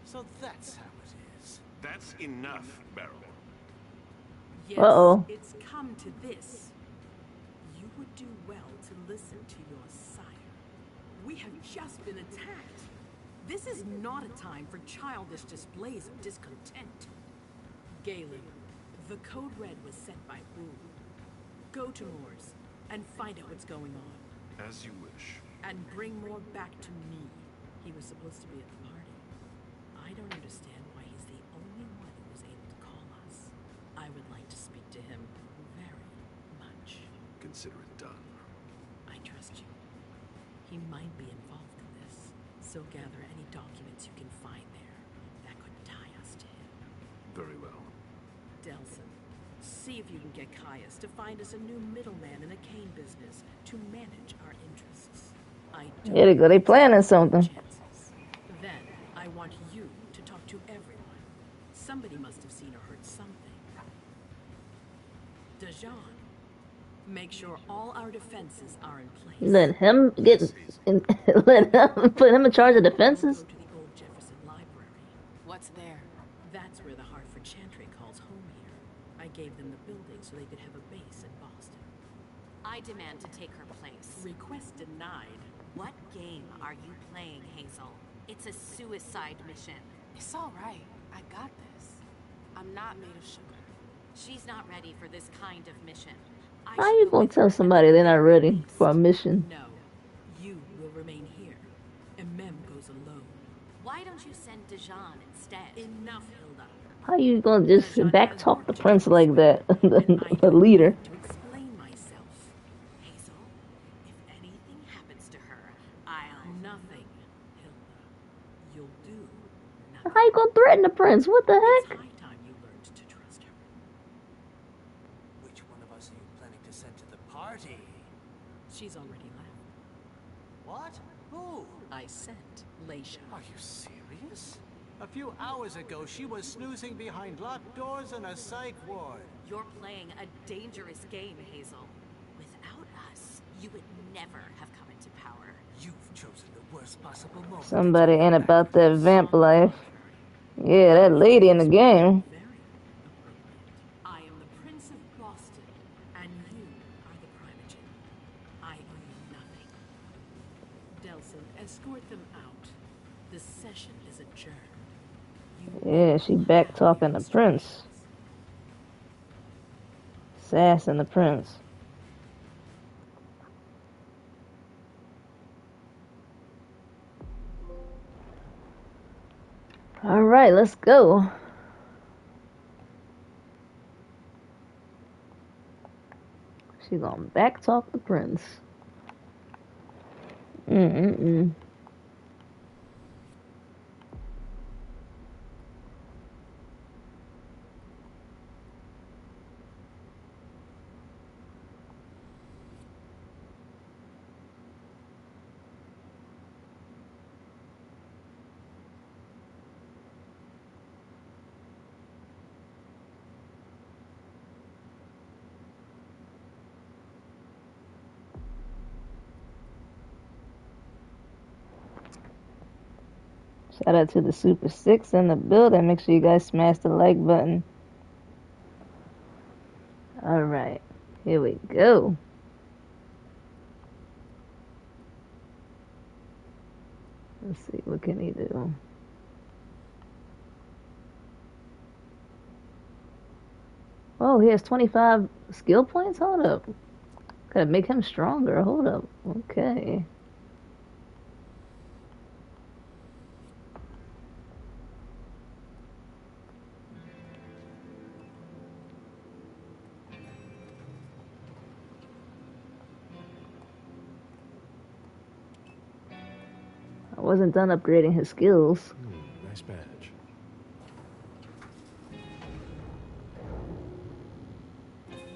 Speaker 15: so that's how it is.
Speaker 5: That's enough, Beryl.
Speaker 10: Yes, it's come to this. You would do well to listen to your sire. We have just been attacked. This is not a time for childish displays of discontent. Galeb, the code red was set by Boone. Go to Moore's and find out what's going on.
Speaker 5: As you wish.
Speaker 10: And bring Moore back to me. He was supposed to be at the party. I don't understand why he's the only one who was able to call us. I would like to speak to him very much.
Speaker 5: Consider it done.
Speaker 10: I trust you. He might be involved in this, so gather any documents you can find there that could tie us to him.
Speaker 5: Very well.
Speaker 10: Delson, see if you can get Caius to find us a new middleman in the cane business to manage our interests.
Speaker 6: There they go. They planning something.
Speaker 10: Then I want you to talk to everyone. Somebody must have seen or heard something. Dajan, make sure all our defenses are in place.
Speaker 6: Let him get. Let him put him in charge of defenses.
Speaker 10: Go to the old Jefferson Library.
Speaker 8: What's there?
Speaker 10: That's where the Hartford Chantry calls home here. I gave them the building so they could have a base in Boston.
Speaker 8: I demand to take her place.
Speaker 10: Request denied.
Speaker 8: What game are you playing, Hazel? It's a suicide mission.
Speaker 18: It's all right. I got this. I'm not made of sugar.
Speaker 8: She's not ready for this kind of mission.
Speaker 6: How you gonna tell somebody they're not ready for a mission?
Speaker 10: No. You will remain here. And Mem goes alone.
Speaker 7: Why don't you send Dijon instead? Enough, Hilda.
Speaker 6: How you gonna just back talk the prince like that? The leader.
Speaker 7: To explain myself. Hazel, if anything happens to her, I'll... Nothing, Hilda. You'll do nothing.
Speaker 6: How you gonna threaten the prince? What the
Speaker 7: It's
Speaker 6: heck?
Speaker 7: high time you learned to trust her.
Speaker 1: Which one of us are you planning to send to the party?
Speaker 7: She's already left.
Speaker 1: What? Who?
Speaker 7: I sent Leisha.
Speaker 1: Are you serious? A few hours ago, she was snoozing behind locked doors in a psych ward.
Speaker 7: You're playing a dangerous game, Hazel. Without us, you would never have come into power.
Speaker 1: You've chosen the worst possible moment.
Speaker 6: Somebody ain't about that vamp life. Yeah, that lady in the game.
Speaker 7: I am the Prince of Boston, and you are the Primogen. I owe you nothing. Delson, escort them out. The session is adjourned.
Speaker 6: Yeah, she back talking the prince. Sassing the prince. Alright, let's go. She gonna back talk the prince. Shout out to the Super 6 in the building. Make sure you guys smash the like button. Alright, here we go. Let's see, what can he do? Oh, he has 25 skill points? Hold up. Gotta make him stronger. Hold up. Okay. I wasn't done upgrading his skills.
Speaker 5: Nice badge.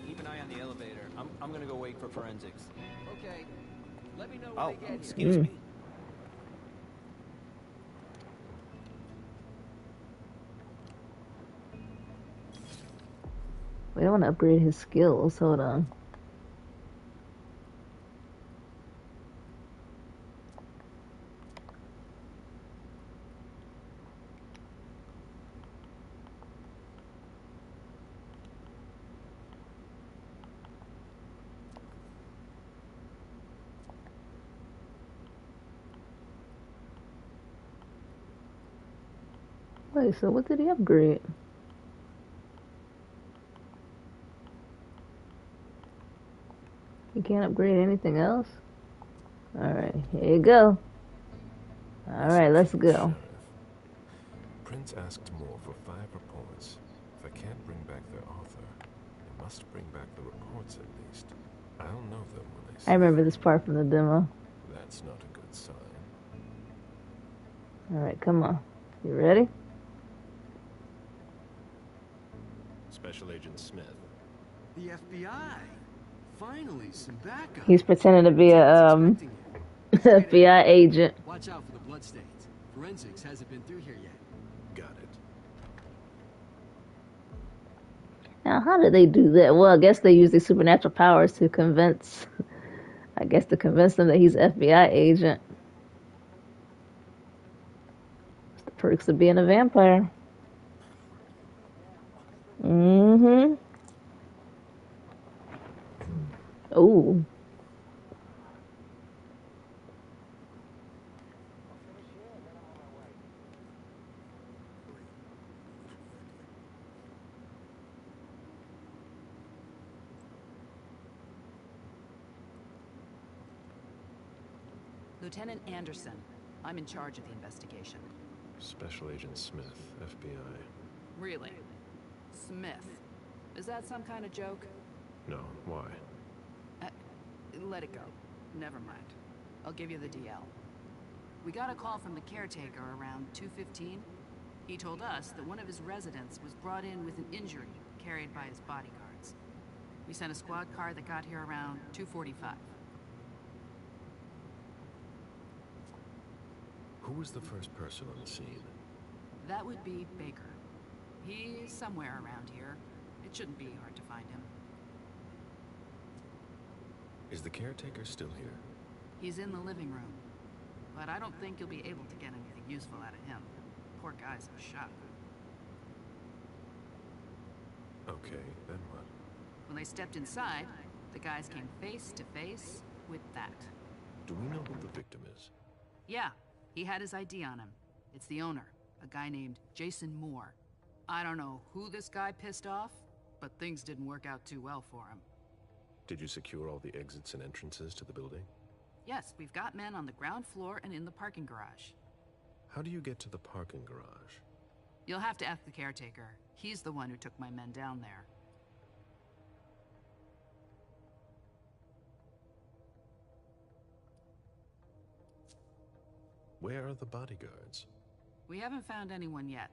Speaker 20: Keep an eye on the elevator. I'm gonna go wait for forensics.
Speaker 21: Okay. Let me know when
Speaker 20: Oh,
Speaker 21: they get here.
Speaker 20: excuse me.
Speaker 6: We don't want to upgrade his skills. Hold on. Wait, so what did he upgrade? You can't upgrade anything else? Alright, here you go. Alright, let's go.
Speaker 5: Prince asked more for 5 reports. If I can't bring back their author, I must bring back the reports at least. I'll know them when I see
Speaker 6: I remember this part from the demo.
Speaker 5: That's not a good sign.
Speaker 6: Alright, come on. You ready?
Speaker 5: Special Agent Smith.
Speaker 21: The FBI. Finally, some backup.
Speaker 6: He's pretending to be a FBI agent.
Speaker 21: Watch out for the bloodstains. Forensics hasn't been through here yet.
Speaker 5: Got it.
Speaker 6: Now, how did they do that? Well, I guess they use their supernatural powers to convince, them that he's an FBI agent. It's the perks of being a vampire. Mm-hmm. Oh.
Speaker 22: Lieutenant Anderson, I'm in charge of the investigation.
Speaker 5: Special Agent Smith, FBI.
Speaker 11: Really? Smith. Is that some kind of joke?
Speaker 5: No, why?
Speaker 11: Let it go. Never mind. I'll give you the DL. We got a call from the caretaker around 2:15. He told us that one of his residents was brought in with an injury carried by his bodyguards. We sent a squad car that got here around 2:45.
Speaker 5: Who was the first person on the scene?
Speaker 11: That would be Baker. He's somewhere around here. It shouldn't be hard to find him.
Speaker 5: Is the caretaker still here?
Speaker 11: He's in the living room, but I don't think you'll be able to get anything useful out of him. Poor guy's in shock.
Speaker 5: Okay, then what?
Speaker 11: When they stepped inside, the guys came face to face with that.
Speaker 5: Do we know who the victim is?
Speaker 11: Yeah, he had his ID on him. It's the owner, a guy named Jason Moore. I don't know who this guy pissed off, but things didn't work out too well for him.
Speaker 5: Did you secure all the exits and entrances to the building?
Speaker 11: Yes, we've got men on the ground floor and in the parking garage.
Speaker 5: How do you get to the parking garage?
Speaker 11: You'll have to ask the caretaker. He's the one who took my men down there.
Speaker 5: Where are the bodyguards?
Speaker 11: We haven't found anyone yet.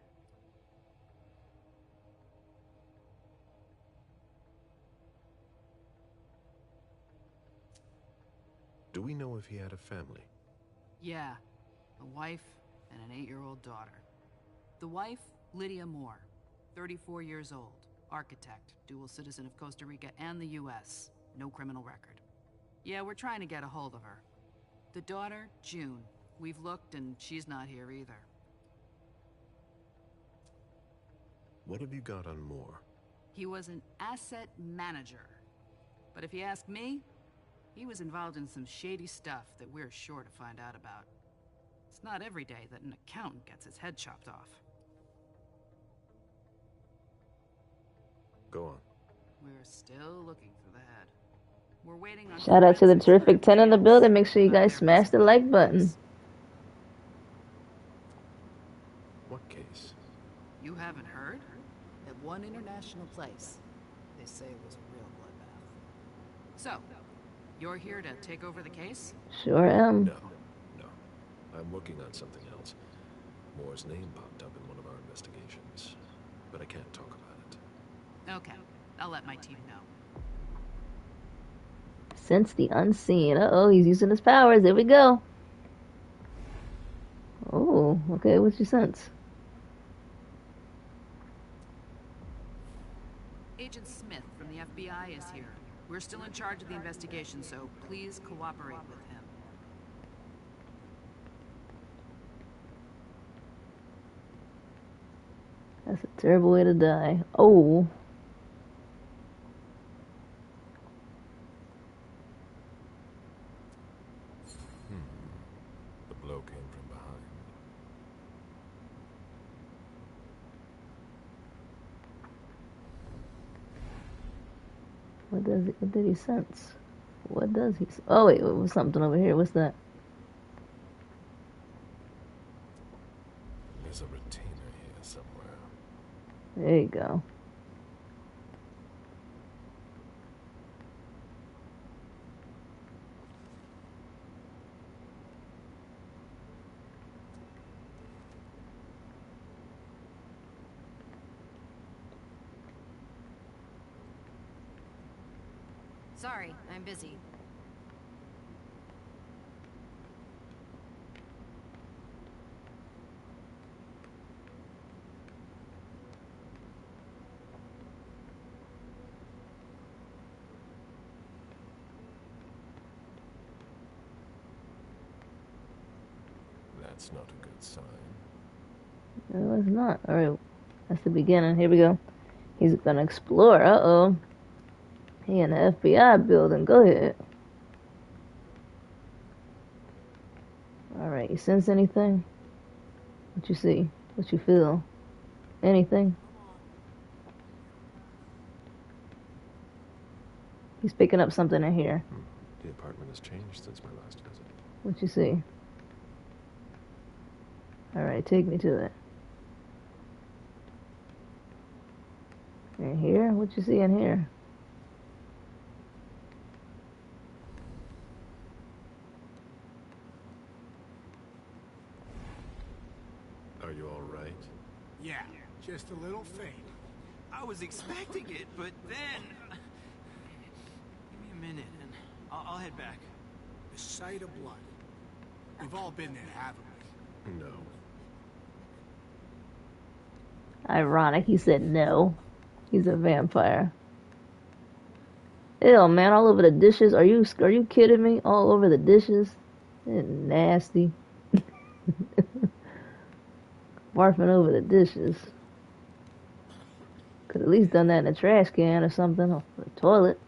Speaker 5: Do we know if he had a family?
Speaker 11: Yeah, a wife and an 8-year-old daughter. The wife, Lydia Moore, 34 years old, architect, dual citizen of Costa Rica and the US, no criminal record. Yeah, we're trying to get a hold of her. The daughter, June. We've looked and she's not here either.
Speaker 5: What have you got on Moore?
Speaker 11: He was an asset manager. But if you ask me, he was involved in some shady stuff that we're sure to find out about. It's not every day that an accountant gets his head chopped off.
Speaker 5: Go on.
Speaker 11: We're still looking for the head. We're waiting on...
Speaker 6: Shout out to the terrific 10 in the building. Make sure you guys smash the like button.
Speaker 5: What case?
Speaker 11: You haven't heard? At one international place, they say it was a real bloodbath. So, you're here to take over the case?
Speaker 6: Sure am.
Speaker 5: No. I'm working on something else. Moore's name popped up in one of our investigations, but I can't talk about it.
Speaker 11: Okay, I'll let my team know.
Speaker 6: Sense the unseen. Uh-oh, he's using his powers. Here we go. Oh, okay, what's your sense?
Speaker 11: Agent Smith from the FBI is here. We're still in charge of the investigation, so please cooperate with him.
Speaker 6: That's a terrible way to die. Oh.
Speaker 5: The blow came from behind.
Speaker 6: What did he sense? What does he... Oh, wait, it was something over here. What's that?
Speaker 5: There's a retainer here somewhere.
Speaker 6: There you go.
Speaker 12: Sorry, I'm busy.
Speaker 5: That's not a good sign.
Speaker 6: No, it's not. Alright, that's the beginning. Here we go. He's gonna explore. Uh-oh. He in the FBI building. Go ahead. Alright, you sense anything? What you see? What you feel? Anything? He's picking up something in here.
Speaker 5: The apartment has changed since my last visit.
Speaker 6: What you see? Alright, take me to it. In here? What you see in here?
Speaker 5: Are you all right?
Speaker 19: Yeah, just a little faint.
Speaker 13: I was expecting it, but then... Give me a minute, and I'll head back.
Speaker 19: The sight of blood. We've all been there, haven't we?
Speaker 5: No.
Speaker 6: Ironic, he said no. He's a vampire. Ew, man, all over the dishes. Are you kidding me? All over the dishes? Nasty. Barfing over the dishes. Could at least done that in a trash can or something, or the toilet.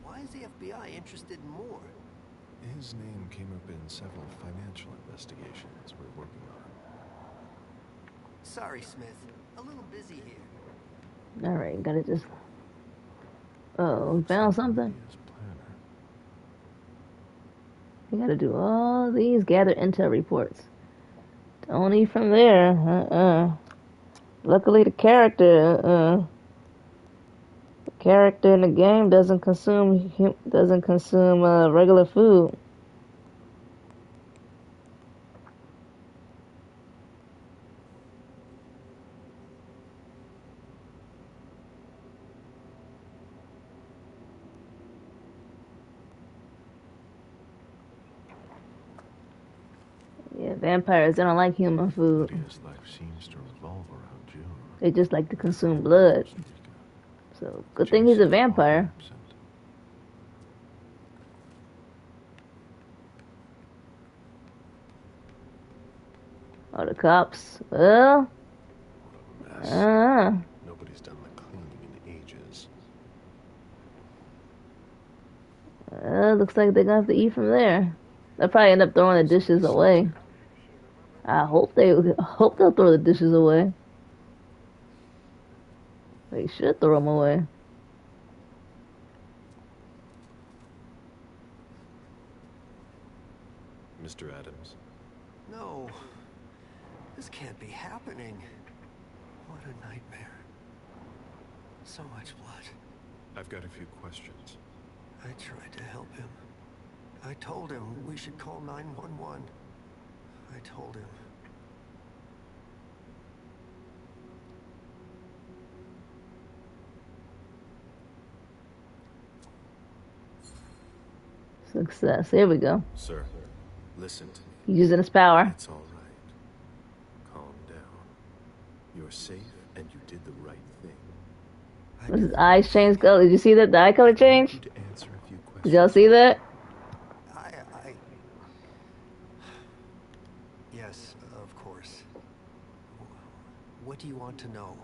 Speaker 13: Why is the FBI interested in more?
Speaker 5: His name came up in several financial investigations we're working on.
Speaker 13: Sorry, Smith. A little busy here.
Speaker 6: Alright, gotta just... Oh, found something? You gotta do all these, gather intel reports. Don't eat from there, Luckily the character, the character in the game doesn't consume regular food. Yeah, vampires, they don't like human food.
Speaker 5: His life seems to revolve around June.
Speaker 6: They just like to consume blood. So, good thing he's a vampire. Oh, the cops. Well,
Speaker 5: Nobody's done the cleaning in ages.
Speaker 6: Looks like they're gonna have to eat from there. They'll probably end up throwing the dishes away. I hope they'll throw the dishes away. They should throw them away.
Speaker 5: Mr. Adams.
Speaker 13: No. This can't be happening. What a nightmare. So much blood.
Speaker 5: I've got a few questions.
Speaker 13: I tried to help him. I told him we should call 911. I told him.
Speaker 6: Success. Here we go.
Speaker 5: Sir, listen to me.
Speaker 6: He's using his power.
Speaker 5: It's all right. Calm down. You're safe and you did the right thing.
Speaker 6: What's his eyes change color? Did you see that? The eye color change? Did y'all see that?
Speaker 13: Yes, of course. What do you want to know?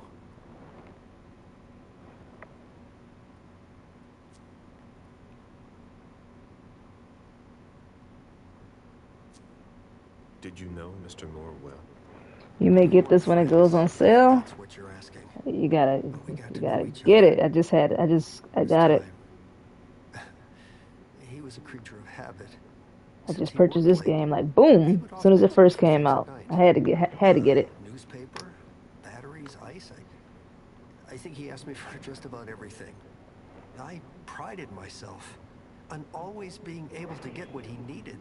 Speaker 5: Did you know Mr. Moore well?
Speaker 6: You may get this when it goes on sale.
Speaker 13: That's what you're asking.
Speaker 6: You gotta get it. I got it.
Speaker 13: He was a creature of habit.
Speaker 6: I just purchased this game like boom, as soon as it first came out. I had to get it.
Speaker 13: Newspaper, batteries, ice. I think he asked me for just about everything. I prided myself on always being able to get what he needed,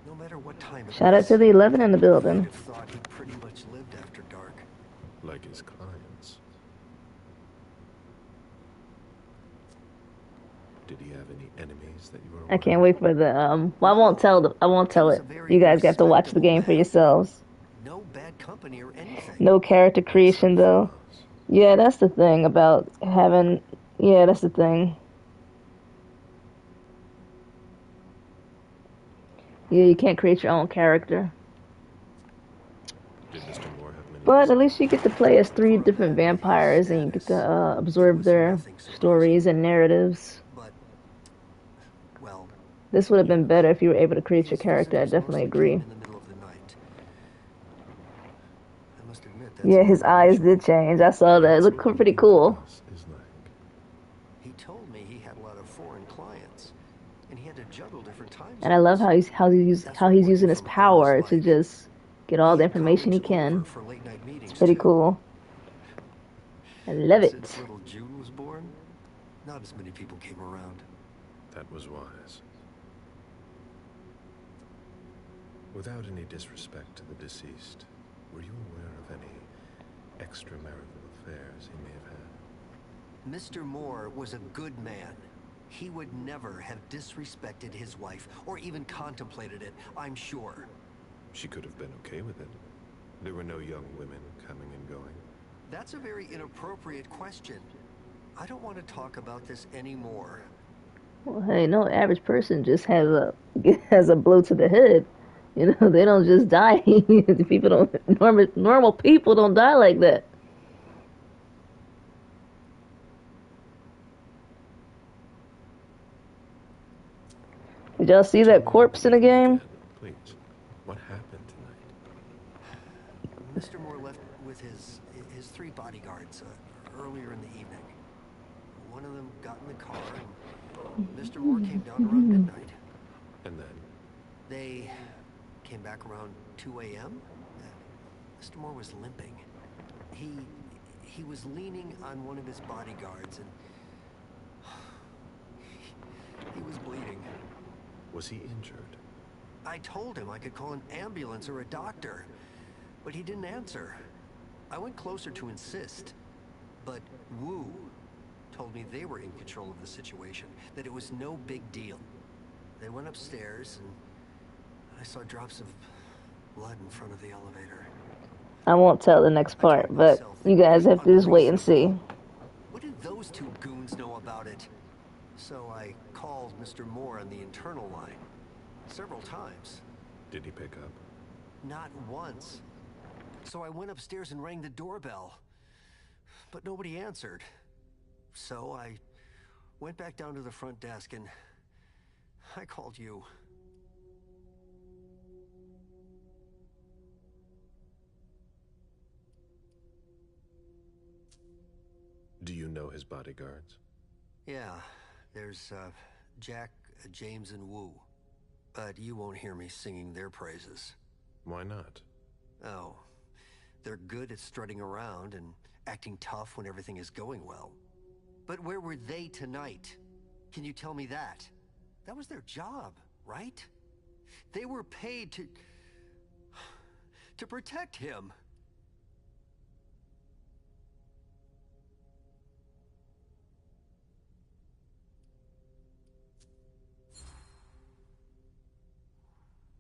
Speaker 13: no matter what time it was.
Speaker 6: Shout out to the 11 in the building.
Speaker 13: I'd have thought he pretty much lived after dark.
Speaker 5: Like his clients. Did he have any enemies that you were aware
Speaker 6: I can't wait for the well, I won't tell it. You guys got to watch the game for yourselves.
Speaker 13: No bad company or anything.
Speaker 6: No character creation though. Yeah, that's the thing about having. Yeah, that's the thing. Yeah, you can't create your own character.
Speaker 5: Did Mr. Moore have many?
Speaker 6: But at least you get to play as 3 different vampires, and you get to absorb their stories and narratives. This would have been better if you were able to create your character. I definitely agree. Yeah, his eyes did change. I saw that. It looked pretty cool.
Speaker 13: He told me he had a lot of foreign clients, and he had to juggle different time
Speaker 6: And I love
Speaker 13: zones.
Speaker 6: how he's using his power to just get all the information he can.
Speaker 13: For late night meetings
Speaker 6: It's pretty
Speaker 13: too.
Speaker 6: cool. I love it.
Speaker 13: Since little June was born, not as many people came around.
Speaker 5: That was wise. Without any disrespect to the deceased, were you aware of any extramarital affairs he may have had?
Speaker 13: Mr. Moore was a good man. He would never have disrespected his wife, or even contemplated it, I'm sure.
Speaker 5: She could have been okay with it. There were no young women coming and going.
Speaker 13: That's a very inappropriate question. I don't want to talk about this anymore.
Speaker 6: Well, hey, no average person just has a blow to the head. You know, they don't just die. People don't normal people don't die like that. Did y'all see that corpse in the game?
Speaker 5: Please, what happened tonight?
Speaker 13: Mr. Moore left with his 3 bodyguards earlier in the evening. One of them got in the car, and Mr. Moore came down around midnight.
Speaker 5: And then?
Speaker 13: They came back around 2 a.m. Mr. Moore was limping. He was leaning on one of his bodyguards, and he was bleeding.
Speaker 5: Was he injured?
Speaker 13: I told him I could call an ambulance or a doctor, but he didn't answer. I went closer to insist, but Wu told me they were in control of the situation, that it was no big deal. They went upstairs, and I saw drops of blood in front of the elevator.
Speaker 6: I won't tell the next part, but you guys have to just wait and see.
Speaker 13: What did those 2 goons know about it? So I called Mr. Moore on the internal line several times.
Speaker 5: Did he pick up?
Speaker 13: Not once. So I went upstairs and rang the doorbell, but nobody answered. So I went back down to the front desk and I called you.
Speaker 5: Do you know his bodyguards?
Speaker 13: Yeah, there's Jack, James, and Wu. But you won't hear me singing their praises.
Speaker 5: Why not?
Speaker 13: Oh, they're good at strutting around and acting tough when everything is going well. But where were they tonight? Can you tell me that? That was their job, right? They were paid to protect him.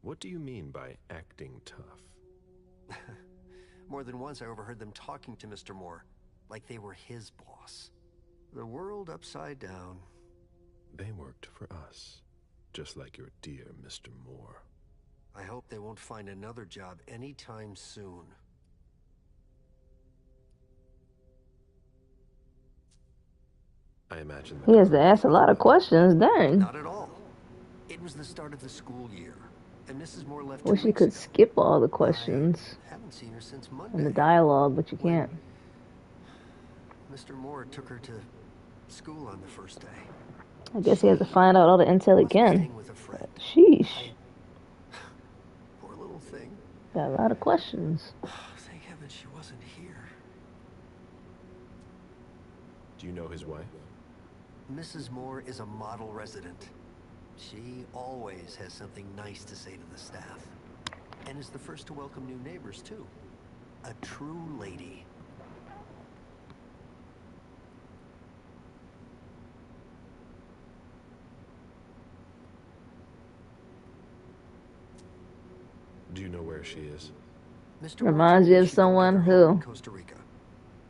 Speaker 5: What do you mean by acting tough?
Speaker 13: More than once I overheard them talking to Mr. Moore, like they were his boss. The world upside down.
Speaker 5: They worked for us, just like your dear Mr. Moore.
Speaker 13: I hope they won't find another job anytime soon.
Speaker 5: I imagine that
Speaker 6: He has to ask a lot of questions, dang.
Speaker 13: Not at all. It was the start of the school year, and Mrs. Moore left.
Speaker 6: Wish you could skip all the questions
Speaker 13: Haven't seen her since Monday.
Speaker 6: and the dialogue, but you can't.
Speaker 13: Mr. Moore took her to school on the first day.
Speaker 6: I guess he has to find out all the intel he can. Sheesh.
Speaker 13: Poor little thing.
Speaker 6: Got a lot of questions.
Speaker 13: Thank heaven she wasn't here.
Speaker 5: Do you know his wife?
Speaker 13: Mrs. Moore is a model resident. She always has something nice to say to the staff. And is the first to welcome new neighbors, too. A true lady.
Speaker 5: Do you know where she is?
Speaker 13: Mr.
Speaker 6: Reminds you of someone who?
Speaker 13: Costa Rica.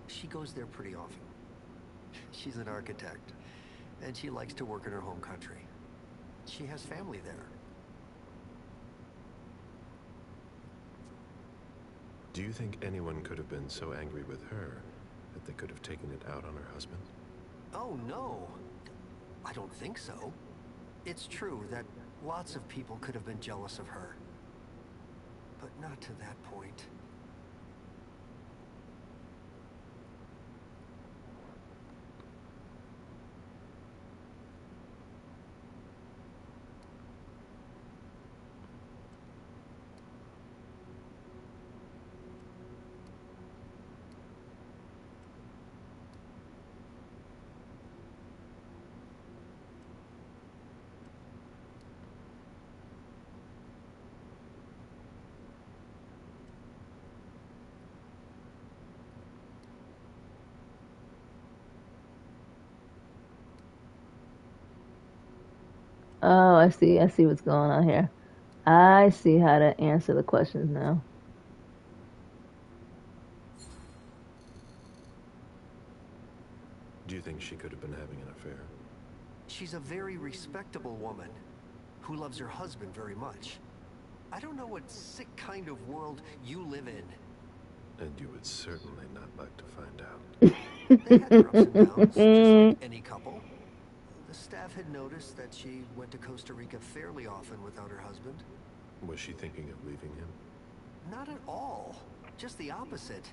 Speaker 13: She goes there pretty often. She's an architect, and she likes to work in her home country. She has family there.
Speaker 5: Do you think anyone could have been so angry with her that they could have taken it out on her husband?
Speaker 13: Oh, no. I don't think so. It's true that lots of people could have been jealous of her. But not to that point.
Speaker 6: Oh, I see. I see what's going on here. I see how to answer the questions now.
Speaker 5: Do you think she could have been having an affair?
Speaker 13: She's a very respectable woman who loves her husband very much. I don't know what sick kind of world you live in.
Speaker 5: And you would certainly not like to find out.
Speaker 13: They had their ups and downs, just like any couple. The staff had noticed that she went to Costa Rica fairly often without her husband.
Speaker 5: Was she thinking of leaving him?
Speaker 13: Not at all. Just the opposite.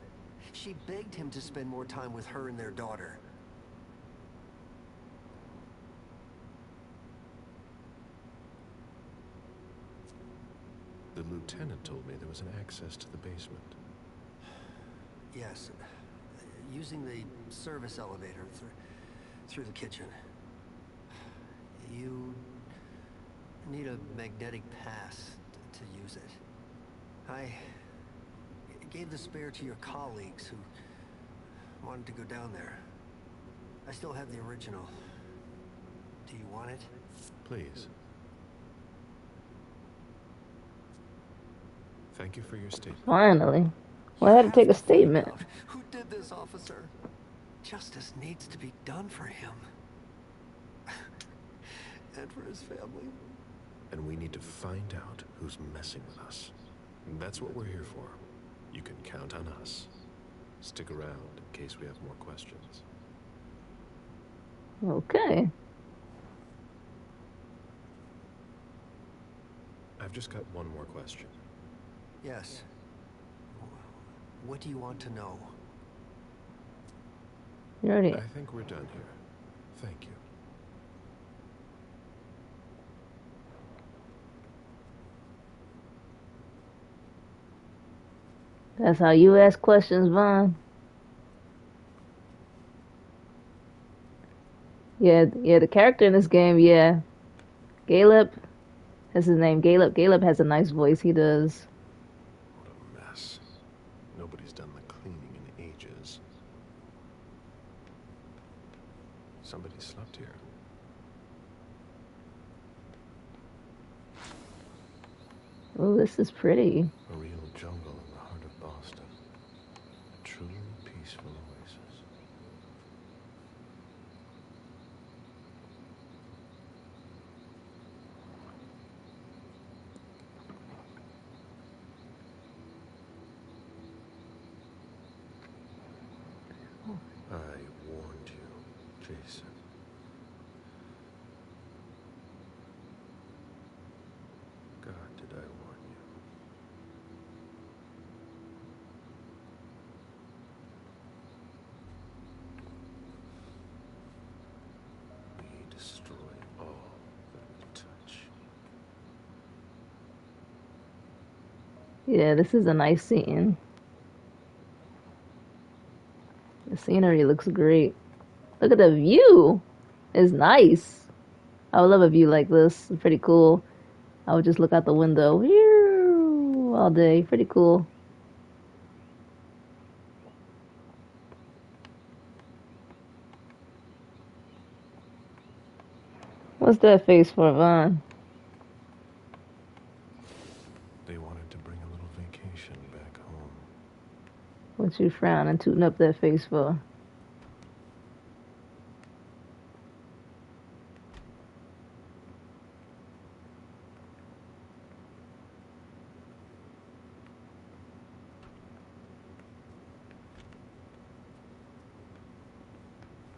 Speaker 13: She begged him to spend more time with her and their daughter.
Speaker 5: The lieutenant told me there was an access to the basement.
Speaker 13: Yes. Using the service elevator through the kitchen. You need a magnetic pass to use it. I gave the spare to your colleagues who wanted to go down there. I still have the original. Do you want it?
Speaker 5: Please. Thank you for your statement.
Speaker 6: Finally. Well, I had to take a statement.
Speaker 13: Who did this, officer? Justice needs to be done for him. And for his family.
Speaker 5: And we need to find out who's messing with us. That's what we're here for. You can count on us. Stick around in case we have more questions.
Speaker 6: Okay.
Speaker 5: I've just got one more question.
Speaker 13: Yes. What do you want to know?
Speaker 6: You already...
Speaker 5: I think we're done here. Thank you.
Speaker 6: That's how you ask questions, Vaughn. Yeah, the character in this game, yeah. Galeb, that's his name, Galeb. Galeb has a nice voice, he does.
Speaker 5: What a mess. Nobody's done the cleaning in ages. Somebody slept here.
Speaker 6: Oh, this is pretty.
Speaker 5: A real jungle in the heart of Boston. A truly peaceful oasis. I warned you, Jason. God, did I warn you? We destroy all that we touch.
Speaker 6: Yeah, this is a nice scene. The scenery looks great. Look at the view. It's nice. I would love a view like this. It's pretty cool. I would just look out the window all day. Pretty cool. What's that face for, Vaughn?
Speaker 5: They wanted to bring a little vacation back home.
Speaker 6: What you frowning and tooting up that face for?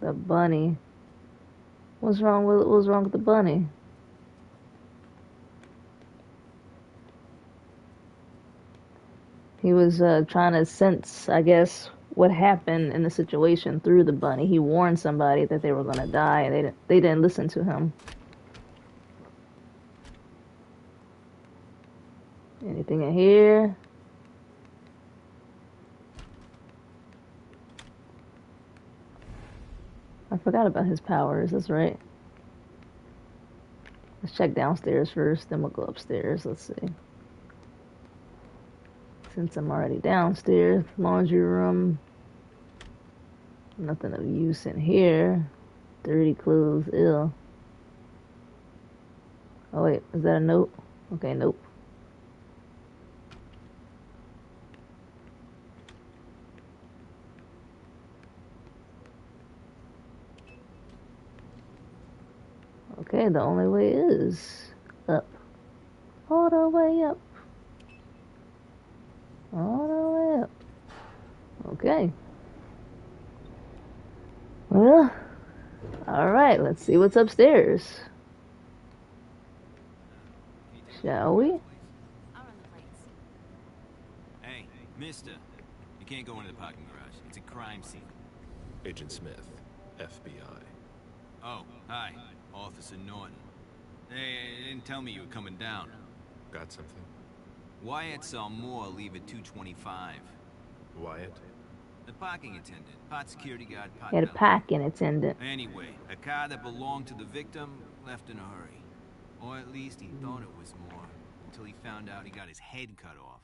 Speaker 6: The bunny. What's wrong with the bunny? He was trying to sense, I guess, what happened in the situation through the bunny. He warned somebody that they were going to die, and they didn't listen to him. Anything in here? I forgot about his powers, that's right. Let's check downstairs first, then we'll go upstairs. Let's see. Since I'm already downstairs, laundry room. Nothing of use in here. Dirty clothes, ill. Oh wait, is that a note? Okay, nope. Okay, the only way is up. All the way up. All the way up. Okay. Well, alright, let's see what's upstairs. Shall we?
Speaker 4: Hey, mister. You can't go into the parking garage. It's a crime scene.
Speaker 5: Agent Smith, FBI.
Speaker 4: Oh, hi. Officer Norton. Hey, they didn't tell me you were coming down.
Speaker 5: Got something?
Speaker 4: Wyatt saw Moore leave at 2:25.
Speaker 5: Wyatt?
Speaker 4: The parking attendant. Part security guard, part
Speaker 6: Had a
Speaker 4: bellboy.
Speaker 6: parking attendant.
Speaker 4: Anyway, a car that belonged to the victim left in a hurry. Or at least he thought it was Moore, until he found out he got his head cut off.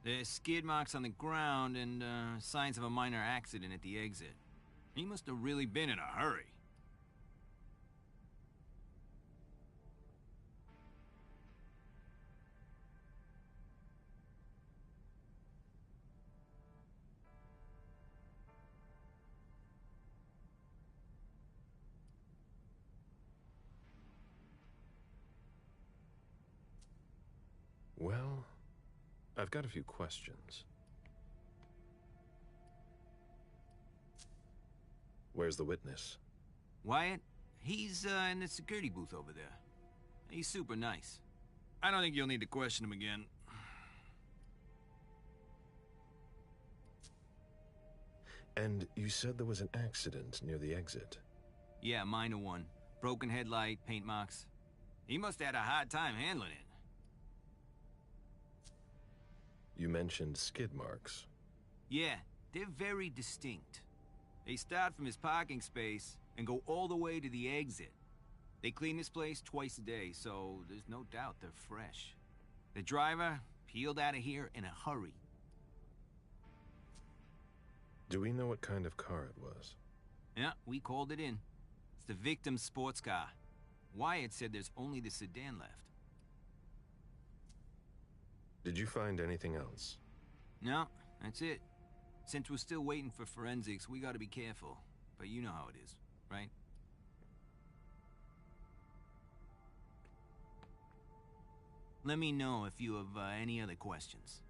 Speaker 4: There's skid marks on the ground and signs of a minor accident at the exit. He must have really been in a hurry.
Speaker 5: Well, I've got a few questions. Where's the witness?
Speaker 4: Wyatt? He's in the security booth over there. He's super nice. I don't think you'll need to question him again.
Speaker 5: And you said there was an accident near the exit.
Speaker 4: Yeah, minor one. Broken headlight, paint marks. He must have had a hard time handling it.
Speaker 5: You mentioned skid marks.
Speaker 4: Yeah, they're very distinct. They start from his parking space and go all the way to the exit. They clean this place twice a day, so there's no doubt they're fresh. The driver peeled out of here in a hurry.
Speaker 5: Do we know what kind of car it was?
Speaker 4: Yeah, we called it in. It's the victim's sports car. Wyatt said there's only the sedan left.
Speaker 5: Did you find anything else?
Speaker 4: No, that's it. Since we're still waiting for forensics, we gotta be careful. But you know how it is, right? Let me know if you have any other questions.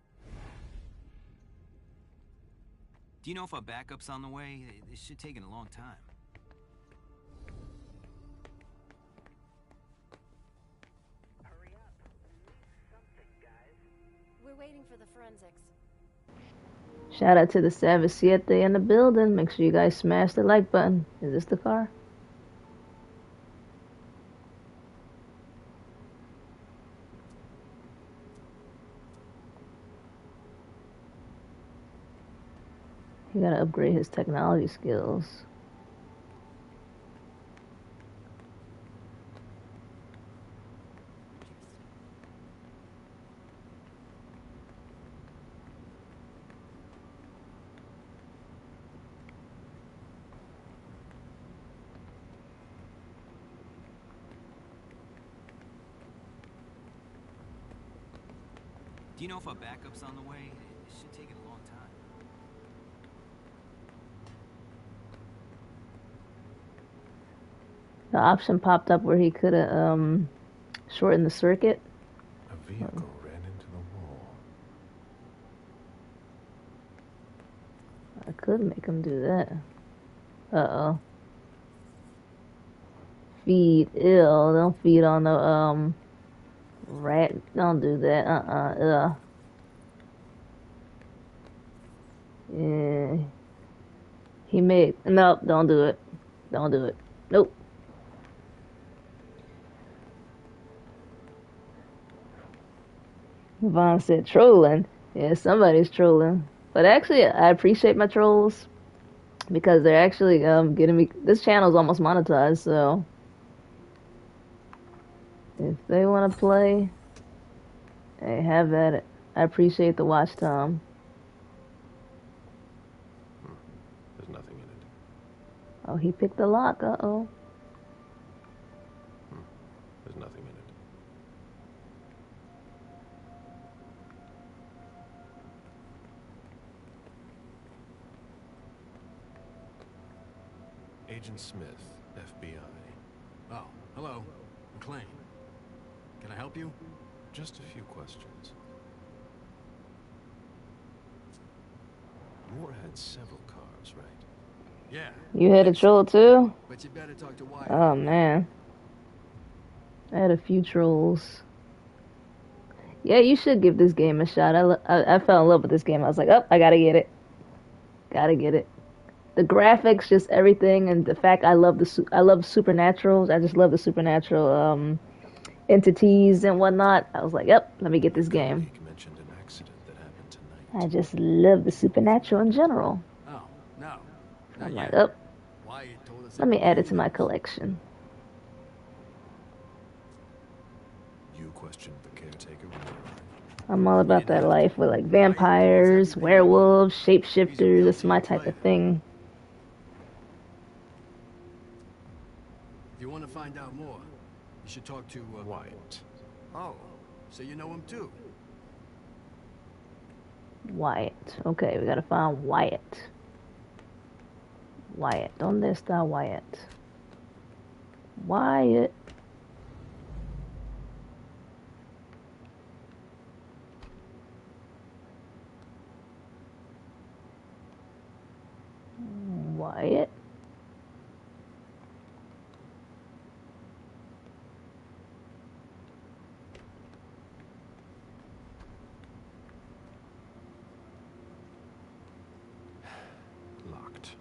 Speaker 4: Do you know if our backup's on the way? This should take a long time.
Speaker 12: We're waiting for the forensics.
Speaker 6: Shout out to the Savage Siete in the building. Make sure you guys smash the like button. Is this the car? He gotta upgrade his technology skills.
Speaker 4: Do you know if our backup's on the way? It should take a long time.
Speaker 6: The option popped up where he could have shortened the circuit.
Speaker 5: A vehicle ran into the wall.
Speaker 6: I could make him do that. Uh-oh. Feed. Ew, don't feed on the rat. Don't do that. Yeah. He made. Nope, don't do it. Don't do it. Nope. Vaughn said trolling. Yeah, somebody's trolling. But actually, I appreciate my trolls because they're actually getting me. This channel's almost monetized, so if they want to play, hey, have at it. I appreciate the watch time.
Speaker 5: There's nothing in it.
Speaker 6: Oh, he picked the lock. Uh-oh.
Speaker 5: There's nothing in it. Agent Smith, FBI.
Speaker 21: Oh, hello. McLean. Can I help you?
Speaker 5: Just a few questions. Moore had several cars, right?
Speaker 21: Yeah.
Speaker 6: You had a troll too?
Speaker 21: But you better talk to Wyatt.
Speaker 6: Oh man. I had a few trolls. Yeah, you should give this game a shot. I fell in love with this game. I was like, oh, I gotta get it. Gotta get it. The graphics, just everything, and the fact I love supernaturals. I just love the supernatural entities and whatnot. I was like, yep, let me get this game.
Speaker 5: Mentioned an accident that happened tonight.
Speaker 6: I just love the supernatural in general.
Speaker 21: Oh, no.
Speaker 6: I'm like, oh,
Speaker 21: Wyatt told us
Speaker 6: let me add it to my collection.
Speaker 5: You questioned the caretaker when you arrived.
Speaker 6: I'm all about that life with like vampires, werewolves, shapeshifters. That's my type of thing.
Speaker 21: If you want to find out more, you should talk to
Speaker 5: Wyatt.
Speaker 21: Oh, so you know him too?
Speaker 6: Wyatt. Okay, we gotta find Wyatt. Wyatt. ¿Dónde está Wyatt? Wyatt. Wyatt.
Speaker 5: Locked.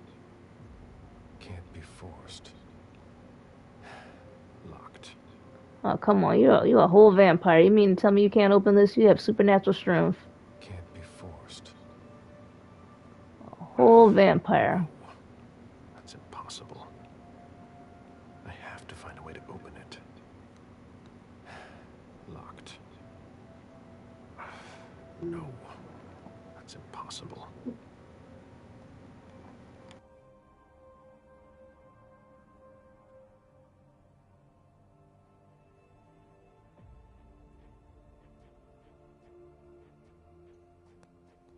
Speaker 5: Can't be forced. Locked.
Speaker 6: Oh, come on. You're a whole vampire. You mean to tell me you can't open this? You have supernatural strength.
Speaker 5: Can't be forced.
Speaker 6: A whole vampire.
Speaker 5: That's impossible. I have to find a way to open it. Locked. No. That's impossible.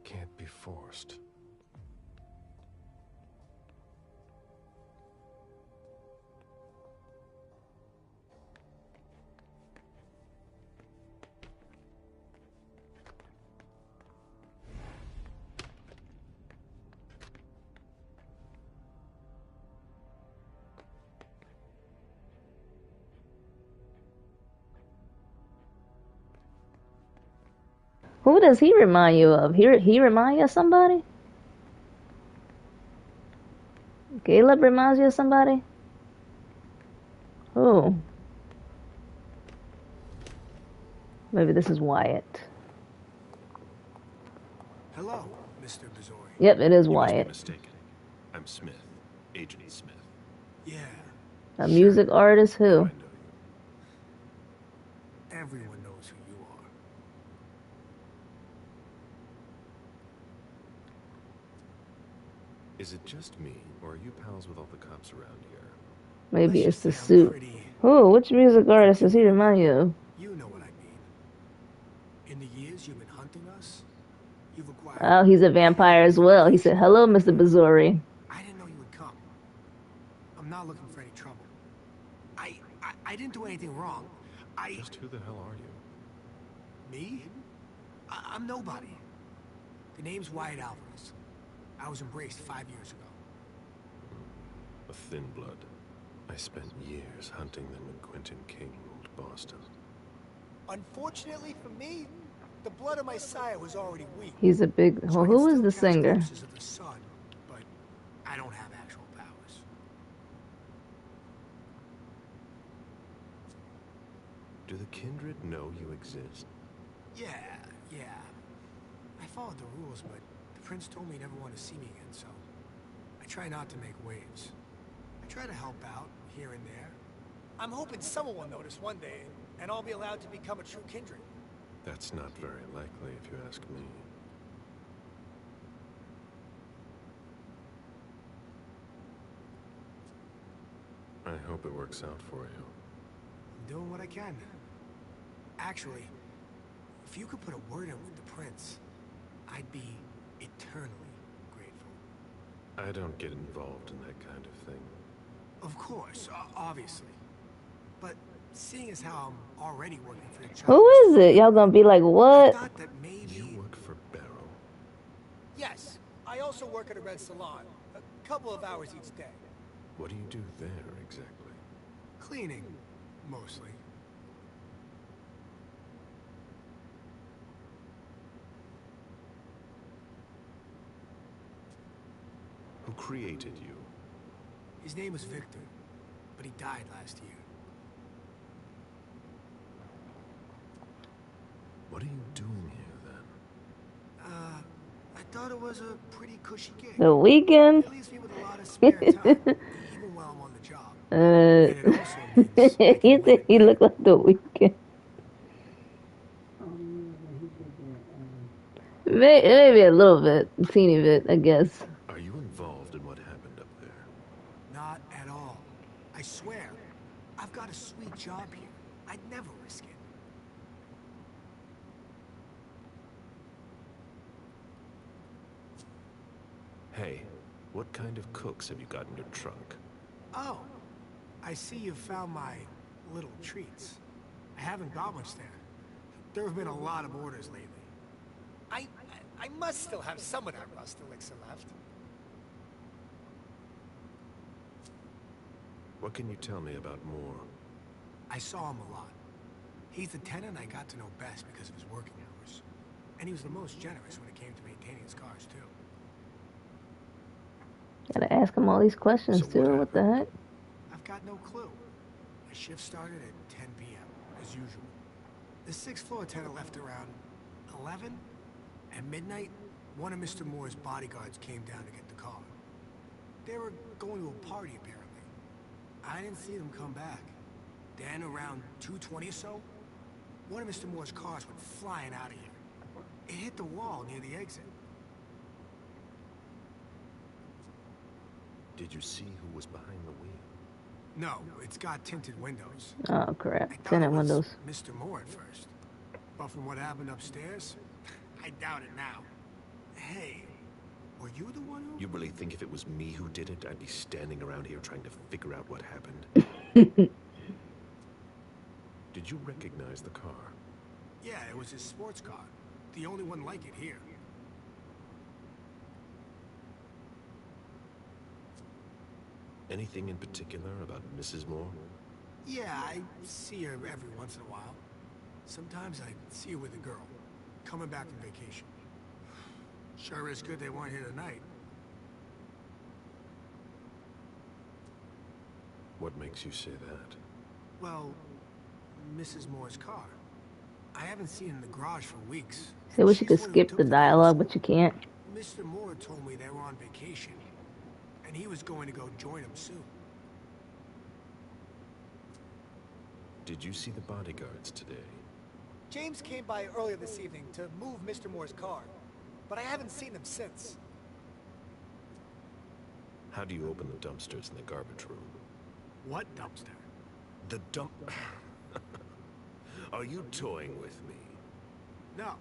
Speaker 5: Can't be forced.
Speaker 6: Who does he remind you of? He remind you of somebody? Galeb reminds you of somebody? Oh. Maybe this is Wyatt.
Speaker 21: Hello, Mr. Bizori.
Speaker 6: Yep, it is
Speaker 5: You must be
Speaker 6: Wyatt.
Speaker 5: mistaken. I'm Smith. Agent Smith.
Speaker 21: Yeah.
Speaker 6: A music artist? Who?
Speaker 21: Everyone knows who you are.
Speaker 5: Is it just me, or are you pals with all the cops around here?
Speaker 6: Maybe it's the suit. Who? Which music artist does he remind you of?
Speaker 21: You know what I mean. In the years you've been hunting us, you've acquired...
Speaker 6: Oh, he's a vampire as well. He said, hello, Mr. Bizori.
Speaker 21: I didn't know you would come. I'm not looking for any trouble. I didn't do anything wrong.
Speaker 5: Just who the hell are you?
Speaker 21: Me? I'm nobody. The name's Wyatt Alvarez. I was embraced 5 years ago.
Speaker 5: A thin blood. I spent years hunting them when Quentin King ruled Boston.
Speaker 21: Unfortunately for me, the blood of my sire was already weak.
Speaker 6: He's a big... Well, who is the singer?
Speaker 21: Of the sun, but I don't have actual powers.
Speaker 5: Do the kindred know you exist?
Speaker 21: Yeah. I followed the rules, but the prince told me he never wanted to see me again, so I try not to make waves. I try to help out here and there. I'm hoping someone will notice one day, and I'll be allowed to become a true kindred.
Speaker 5: That's not very likely, if you ask me. I hope it works out for you.
Speaker 21: I'm doing what I can. Actually, if you could put a word in with the prince, I'd be eternally grateful.
Speaker 5: I don't get involved in that kind of thing.
Speaker 21: Of course, obviously. But seeing as how I'm already working for the child...
Speaker 6: Who is it? Y'all gonna be like, what?
Speaker 21: I thought that maybe...
Speaker 5: You work for Barrow?
Speaker 21: Yes. I also work at a red salon. A couple of hours each day.
Speaker 5: What do you do there, exactly?
Speaker 21: Cleaning, mostly.
Speaker 5: Who created you?
Speaker 21: His name was Victor, but he died last year.
Speaker 5: What are you doing here, then?
Speaker 21: I thought it was a pretty cushy gig.
Speaker 6: The Weekend?
Speaker 21: It leaves me with a lot of spare time, even while I'm on the job. And it also means
Speaker 6: he said he looked like The Weekend. Maybe a little bit, a teeny bit, I guess.
Speaker 5: Are you involved in what happened up there?
Speaker 21: Not at all. I swear. I've got a sweet job here. I'd never risk it.
Speaker 5: Hey, what kind of cooks have you got in your trunk?
Speaker 21: Oh, I see you've found my little treats. I haven't got much there. There have been a lot of orders lately. I must still have some of that rust elixir left.
Speaker 5: What can you tell me about Moore?
Speaker 21: I saw him a lot. He's the tenant I got to know best because of his working hours. And he was the most generous when it came to maintaining his cars, too.
Speaker 6: Gotta ask him all these questions, too. What the heck?
Speaker 21: I've got no clue. My shift started at 10 p.m., as usual. The 6th floor tenant left around 11. At midnight, one of Mr. Moore's bodyguards came down to get the car. They were going to a party, apparently. I didn't see them come back. Then, around 2:20 or so, one of Mr. Moore's cars went flying out of here. It hit the wall near the exit.
Speaker 5: Did you see who was behind the wheel?
Speaker 21: No, it's got tinted windows.
Speaker 6: Oh, crap. Tinted windows.
Speaker 21: Mr. Moore at first. But from what happened upstairs, I doubt it now. Hey, were you the one who...
Speaker 5: You really think if it was me who did it, I'd be standing around here trying to figure out what happened? Did you recognize the car?
Speaker 21: Yeah, it was his sports car. The only one like it here.
Speaker 5: Anything in particular about Mrs. Moore?
Speaker 21: Yeah, I see her every once in a while. Sometimes I see her with a girl, coming back from vacation. Sure is good they weren't here tonight.
Speaker 5: What makes you say that?
Speaker 21: Well, Mrs. Moore's car. I haven't seen it in the garage for weeks.
Speaker 6: I wish you could skip the dialogue, but you can't.
Speaker 21: Mr. Moore told me they were on vacation, and he was going to go join them soon.
Speaker 5: Did you see the bodyguards today?
Speaker 21: James came by earlier this evening to move Mr. Moore's car, but I haven't seen them since.
Speaker 5: How do you open the dumpsters in the garbage room?
Speaker 21: What dumpster?
Speaker 5: The dump... Are you toying with me?
Speaker 21: No,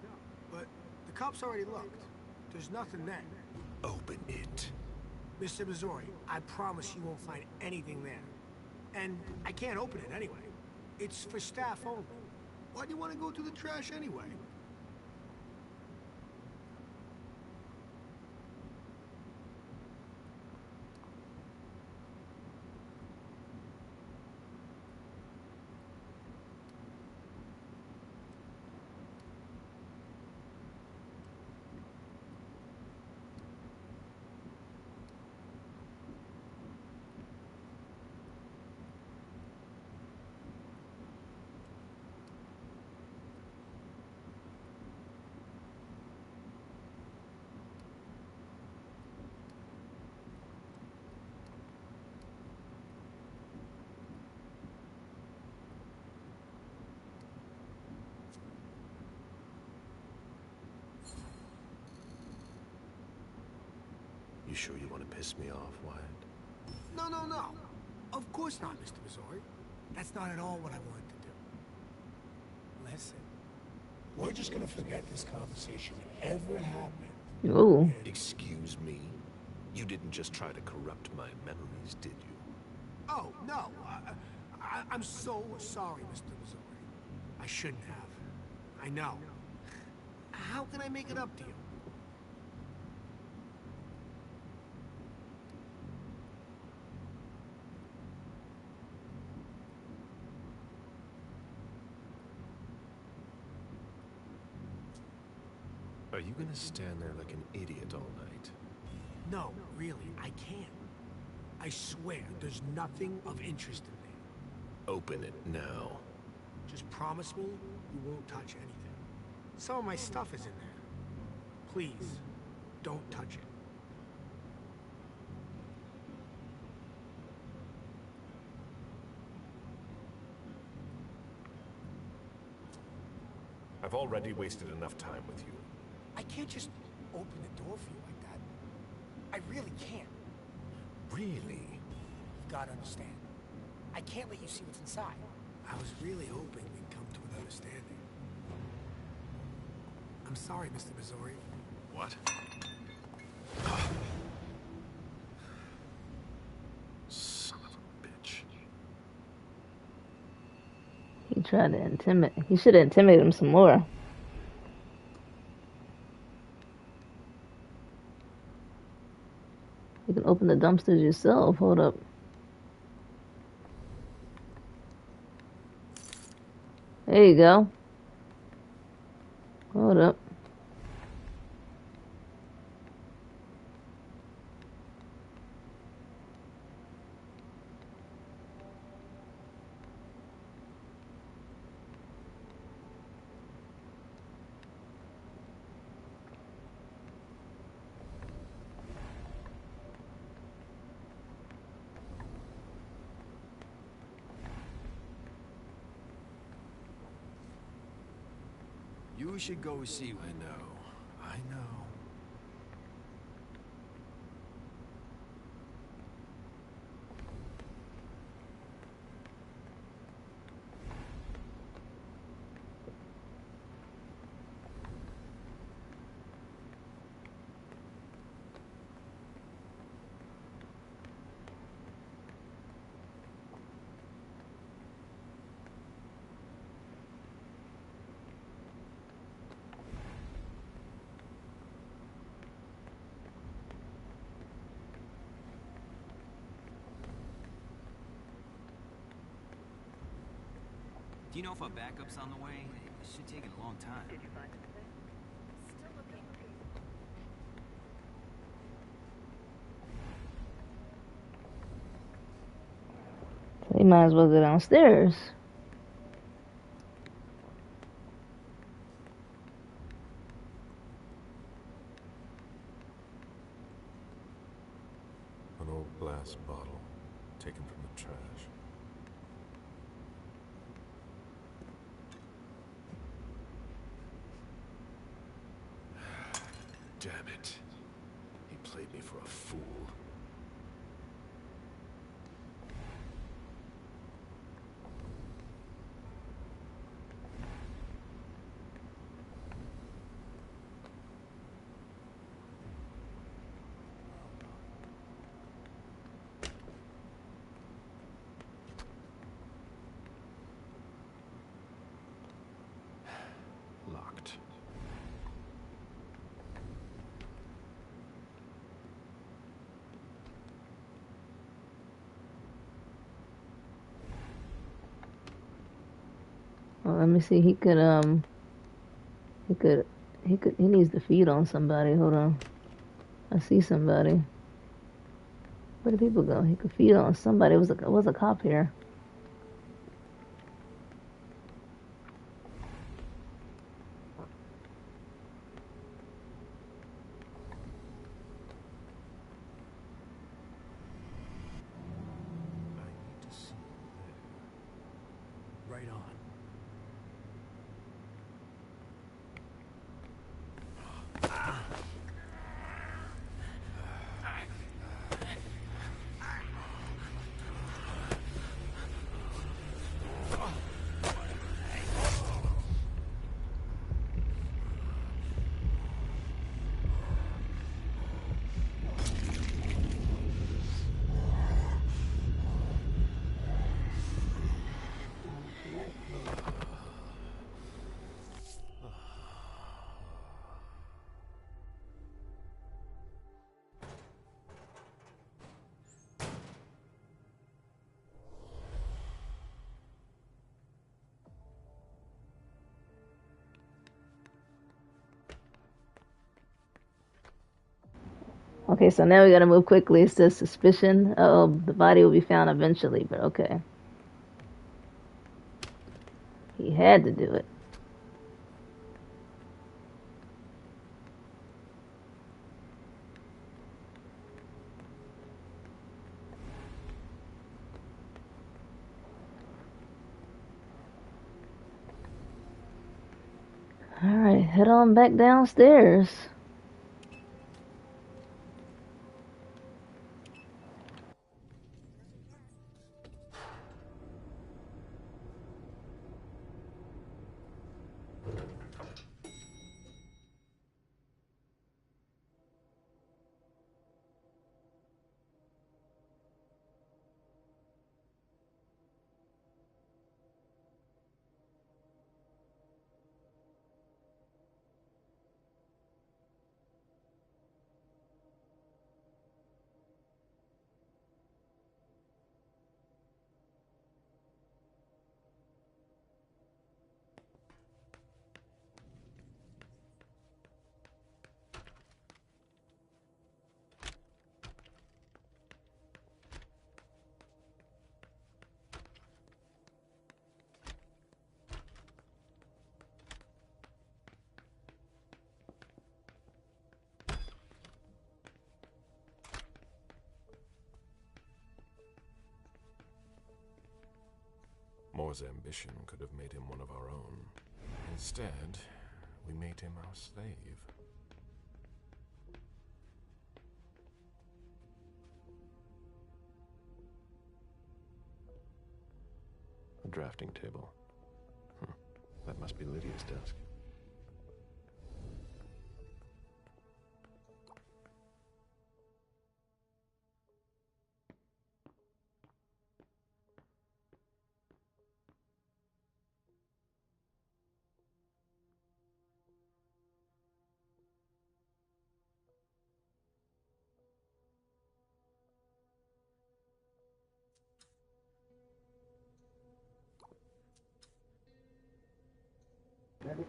Speaker 21: but the cops already looked. There's nothing there.
Speaker 5: Open it.
Speaker 21: Mr. Missouri, I promise you won't find anything there. And I can't open it anyway. It's for staff only. Why do you want to go through the trash anyway?
Speaker 5: You sure you want to piss me off, Wyatt?
Speaker 21: No, no, no. Of course not, Mr. Missouri. That's not at all what I wanted to do. Listen, we're just gonna forget this conversation ever happened.
Speaker 6: Ooh.
Speaker 5: Excuse me? You didn't just try to corrupt my memories, did you?
Speaker 21: Oh, no. I'm so sorry, Mr. Missouri. I shouldn't have. I know. How can I make it up to you?
Speaker 5: Are you gonna stand there like an idiot all night?
Speaker 21: No, really, I can't. I swear, there's nothing of interest in there.
Speaker 5: Open it now.
Speaker 21: Just promise me you won't touch anything. Some of my stuff is in there. Please, don't touch it.
Speaker 5: I've already wasted enough time with you.
Speaker 21: I can't just open the door for you like that. I really can't.
Speaker 5: Really?
Speaker 21: You've got to understand. I can't let you see what's inside. I was really hoping we'd come to an understanding. I'm sorry, Mr. Missouri.
Speaker 5: What? Son of a bitch.
Speaker 6: He tried to intimidate. He should have intimidated him some more. You can open the dumpsters yourself. Hold up. There you go. Hold up.
Speaker 4: You should go see what.
Speaker 5: I know.
Speaker 4: Do you know if our backup's on the way? It should take a long time.
Speaker 12: Did you find anything? Still looking.
Speaker 6: So you might as well go downstairs.
Speaker 5: An old glass bottle taken from the trash. Damn it. He played me for a fool. Locked.
Speaker 6: Well, let me see. He needs to feed on somebody. Hold on. I see somebody. Where do people go? He could feed on somebody. It was a cop here.
Speaker 5: I need to see there.
Speaker 21: Right on.
Speaker 6: Okay, so now we gotta move quickly. It says suspicion. Oh, the body will be found eventually, but okay. He had to do it. Alright, head on back downstairs.
Speaker 5: Moore's ambition could have made him one of our own. Instead, we made him our slave. A drafting table. That must be Lydia's desk.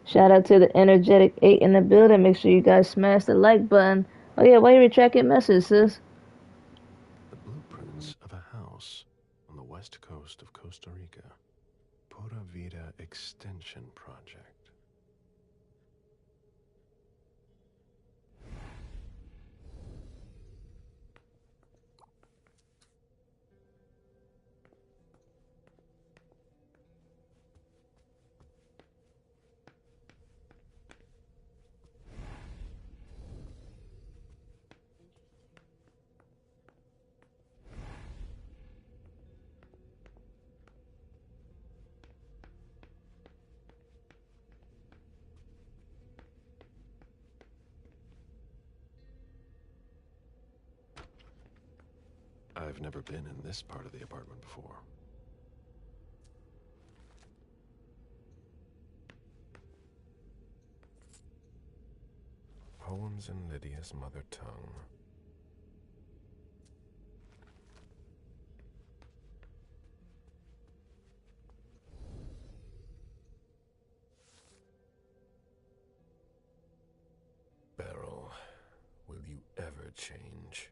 Speaker 6: Shout out to the energetic 8 in the building. Make sure you guys smash the like button. Oh yeah, why you retract your message, sis?
Speaker 5: The blueprints of a house on the west coast of Costa Rica. Pura Vida Extension Project. I've never been in this part of the apartment before. Poems in Lydia's mother tongue. Beryl, will you ever change?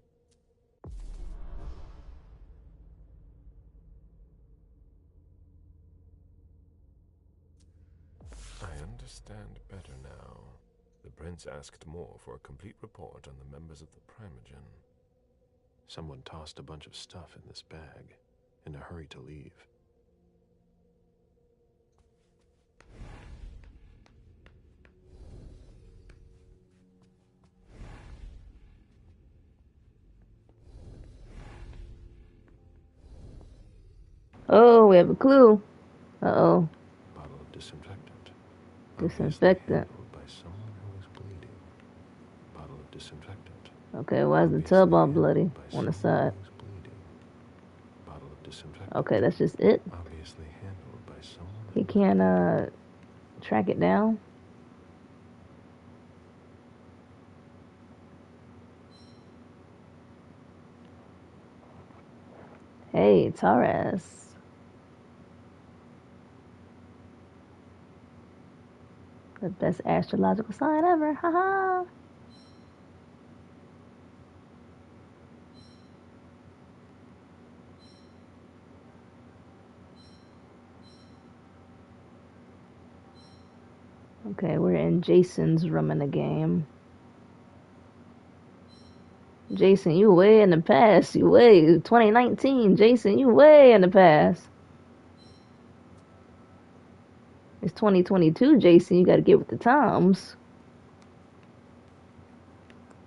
Speaker 5: I understand better now. The prince asked more for a complete report on the members of the Primogen. Someone tossed a bunch of stuff in this bag, in a hurry to leave.
Speaker 6: Oh, we have a clue. Uh-oh.
Speaker 5: Bottle of disinfectant.
Speaker 6: Disinfectant.
Speaker 5: By someone who is bleeding. Bottle of disinfectant.
Speaker 6: Okay, why is the tub all bloody on the side?
Speaker 5: Bottle of disinfectant.
Speaker 6: Okay, that's just it.
Speaker 5: Obviously handled by someone.
Speaker 6: He can't track it down. Hey, Taurus. The best astrological sign ever. Haha. Okay, we're in Jason's room in the game. Jason, you way in the past. You way 2019. Jason, you way in the past. It's 2022, Jason. You gotta get with the times.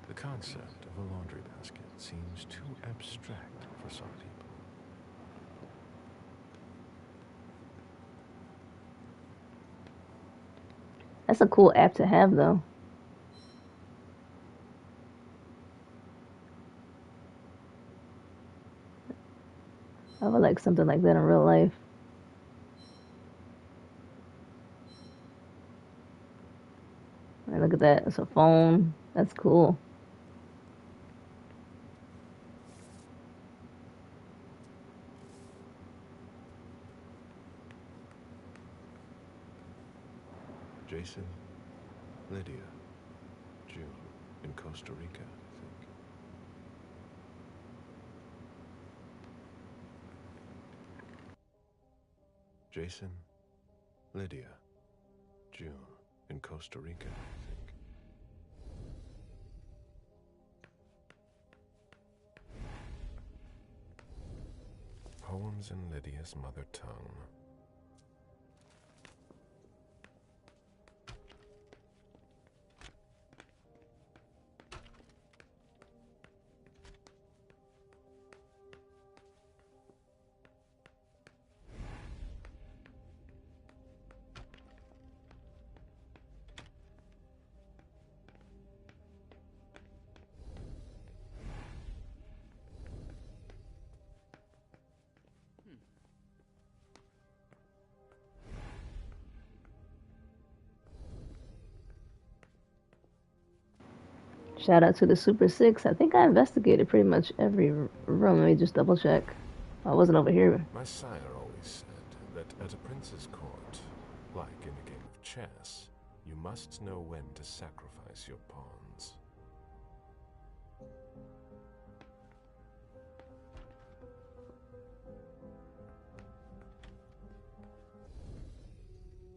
Speaker 5: The concept of a laundry basket seems too abstract for some people.
Speaker 6: That's a cool app to have, though. I would like something like that in real life. Hey, look at that. It's a phone. That's cool.
Speaker 5: Jason, Lydia, June, in Costa Rica, I think. Jason, Lydia, June, in Costa Rica, I think. Poems in Lydia's mother tongue.
Speaker 6: Shout out to the Super Six. I think I investigated pretty much every room. Let me just double check. I wasn't over here.
Speaker 5: My sire always said that at a prince's court, like in a game of chess, you must know when to sacrifice your pawns.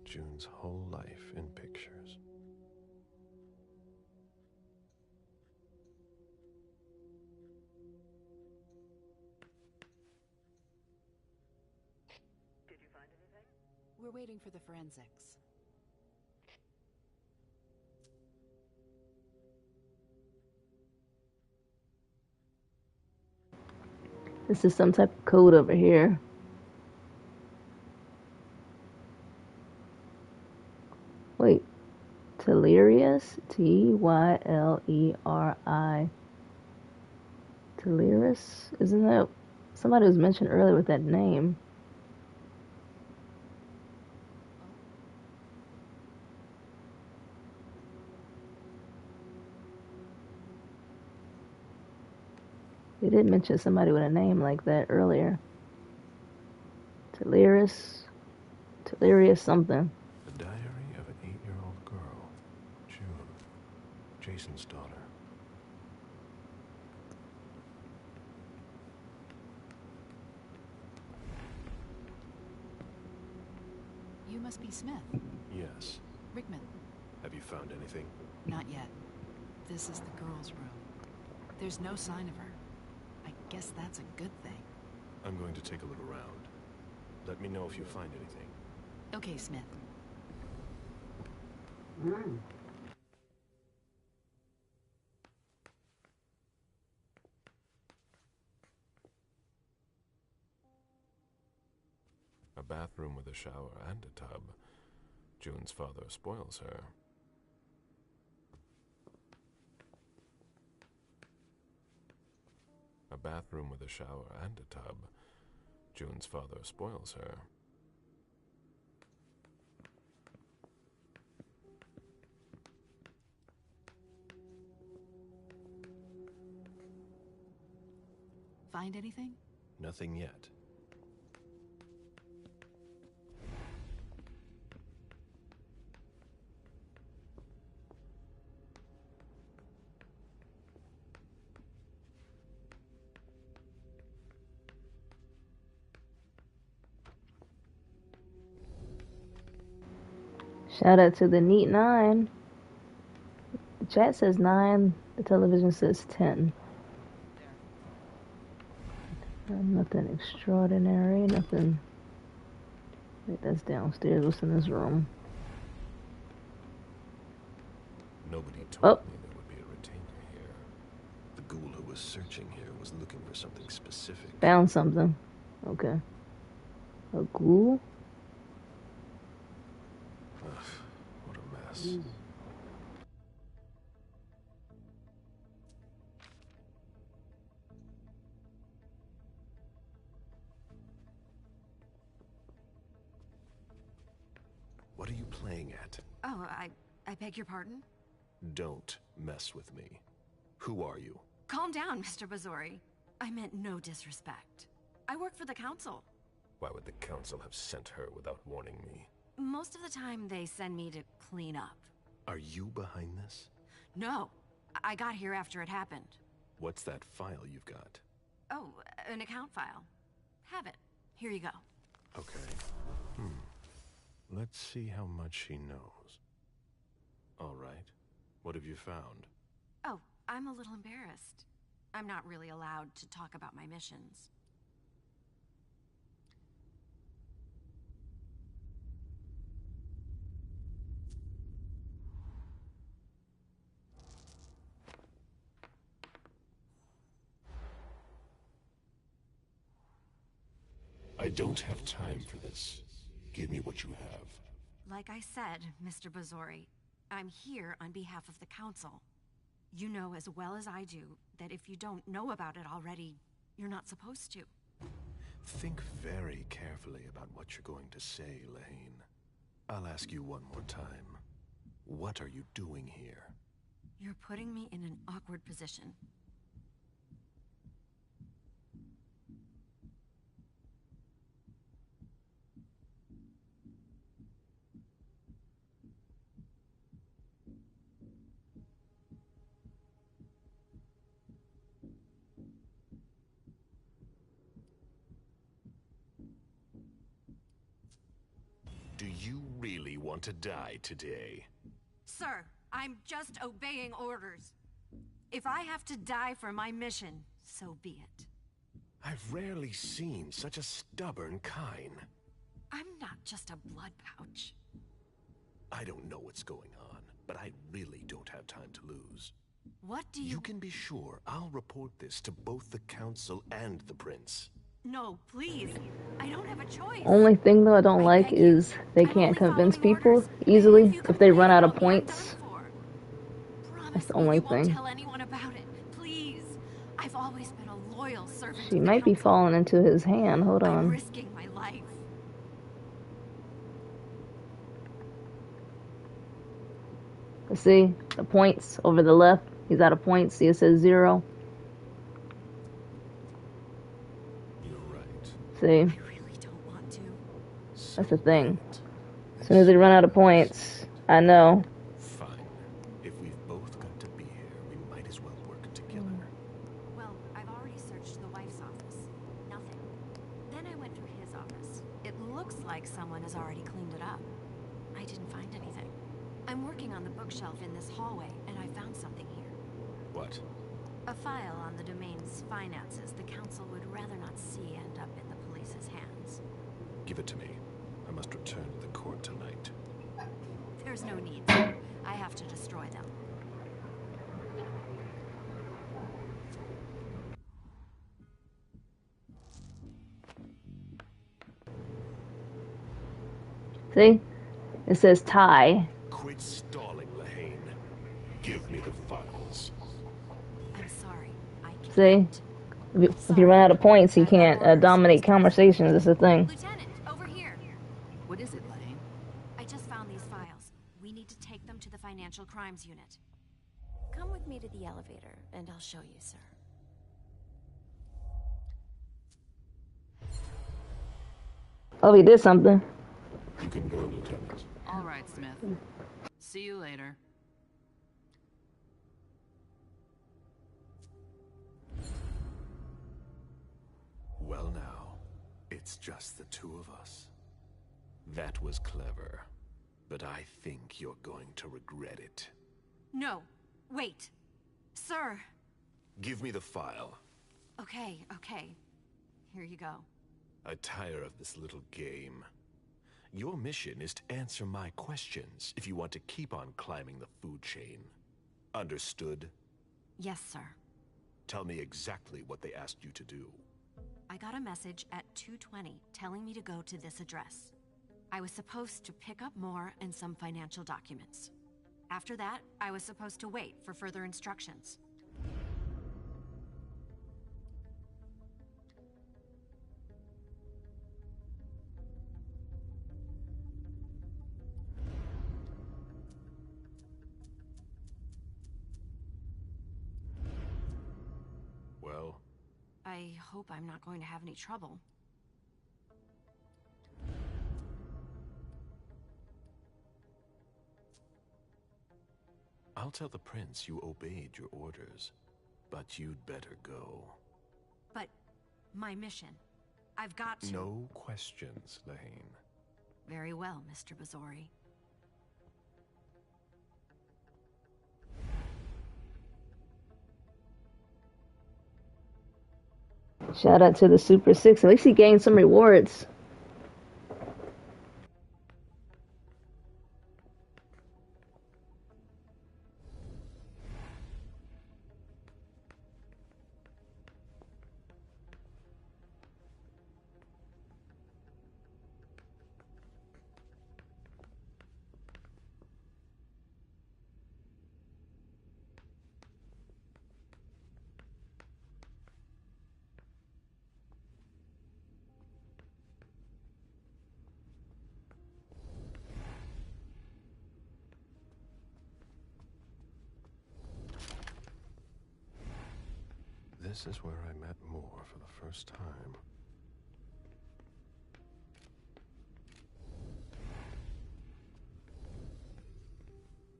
Speaker 5: June's whole life in pictures.
Speaker 2: We're waiting for the forensics.
Speaker 6: This is some type of code over here. Wait. Tellerius? T-Y-L-E-R-I. Tellerius? Isn't that... Somebody was mentioned earlier with that name. They did mention somebody with a name like that earlier. Tellerius something.
Speaker 5: The diary of an 8-year-old girl, June, Jason's daughter.
Speaker 2: You must be Smith.
Speaker 5: Yes.
Speaker 2: Rickman.
Speaker 5: Have you found anything?
Speaker 2: Not yet. This is the girl's room. There's no sign of her. I guess that's a good thing.
Speaker 5: I'm going to take a look around. Let me know if you find anything.
Speaker 2: Okay, Smith.
Speaker 5: A bathroom with a shower and a tub. June's father spoils her. A bathroom with a shower and a tub. June's father spoils her.
Speaker 2: Find anything?
Speaker 5: Nothing yet.
Speaker 6: Shout out to the Neat 9. The chat says 9, the television says 10. Nothing extraordinary, nothing. Wait, that's downstairs. What's in this room?
Speaker 5: Nobody told me there would be a retainer here. The ghoul who was searching here was looking for something specific.
Speaker 6: Found something. Okay. A ghoul?
Speaker 5: Ugh, what a mess. What are you playing at?
Speaker 2: Oh, I beg your pardon?
Speaker 5: Don't mess with me. Who are you?
Speaker 2: Calm down, Mr. Bazori. I meant no disrespect. I work for the council.
Speaker 5: Why would the council have sent her without warning me?
Speaker 2: Most of the time, they send me to clean up.
Speaker 5: Are you behind this?
Speaker 2: No, I got here after it happened.
Speaker 5: What's that file you've got?
Speaker 2: Oh, an account file. Have it. Here you go.
Speaker 5: Okay. Let's see how much she knows. All right. What have you found?
Speaker 2: Oh, I'm a little embarrassed. I'm not really allowed to talk about my missions.
Speaker 5: I don't have time for this. Give me what you have.
Speaker 2: Like I said, Mr. Bazori, I'm here on behalf of the council. You know as well as I do that if you don't know about it already, you're not supposed to.
Speaker 5: Think very carefully about what you're going to say, Lane. I'll ask you one more time. What are you doing here?
Speaker 2: You're putting me in an awkward position.
Speaker 5: Do you really want to die today?
Speaker 2: Sir, I'm just obeying orders. If I have to die for my mission, so be it.
Speaker 5: I've rarely seen such a stubborn kind.
Speaker 2: I'm not just a blood pouch.
Speaker 5: I don't know what's going on, but I really don't have time to lose.
Speaker 2: What do you...
Speaker 5: You can be sure I'll report this to both the council and the prince.
Speaker 2: No, please. I don't have a choice.
Speaker 6: Only thing though I don't like is they can't convince people easily if they run out of points. That's the only thing.
Speaker 2: Tell anyone about it, please. I've always been a loyal servant.
Speaker 6: She might be falling into his hand. Hold on.
Speaker 2: I'm risking my life.
Speaker 6: Let's see the points over the left. He's out of points. See, it says 0.
Speaker 5: You're right.
Speaker 6: See,
Speaker 2: I really don't want to.
Speaker 6: that's the thing. As soon as they run out of points, I know.
Speaker 5: Fine. If we've both got to be here, we might as well work together.
Speaker 2: Well, I've already searched the wife's office. Nothing. Then I went through his office. It looks like someone has already cleaned it up. I didn't find anything. I'm working on the bookshelf in this hallway, and I found something here.
Speaker 5: What?
Speaker 2: A file on the domain's finances the council would rather not see end up in the police's hands.
Speaker 5: Give it to me. I must return to the court tonight.
Speaker 2: There's no need to. I have to destroy them.
Speaker 6: See, it says tie.
Speaker 5: Quit stalling, Lahane. Give me the files.
Speaker 2: I'm sorry. I can't.
Speaker 6: See, if you run out of points, he can't dominate conversations. That's the thing.
Speaker 2: Lieutenant, over here. What is it, Lane? I just found these files. We need to take them to the Financial Crimes Unit.
Speaker 3: Come with me to the elevator, and I'll show you, sir.
Speaker 6: Oh, he did something.
Speaker 5: You can go, Lieutenant.
Speaker 16: All right, Smith. See you later.
Speaker 5: Well now, it's just the two of us. That was clever. But I think you're going to regret it.
Speaker 2: No, wait. Sir.
Speaker 5: Give me the file.
Speaker 2: Okay. Here you go.
Speaker 5: I tire of this little game. Your mission is to answer my questions if you want to keep on climbing the food chain. Understood?
Speaker 2: Yes, sir.
Speaker 5: Tell me exactly what they asked you to do.
Speaker 2: I got a message at 2:20 telling me to go to this address. I was supposed to pick up more and some financial documents. After that, I was supposed to wait for further instructions.
Speaker 5: Well?
Speaker 2: I hope I'm not going to have any trouble.
Speaker 5: I'll tell the prince you obeyed your orders, but you'd better go.
Speaker 2: But my mission, I've got to...
Speaker 5: No questions, Lane.
Speaker 2: Very well, Mr. Bazori.
Speaker 6: Shout out to the Super 6. At least he gained some rewards.
Speaker 5: This is where I met Moore for the first time.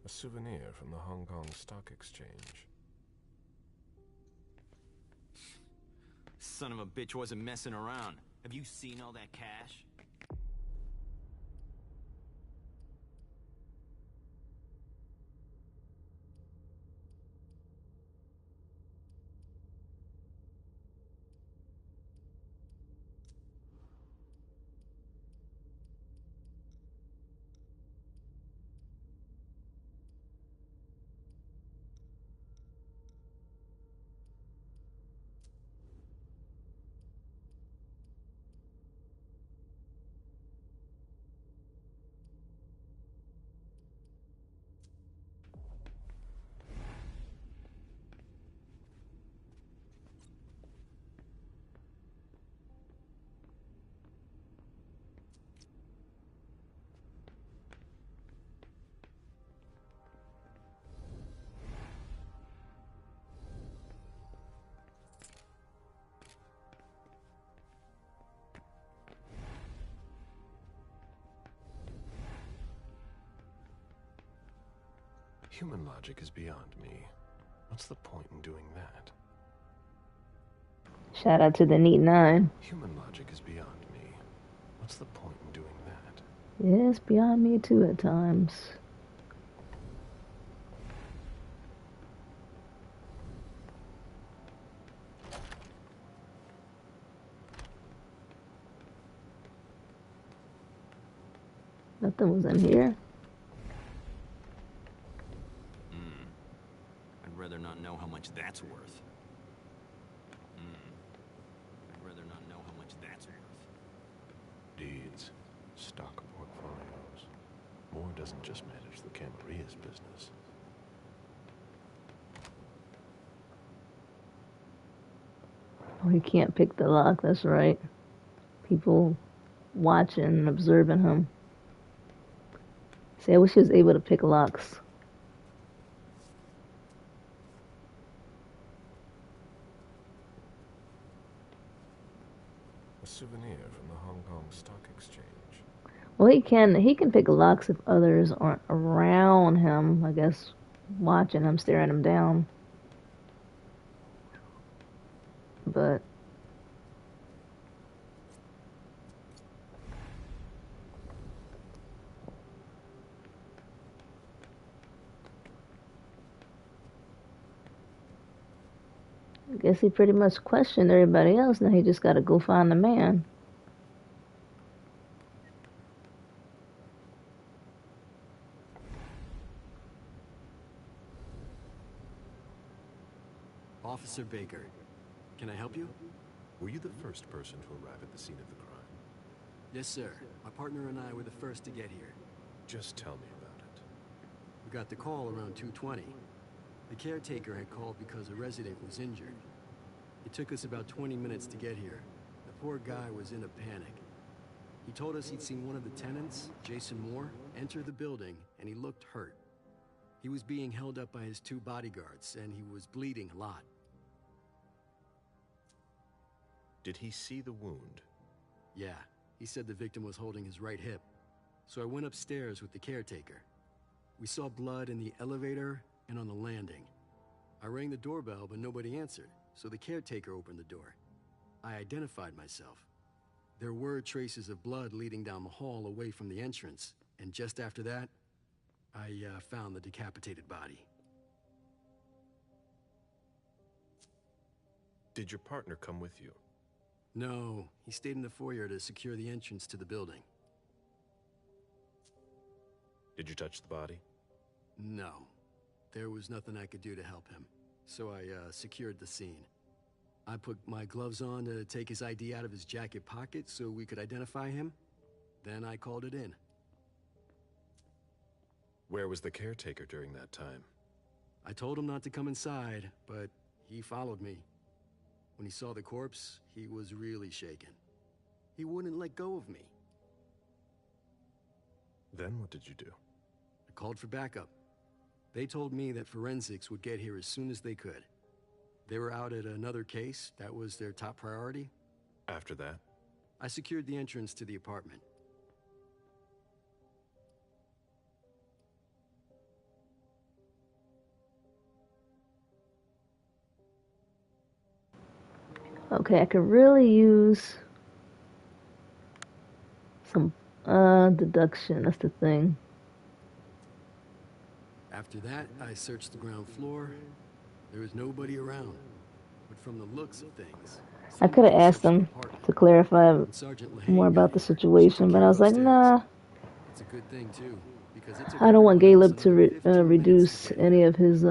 Speaker 5: A souvenir from the Hong Kong Stock Exchange.
Speaker 4: Son of a bitch wasn't messing around. Have you seen all that cash?
Speaker 5: Human logic is beyond me. What's the point in doing that?
Speaker 6: Shout out to the Neat 9.
Speaker 5: Human logic is beyond me. What's the point in doing that?
Speaker 6: Yeah, it's beyond me too at times. Nothing was in here.
Speaker 4: I'd rather not know how much that's worth. I'd rather not know how much that's worth.
Speaker 5: Deeds, stock portfolios. Moore doesn't just manage the Camaria's business.
Speaker 6: Oh, he can't pick the lock, that's right. People watching and observing him. See, I wish he was able to pick locks.
Speaker 5: A souvenir from the Hong Kong Stock Exchange.
Speaker 6: Well, he can pick locks if others aren't around him, I guess, watching him, staring him down. But I guess he pretty much questioned everybody else. Now he just gotta go find the man.
Speaker 17: Officer Baker, can I help you?
Speaker 5: Were you the first person to arrive at the scene of the crime?
Speaker 17: Yes, sir. My partner and I were the first to get here.
Speaker 5: Just tell me about it.
Speaker 17: We got the call around 2:20. The caretaker had called because a resident was injured. It took us about 20 minutes to get here. The poor guy was in a panic. He told us he'd seen one of the tenants, Jason Moore, enter the building, and he looked hurt. He was being held up by his 2 bodyguards, and he was bleeding a lot.
Speaker 5: Did he see the wound?
Speaker 17: Yeah, he said the victim was holding his right hip. So I went upstairs with the caretaker. We saw blood in the elevator and on the landing. I rang the doorbell, but nobody answered, so the caretaker opened the door. I identified myself. There were traces of blood leading down the hall away from the entrance, and just after that, I found the decapitated body.
Speaker 5: Did your partner come with you?
Speaker 17: No, he stayed in the foyer to secure the entrance to the building.
Speaker 5: Did you touch the body?
Speaker 17: No. There was nothing I could do to help him, so I secured the scene. I put my gloves on to take his ID out of his jacket pocket so we could identify him. Then I called it in.
Speaker 5: Where was the caretaker during that time?
Speaker 17: I told him not to come inside, but he followed me. When he saw the corpse, he was really shaken. He wouldn't let go of me.
Speaker 5: Then what did you do?
Speaker 17: I called for backup. They told me that forensics would get here as soon as they could. They were out at another case. That was their top priority.
Speaker 5: After that?
Speaker 17: I secured the entrance to the apartment.
Speaker 6: Okay, I could really use some deduction. That's the thing.
Speaker 17: After that, I searched the ground floor. There was nobody around. But from the looks of things,
Speaker 6: I could have asked them to clarify more about the situation, but I was like, nah.
Speaker 17: It's a good thing too, because
Speaker 6: I don't want Galeb to reduce any of his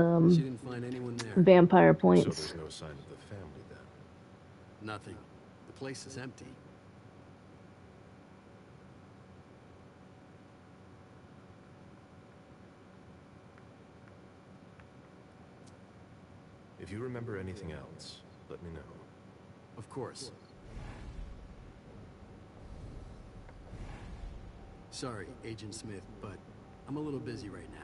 Speaker 6: vampire points.
Speaker 5: So there's no sign of the family then?
Speaker 17: Nothing. The place is empty.
Speaker 5: If you remember anything else, let me know.
Speaker 17: Of course. Sorry, Agent Smith, but I'm a little busy right now.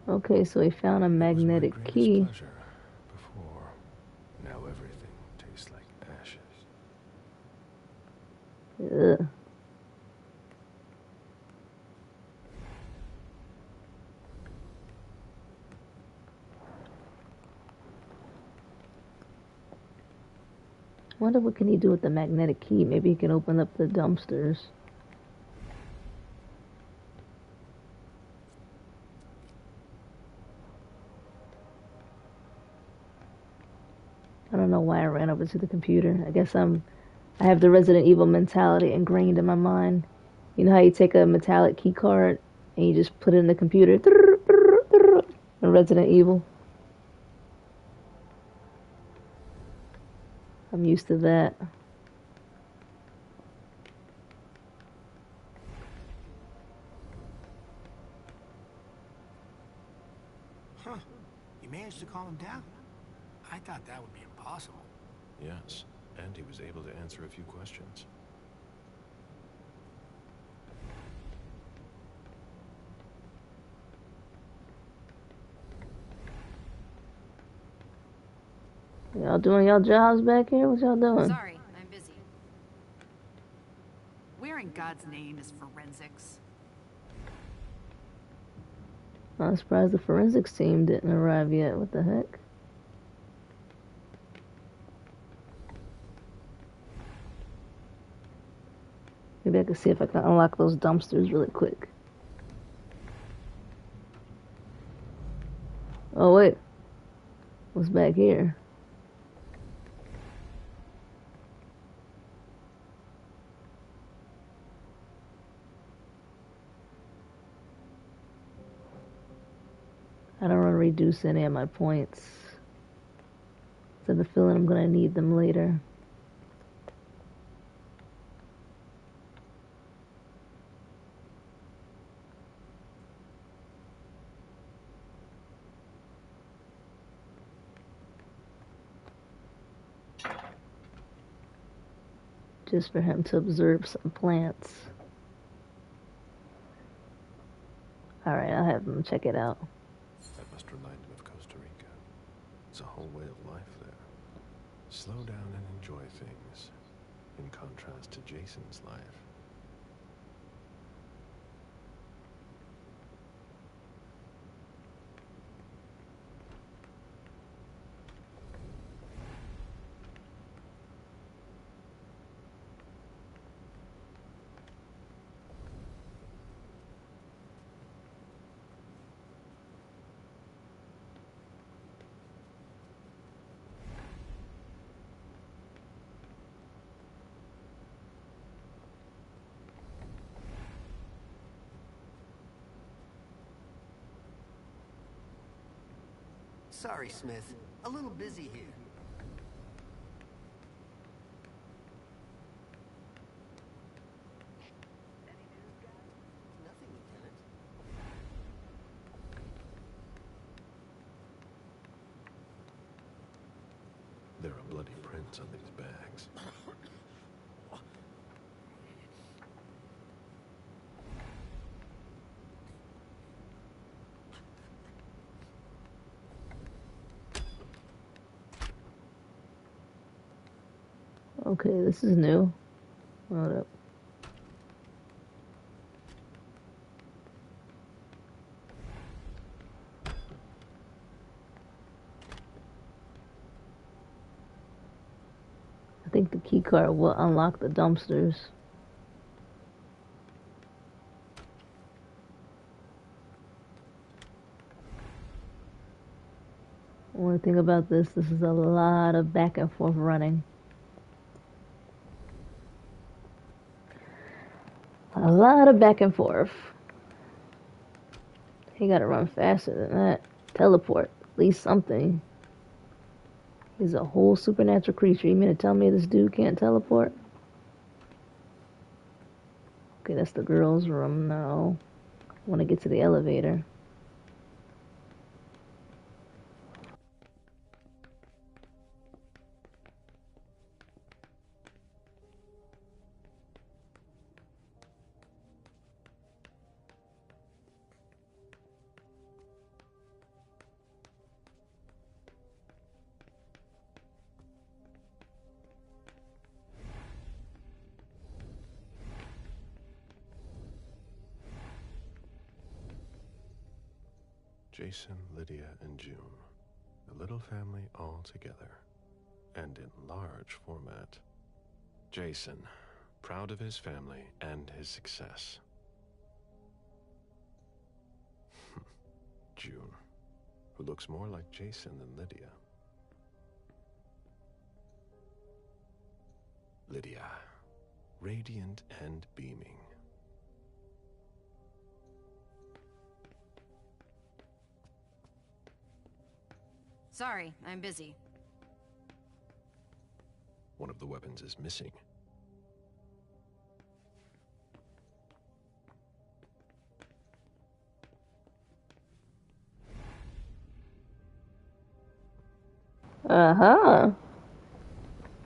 Speaker 6: Okay, so he found a magnetic key.
Speaker 5: Before, now everything tastes like ashes.
Speaker 6: Ugh. Wonder what can he do with the magnetic key? Maybe he can open up the dumpsters. I don't know why I ran over to the computer. I guess I have the Resident Evil mentality ingrained in my mind. You know how you take a metallic key card and you just put it in the computer? In Resident Evil. I'm used to that.
Speaker 21: Huh. You managed to calm him down? I thought that would be impossible.
Speaker 5: Yes, and he was able to answer a few questions.
Speaker 6: Y'all doing y'all jobs back here? What y'all doing?
Speaker 16: Sorry, I'm busy. Where in God's name is forensics?
Speaker 6: I'm surprised the forensics team didn't arrive yet. What the heck? Maybe I can see if I can unlock those dumpsters really quick. Oh wait. What's back here? I don't want to reduce any of my points. I have a feeling I'm going to need them later. Just for him to observe some plants. Alright, I'll have him check it out.
Speaker 5: That must remind him of Costa Rica. It's a whole way of life there. Slow down and enjoy things, in contrast to Jason's life.
Speaker 13: Sorry, Smith. A little busy here. Nothing, Lieutenant.
Speaker 5: There are bloody prints on these bags.
Speaker 6: Okay, this is new. Hold up. I think the key card will unlock the dumpsters. One thing about this is a lot of back and forth running. A lot of back and forth. He gotta run faster than that. Teleport. At least something. He's a whole supernatural creature. You mean to tell me this dude can't teleport? Okay, that's the girls' room now. I want to get to the elevator.
Speaker 5: Jason, Lydia, and June. A little family all together. And in large format. Jason, proud of his family and his success. June, who looks more like Jason than Lydia. Lydia, radiant and beaming.
Speaker 2: Sorry, I'm busy.
Speaker 5: One of the weapons is missing.
Speaker 6: Uh-huh.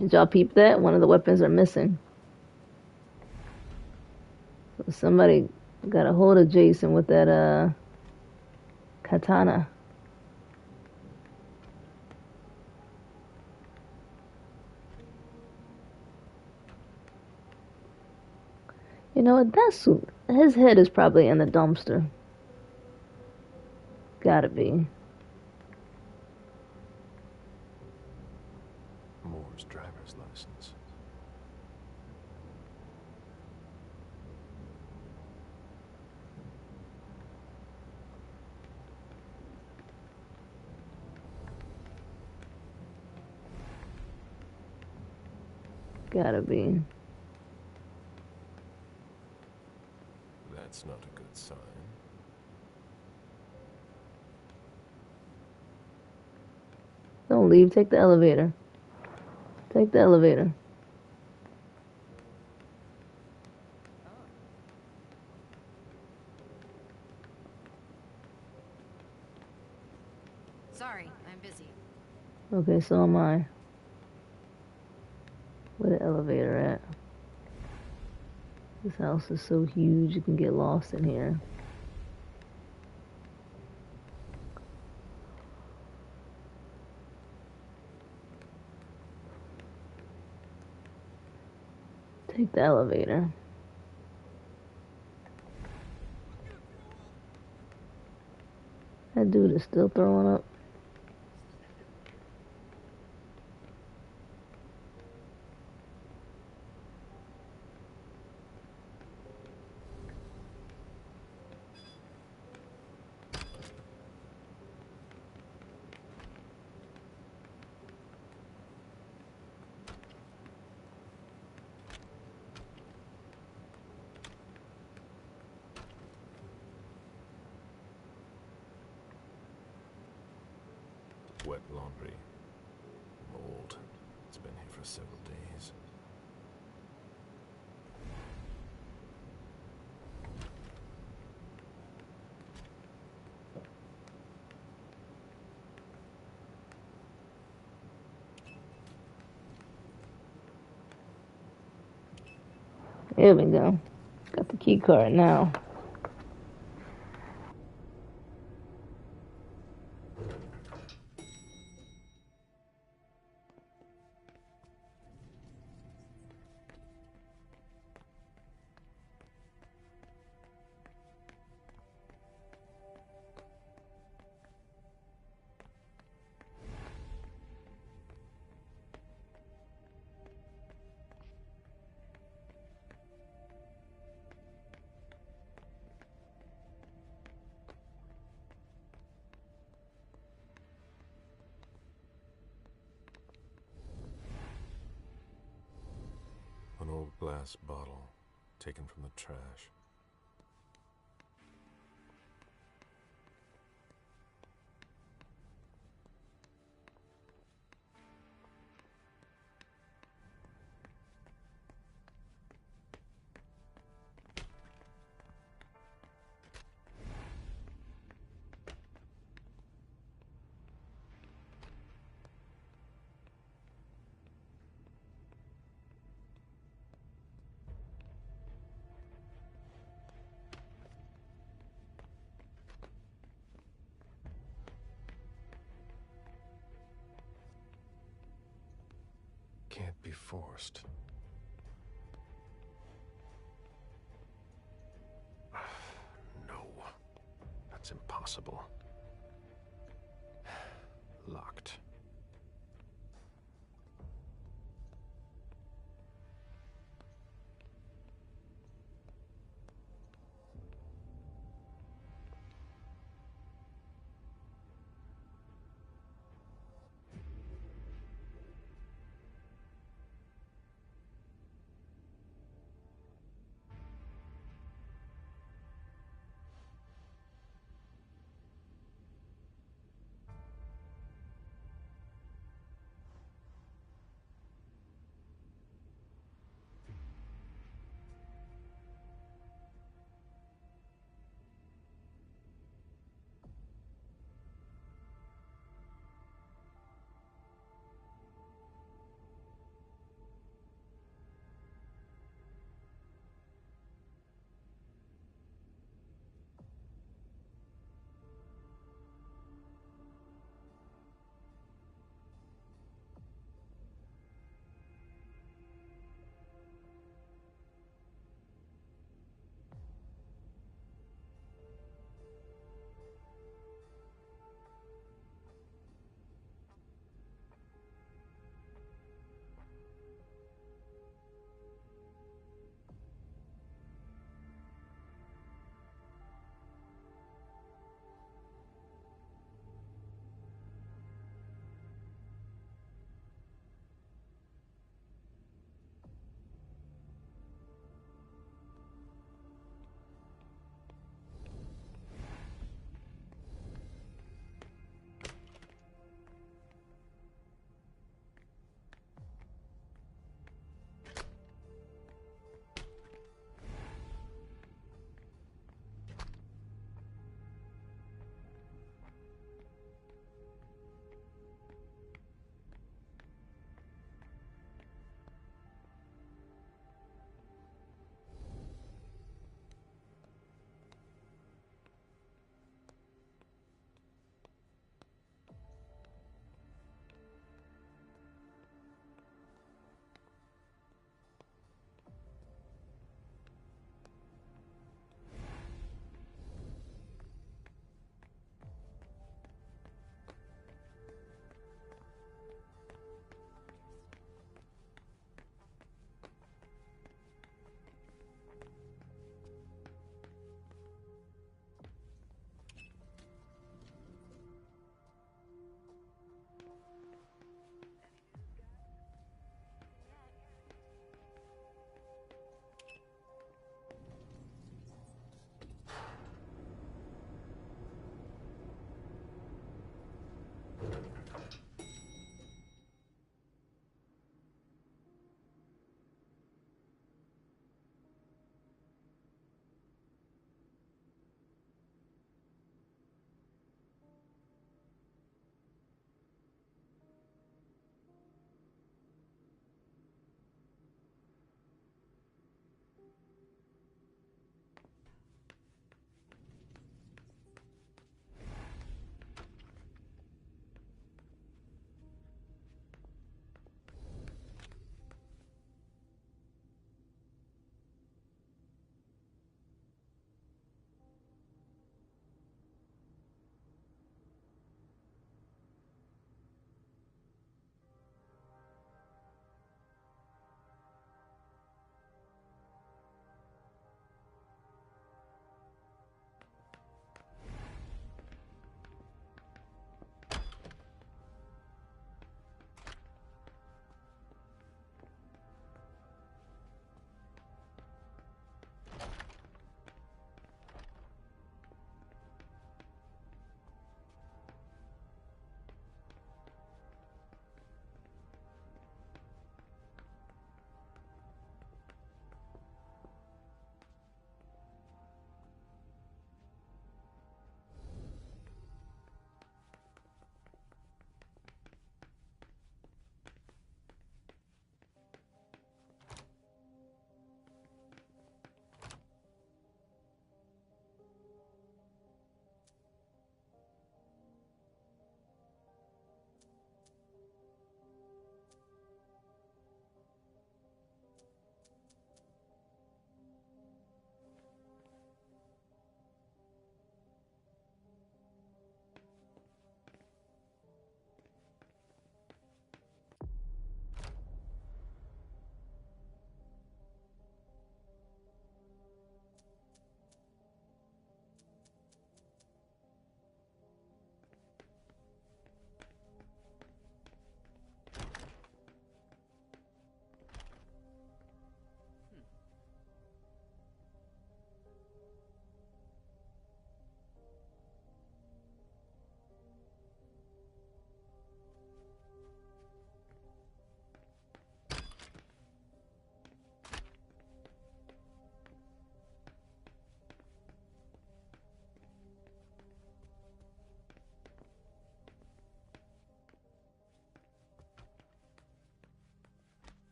Speaker 6: Did y'all peep that? One of the weapons are missing. So somebody got a hold of Jason with that, katana. You know what? His head is probably in the dumpster. Gotta be.
Speaker 5: Moore's driver's license.
Speaker 6: Gotta be.
Speaker 5: That's not a good sign.
Speaker 6: Don't leave. Take the elevator. Take the elevator.
Speaker 2: Sorry, I'm busy.
Speaker 6: Okay, so am I. Where the elevator at? This house is so huge you can get lost in here. Take the elevator. That dude is still throwing up.
Speaker 5: Wet laundry. Mold. It's been here for several days.
Speaker 6: There we go. Got the key card now.
Speaker 5: An old glass bottle taken from the trash. Can't be forced. No, that's impossible. Locked.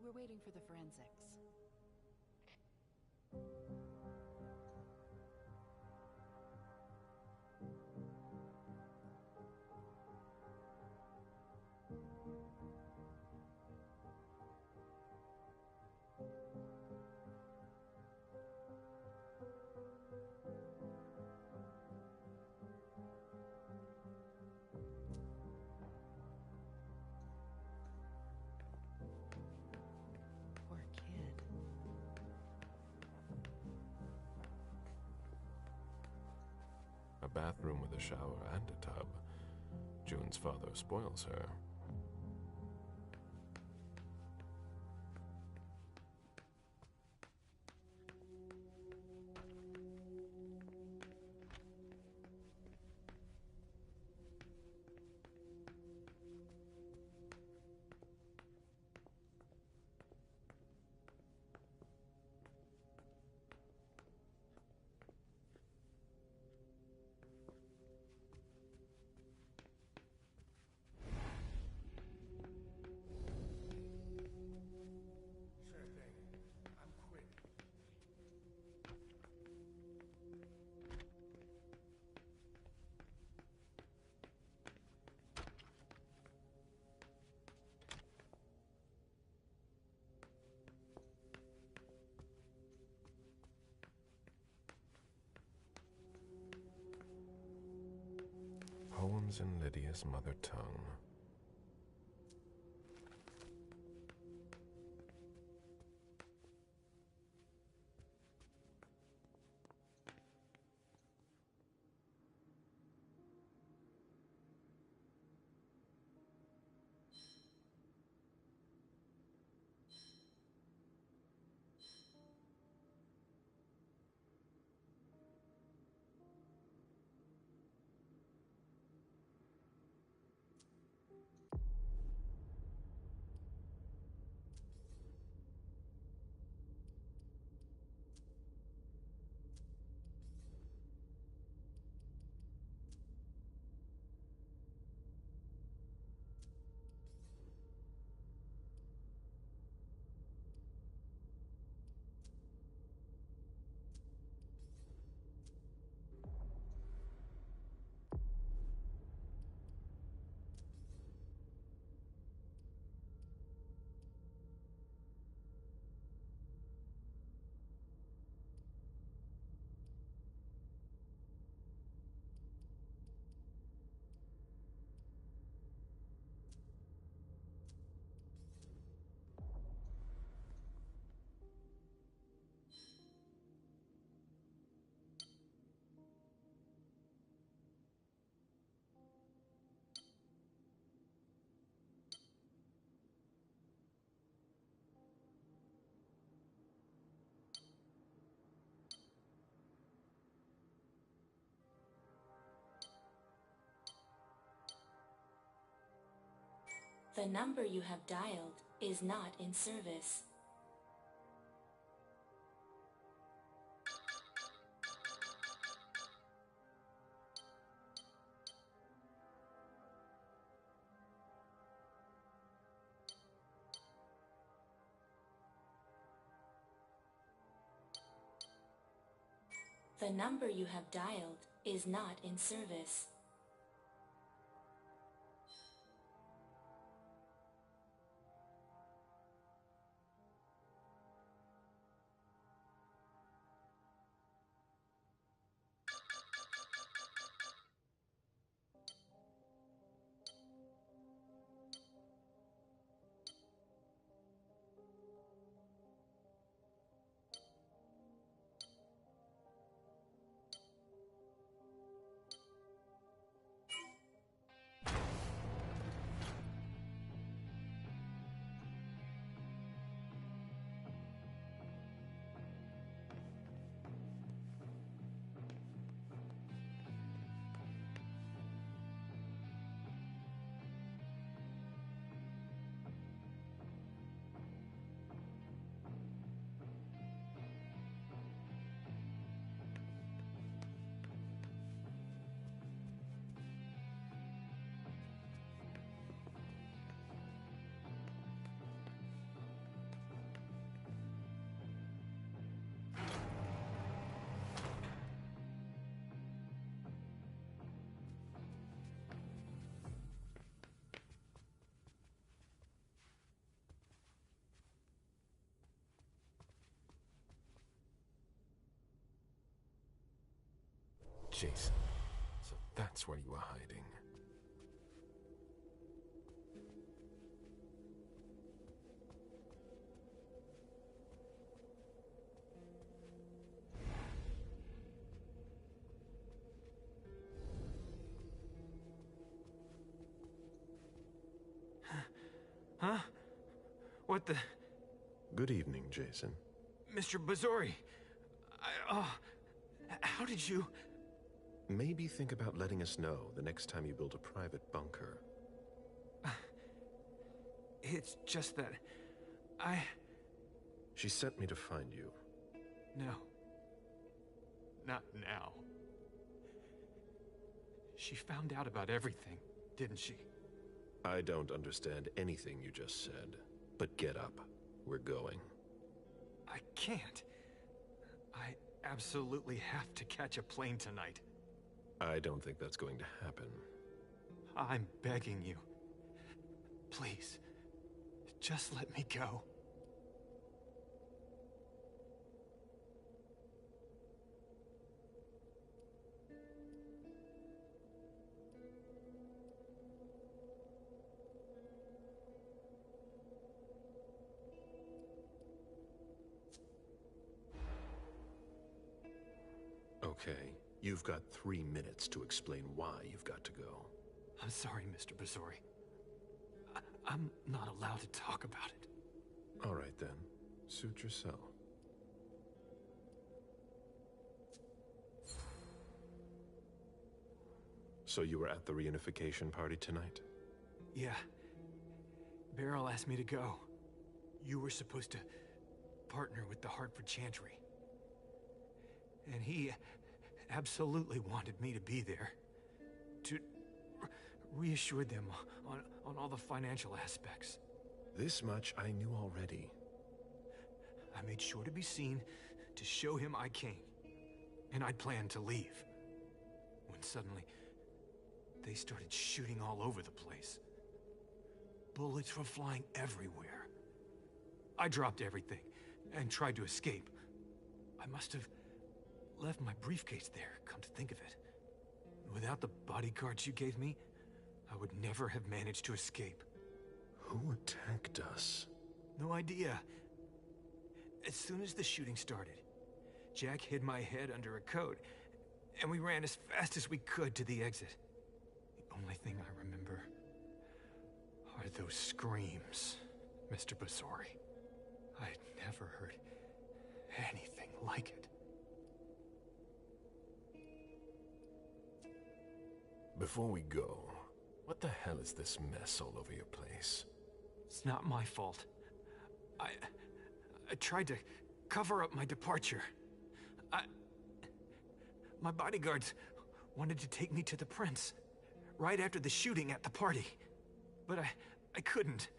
Speaker 16: We're waiting for the forensics. Poor kid.
Speaker 5: A bathroom with a shower and a tub. June's father spoils her.
Speaker 21: Sure thing. I'm quick.
Speaker 5: Poems in Lydia's mother tongue.
Speaker 14: The number you have dialed is not in service. The number you have dialed is not in service.
Speaker 5: Jason, so that's where you were hiding.
Speaker 4: Huh? What the...
Speaker 5: Good evening, Jason.
Speaker 4: Mr. Bazori, how did you...
Speaker 5: Maybe think about letting us know the next time you build a private bunker.
Speaker 4: It's just that...
Speaker 5: She sent me to find you.
Speaker 4: No. Not now. She found out about everything, didn't she?
Speaker 5: I don't understand anything you just said, but get up. We're going.
Speaker 4: I can't. I absolutely have to catch a plane tonight.
Speaker 5: I don't think that's going to happen.
Speaker 4: I'm begging you. Please, just let me go.
Speaker 5: Okay, you've got 3 minutes to explain why you've got to go.
Speaker 4: I'm sorry, Mr. Bazori. I'm not allowed to talk about it.
Speaker 5: All right then, suit yourself. So you were at the reunification party tonight?
Speaker 4: Yeah. Beryl asked me to go. You were supposed to partner with the Hartford Chantry. And he absolutely wanted me to be there. To reassure them on all the financial aspects.
Speaker 5: This much I knew already.
Speaker 4: I made sure to be seen to show him I came. And I'd planned to leave. When suddenly, they started shooting all over the place. Bullets were flying everywhere. I dropped everything and tried to escape. I must have left my briefcase there, come to think of it. Without the bodyguards you gave me, I would never have managed to escape.
Speaker 5: Who attacked us?
Speaker 4: No idea. As soon as the shooting started, Jack hid my head under a coat, and we ran as fast as we could to the exit. The only thing I remember are those screams, Mr. Bazori. I'd never heard anything like it.
Speaker 5: Before we go, what the hell is this mess all over your place?
Speaker 4: It's not my fault. I tried to cover up my departure. My bodyguards wanted to take me to the prince right after the shooting at the party. But I couldn't.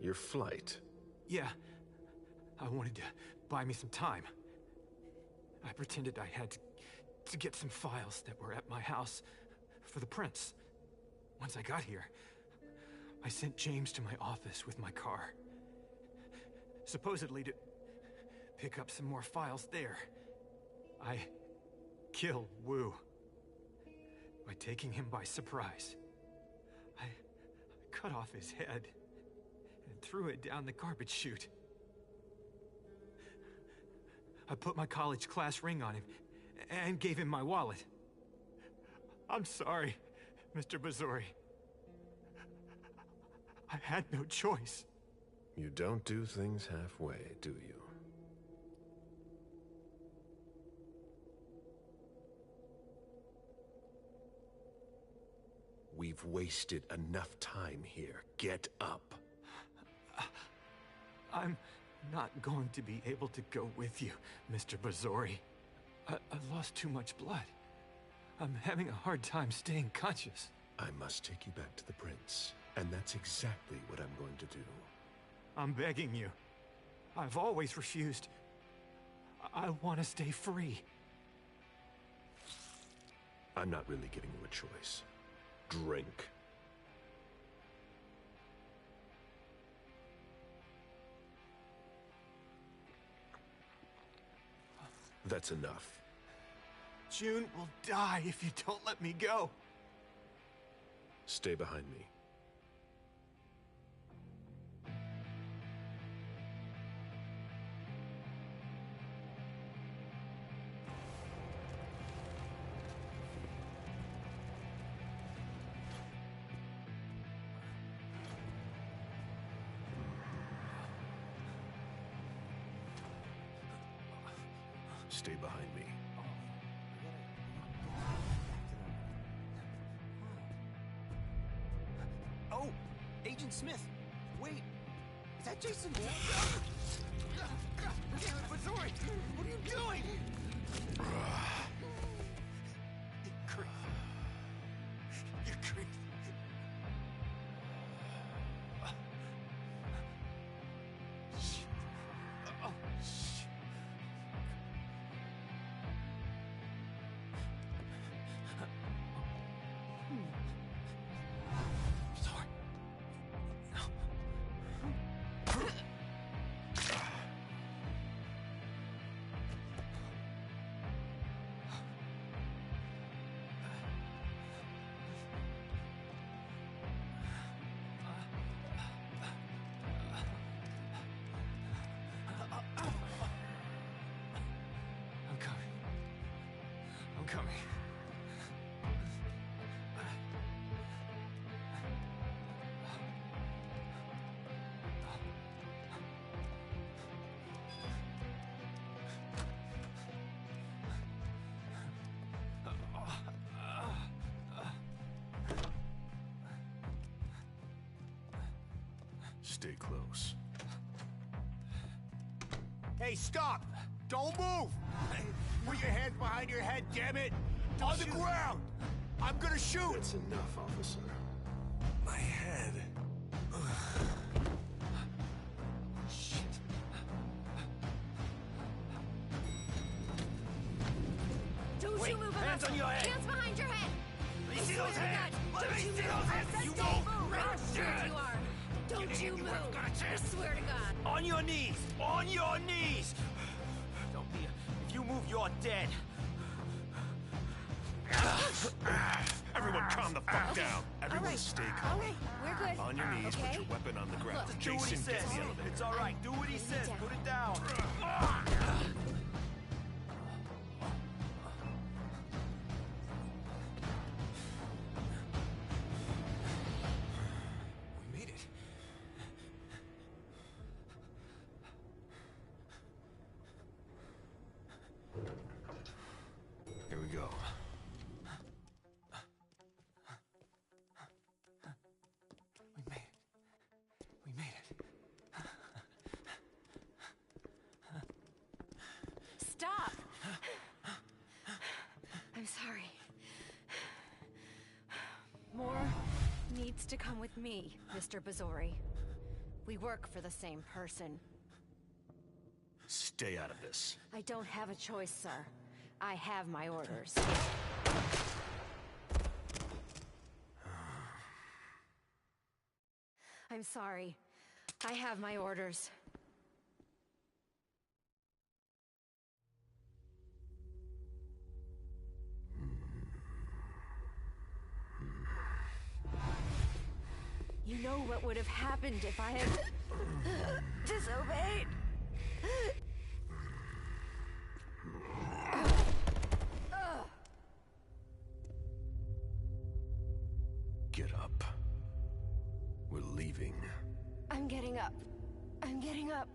Speaker 5: Your flight?
Speaker 4: Yeah. I wanted to buy me some time. I pretended I had to get some files that were at my house for the prince. Once I got here, I sent James to my office with my car. Supposedly to pick up some more files there. I killed Wu by taking him by surprise. I cut off his head and threw it down the garbage chute. I put my college class ring on him and gave him my wallet. I'm sorry, Mr. Bazori. I had no choice.
Speaker 5: You don't do things halfway, do you? We've wasted enough time here. Get up.
Speaker 4: I'm not going to be able to go with you, Mr. Bazori. I lost too much blood. I'm having a hard time staying conscious.
Speaker 5: I must take you back to the prince, and that's exactly what I'm going to do.
Speaker 4: I'm begging you. I've always refused. I want to stay free.
Speaker 5: I'm not really giving you a choice. Drink. That's enough.
Speaker 9: June will die if you don't let me go.
Speaker 5: Stay behind me. Stay behind me.
Speaker 9: Oh, Agent Smith, wait. Is that Jason? Damn it, Missouri! What are you doing? You're crazy. You're crazy. Shit. Oh, shit. Sorry. I'm coming. I'm coming.
Speaker 5: Stay close.
Speaker 9: Hey, stop! Don't move! Put your hands behind your head, damn it! On the ground! I'm gonna shoot!
Speaker 5: That's enough, officer.
Speaker 9: My head. Shit.
Speaker 2: Don't
Speaker 9: Wait,
Speaker 2: you move
Speaker 9: hands on your head!
Speaker 2: Hands behind your head!
Speaker 9: Let me see those hands! Let me see those hands! You
Speaker 2: Stay
Speaker 9: won't!
Speaker 2: move! How scared you are! Don't you move! I swear to God!
Speaker 9: On your knees! On your knees! Don't be. If you move, you're dead.
Speaker 5: Everyone calm the fuck down. Everyone stay calm.
Speaker 2: All right, we're good.
Speaker 5: On your knees,
Speaker 2: okay?
Speaker 5: put your weapon on the ground.
Speaker 9: Do what he
Speaker 5: Jason, get
Speaker 9: says.
Speaker 5: in the elevator.
Speaker 9: It's all right. Do what he says.
Speaker 2: down.
Speaker 9: Put it down. We made it.
Speaker 5: Here we go.
Speaker 9: We made it. We made it.
Speaker 2: Stop! I'm sorry. More needs to come with me, Mr. Bazori. We work for the same person.
Speaker 5: Stay out of this.
Speaker 2: I don't have a choice, sir. I have my orders. I'm sorry. I have my orders. You know what would have happened if I had disobeyed?
Speaker 5: Get up. We're leaving.
Speaker 2: I'm getting up. I'm getting up.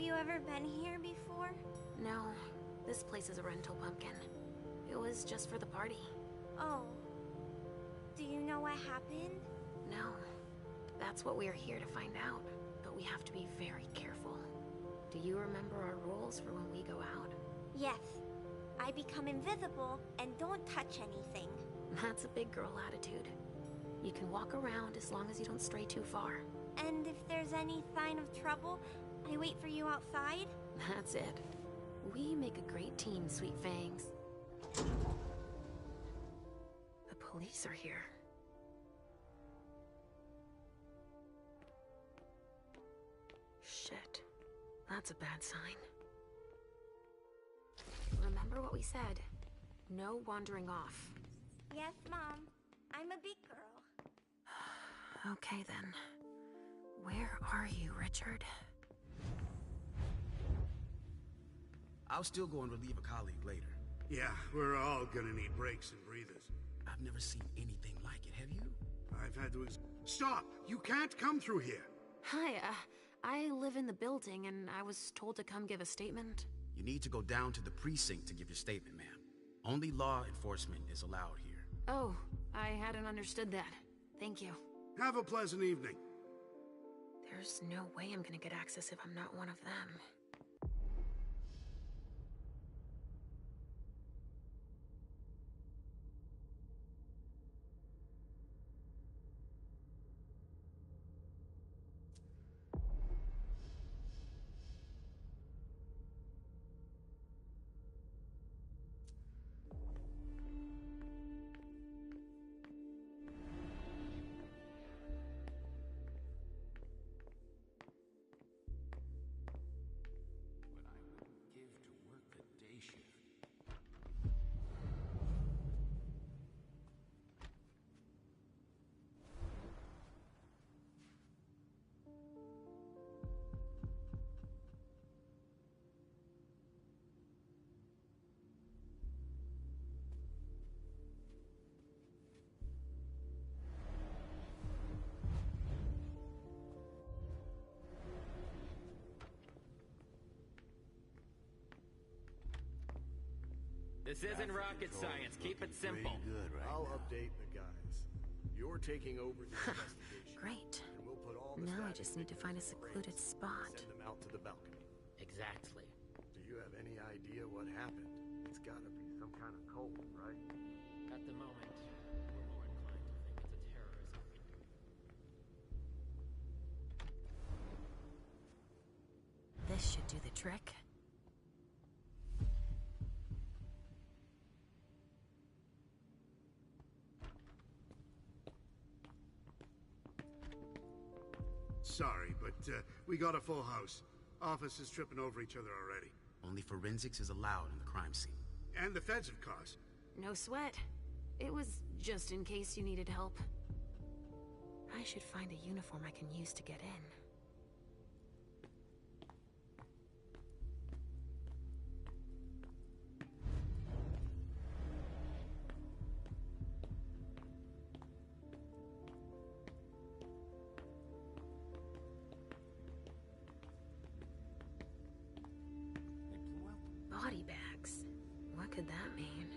Speaker 15: you ever been here before?
Speaker 3: No, this place is a rental pumpkin. It was just for the party.
Speaker 15: Oh. Do you know what happened?
Speaker 3: No. That's what we are here to find out. But we have to be very careful. Do you remember our rules for when we go out?
Speaker 15: Yes. I become invisible and don't touch anything.
Speaker 3: That's a big girl attitude. You can walk around as long as you don't stray too far.
Speaker 15: And if there's any sign of trouble, I wait for you outside?
Speaker 3: That's it. We make a great team, Sweet Fangs. The police are here. Shit. That's a bad sign. Remember what we said. No wandering off.
Speaker 15: Yes, Mom. I'm a big girl.
Speaker 3: Okay, then. Where are you, Richard?
Speaker 22: I'll still go and relieve a colleague later.
Speaker 9: Yeah, we're all gonna need breaks and breathers.
Speaker 22: I've never seen anything like it, have you?
Speaker 9: I've had to Stop! You can't come through here!
Speaker 3: Hi, I live in the building and I was told to come give a statement.
Speaker 22: You need to go down to the precinct to give your statement, ma'am. Only law enforcement is allowed here.
Speaker 3: Oh, I hadn't understood that. Thank you.
Speaker 9: Have a pleasant evening.
Speaker 3: There's no way I'm gonna get access if I'm not one of them.
Speaker 23: This isn't rocket science. Keep it simple.
Speaker 17: I'll update the guys. You're taking over the investigation.
Speaker 3: Great.
Speaker 17: And we'll put all this
Speaker 3: Now I
Speaker 17: back
Speaker 3: just
Speaker 17: in
Speaker 3: need to find a
Speaker 17: the
Speaker 3: secluded
Speaker 17: crates
Speaker 3: spot.
Speaker 17: and send them out to the balcony.
Speaker 23: Exactly.
Speaker 17: Do you have any idea what happened? It's gotta be some kind of cult, right?
Speaker 23: At the moment, we're more inclined to think it's a terrorism.
Speaker 3: This should do the trick.
Speaker 9: Sorry, but we got a full house. Officers tripping over each other already.
Speaker 22: Only forensics is allowed in the crime scene.
Speaker 9: And the feds, of course.
Speaker 3: No sweat. It was just in case you needed help. I should find a uniform I can use to get in. Body bags. What could that mean?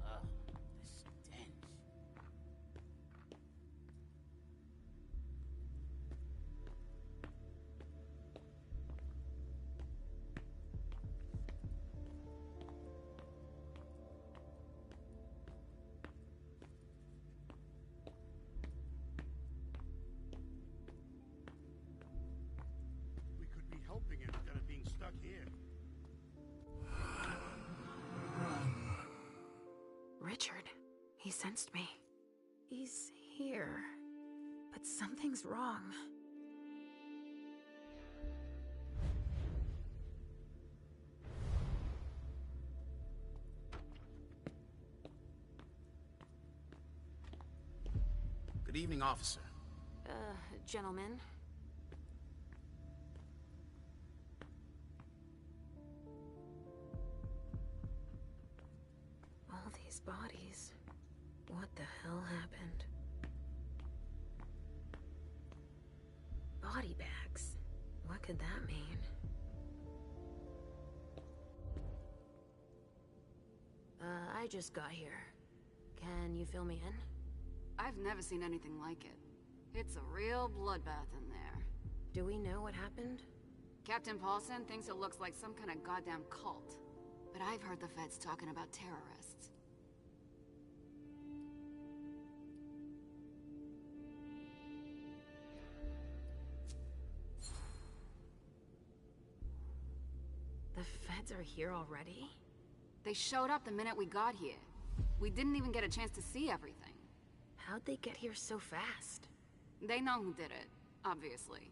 Speaker 23: The stench.
Speaker 9: We could be helping instead of being stuck here.
Speaker 3: Richard. He sensed me. He's here. But something's wrong.
Speaker 22: Good evening, officer.
Speaker 2: Gentlemen.
Speaker 3: All these bodies. What the hell happened? Body bags. What could that mean? I just got here. Can you fill me in?
Speaker 11: I've never seen anything like it. It's a real bloodbath in there.
Speaker 3: Do we know what happened?
Speaker 11: Captain Paulson thinks it looks like some kind of goddamn cult. But I've heard the feds talking about terrorists.
Speaker 3: The feds are here already?
Speaker 11: They showed up the minute we got here. We didn't even get a chance to see everything.
Speaker 3: How'd they get here so fast?
Speaker 11: They know who did it, obviously.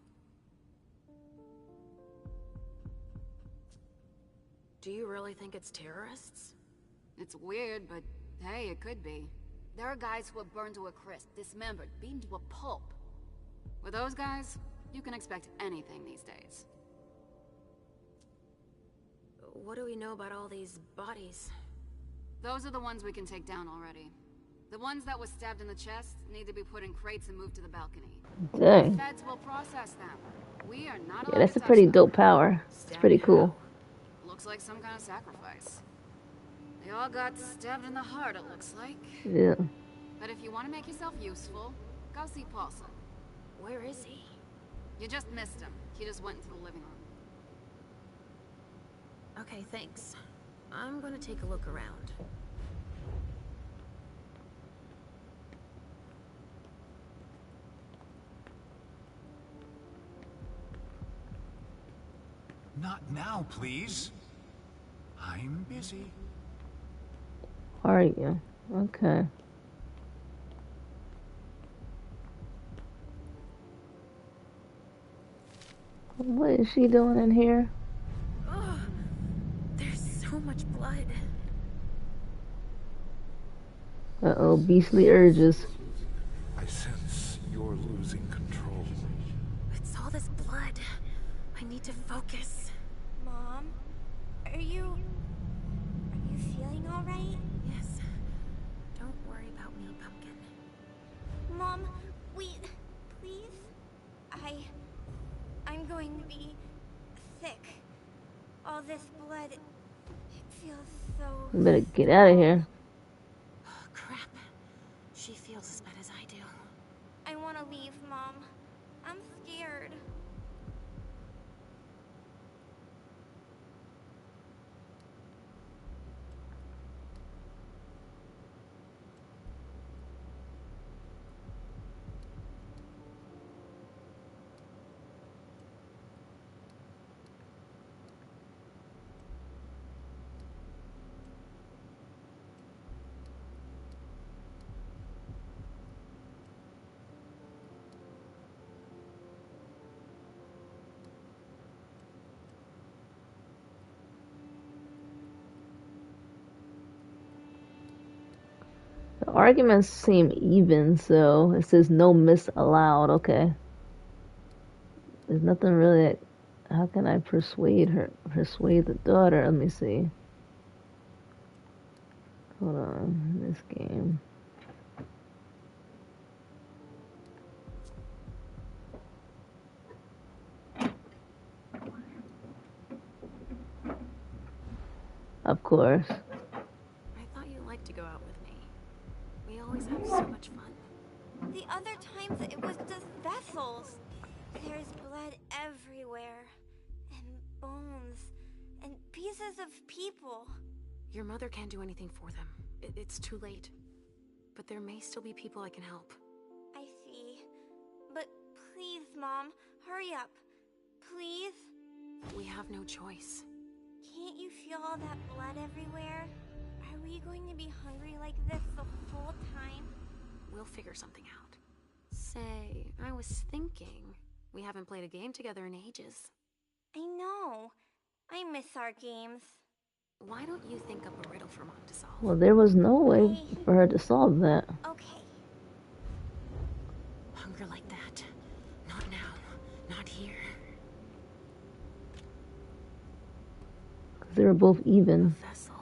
Speaker 3: Do you really think it's terrorists?
Speaker 11: It's weird, but hey, it could be. There are guys who are burned to a crisp, dismembered, beaten to a pulp. With those guys, you can expect anything these days.
Speaker 3: What do we know about all these bodies?
Speaker 11: Those are the ones we can take down already. The ones that were stabbed in the chest need to be put in crates and moved to the balcony.
Speaker 6: Dang.
Speaker 11: The feds will process them. We are not allowed
Speaker 6: Yeah, that's
Speaker 11: to
Speaker 6: a pretty
Speaker 11: touch
Speaker 6: dope power. It's pretty cool.
Speaker 11: Looks like some kind of sacrifice. They all got stabbed in the heart, it looks like.
Speaker 6: Yeah.
Speaker 11: But if you want to make yourself useful, go see Paulson.
Speaker 3: Where is he?
Speaker 11: You just missed him. He just went into the living room.
Speaker 3: Okay, thanks. I'm gonna take a look around.
Speaker 9: Not now, please. I'm busy.
Speaker 6: Are you? Okay. What is she doing in here?
Speaker 3: Ugh, there's so much blood.
Speaker 6: Uh-oh, beastly urges.
Speaker 5: I sense you're losing control.
Speaker 3: It's all this blood. I need to focus.
Speaker 15: Mom, are you feeling all right?
Speaker 3: Yes. Don't worry about me, Pumpkin.
Speaker 15: Mom, please. I'm going to be sick. All this blood, it feels so...
Speaker 6: You better get out of here.
Speaker 3: Oh, crap. She feels as bad as I do.
Speaker 15: I want to leave, Mom. I'm scared.
Speaker 6: The arguments seem even, so it says no miss allowed. Okay. There's nothing really. How can I persuade the daughter? Let me see. Hold on. This game. Of course.
Speaker 3: I thought you liked to go out with me. We always have so much fun.
Speaker 15: The other times it was just vessels. There's blood everywhere. And bones. And pieces of people.
Speaker 3: Your mother can't do anything for them. It's too late. But there may still be people I can help.
Speaker 15: I see. But please, Mom, hurry up. Please?
Speaker 3: We have no choice.
Speaker 15: Can't you feel all that blood everywhere? Are we going to be hungry like this the whole time?
Speaker 3: We'll figure something out. Say, I was thinking, we haven't played a game together in ages.
Speaker 15: I know. I miss our games.
Speaker 3: Why don't you think up a riddle for Mom to solve?
Speaker 6: Well, there was no way for her to solve that.
Speaker 15: Okay.
Speaker 3: Hunger like that.
Speaker 6: They were both even.
Speaker 3: A vessel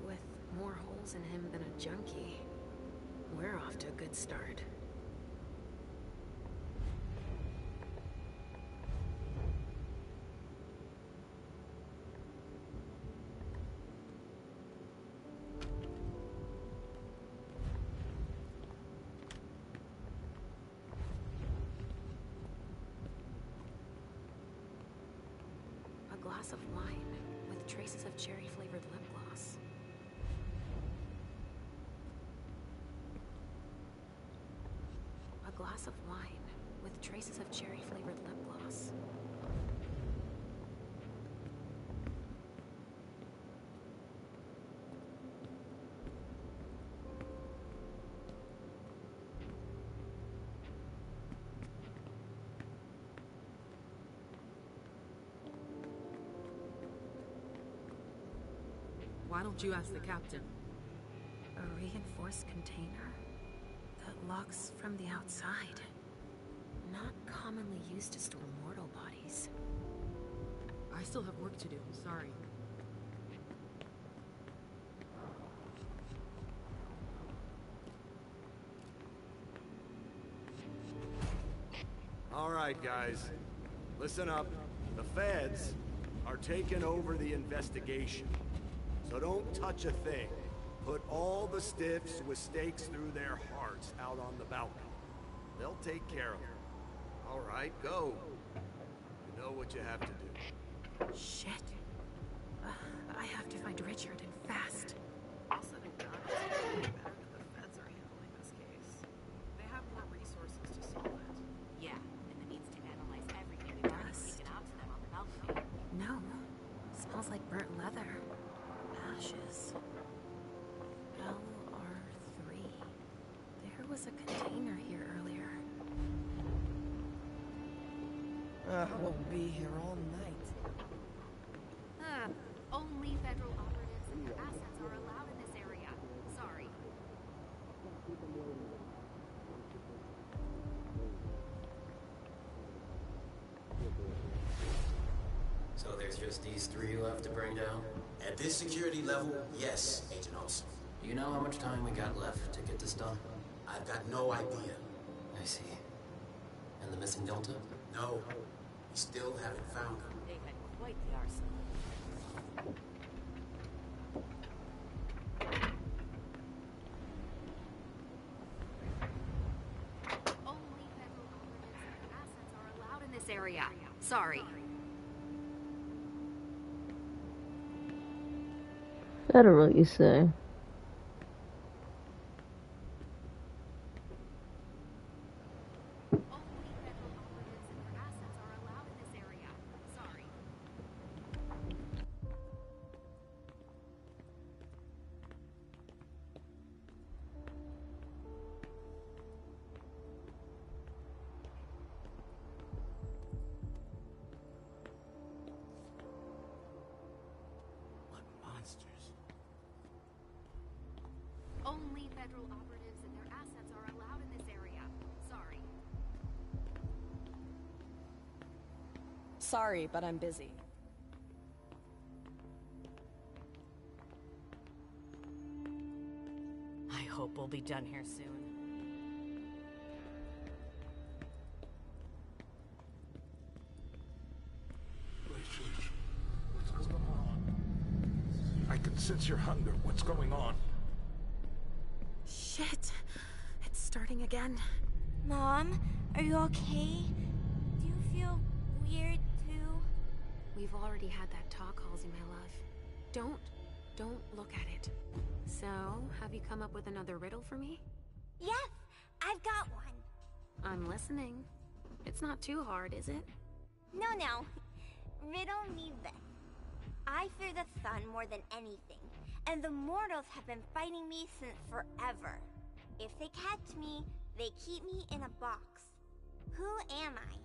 Speaker 3: with more holes in him than a junkie. We're off to a good start. A glass of wine with traces of cherry-flavored lip gloss. A glass of wine with traces of cherry-flavored lip gloss.
Speaker 11: Why don't you ask the captain?
Speaker 3: A reinforced container that locks from the outside. Not commonly used to store mortal bodies.
Speaker 11: I still have work to do, sorry.
Speaker 9: All right, guys. Listen up. The feds are taking over the investigation. So don't touch a thing. Put all the stiffs with stakes through their hearts out on the balcony. They'll take care of it. All right, go. You know what you have to do.
Speaker 3: Shit. I have to find Richard and fast.
Speaker 11: All said and done, it's really better that the feds are handling this case. They have more resources to solve it.
Speaker 2: Yeah, and it needs to analyze everything we've already taken out to them on the balcony.
Speaker 3: No. Smells like burnt leather. Ashes. LR3. There was a container here earlier.
Speaker 16: We'll be here all night.
Speaker 2: Only federal operatives and their assets are allowed in this area. Sorry.
Speaker 8: So there's just these three left to bring down? At this security level, yes, Agent Olsen. Do you know how much time we got left to get this done? I've got no idea. I see. And the missing Delta? No. We still haven't found them.
Speaker 2: They've had quite the arsenal. Only federal operatives and their assets are allowed in this area. Sorry.
Speaker 6: Federal, you say?
Speaker 2: Only federal operatives and their assets are allowed in this area. Sorry.
Speaker 16: Sorry, but I'm busy.
Speaker 2: I hope we'll be done here soon.
Speaker 19: What's going on? I can sense your hunger. What's going on?
Speaker 3: Shit. It's starting again.
Speaker 15: Mom, are you okay? Do you feel weird too?
Speaker 3: We've already had that talk, Halsey, my love. Don't look at it. So, have you come up with another riddle for me?
Speaker 15: Yes, I've got one.
Speaker 3: I'm listening. It's not too hard, is it?
Speaker 15: No. Riddle me this. I fear the sun more than anything, and the mortals have been fighting me since forever. If they catch me, they keep me in a box. Who am I?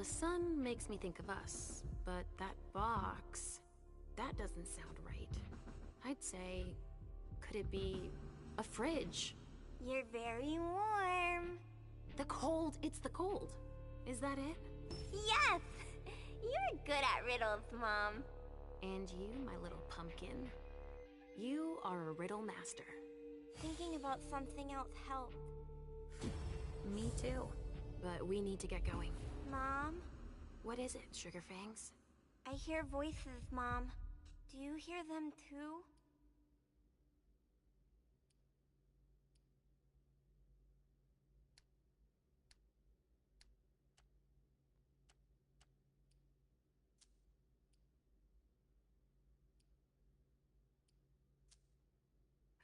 Speaker 3: the sun makes me think of us, but that box, that doesn't sound right. I'd say, could it be a fridge?
Speaker 15: You're very warm.
Speaker 3: The cold, it's the cold. Is that it?
Speaker 15: Yes! You're good at riddles, Mom.
Speaker 3: And you, my little pumpkin, you are a riddle master.
Speaker 15: Thinking about something else helped.
Speaker 3: Me too. But we need to get going.
Speaker 15: Mom?
Speaker 3: What is it, Sugar Fangs?
Speaker 15: I hear voices, Mom. Do you hear them too?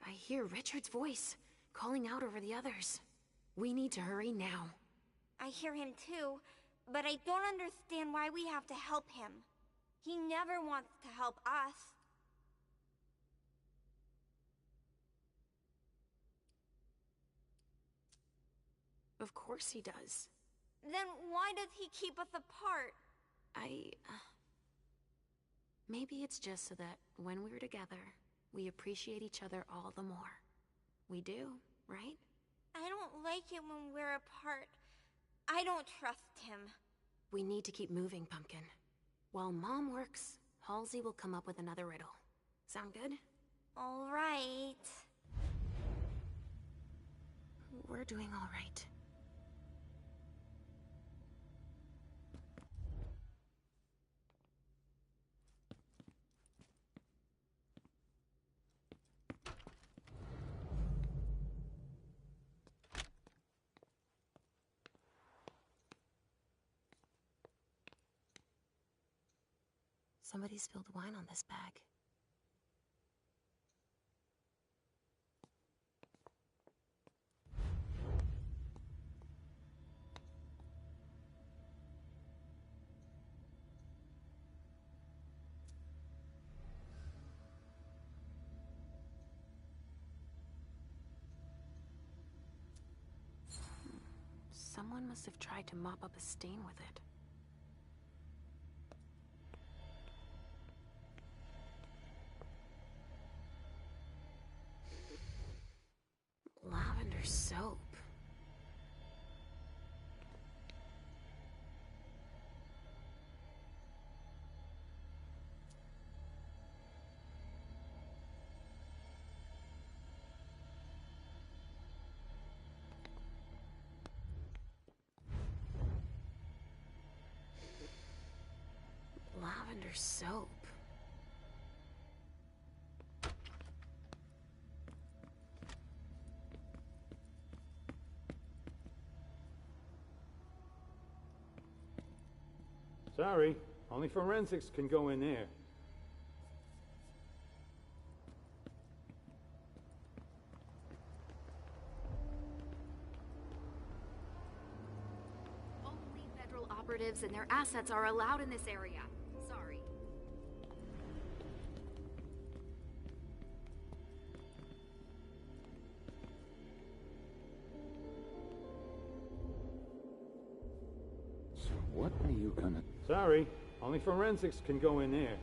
Speaker 3: I hear Richard's voice, calling out over the others. We need to hurry now.
Speaker 15: I hear him too, but I don't understand why we have to help him. He never wants to help us.
Speaker 3: Of course he does.
Speaker 15: Then why does he keep us apart?
Speaker 3: Maybe it's just so that when we're together, we appreciate each other all the more. We do, right?
Speaker 15: I don't like it when we're apart. I don't trust him.
Speaker 3: We need to keep moving, Pumpkin. While Mom works, Halsey will come up with another riddle. Sound good?
Speaker 15: All right.
Speaker 3: We're doing all right. Somebody spilled wine on this bag. Someone must have tried to mop up a stain with it. Lavender soap. Lavender soap.
Speaker 1: Sorry, only forensics can go in there.
Speaker 2: Only federal operatives and their assets are allowed in this area. Sorry.
Speaker 1: So what are you gonna... Sorry, only forensics can go in there.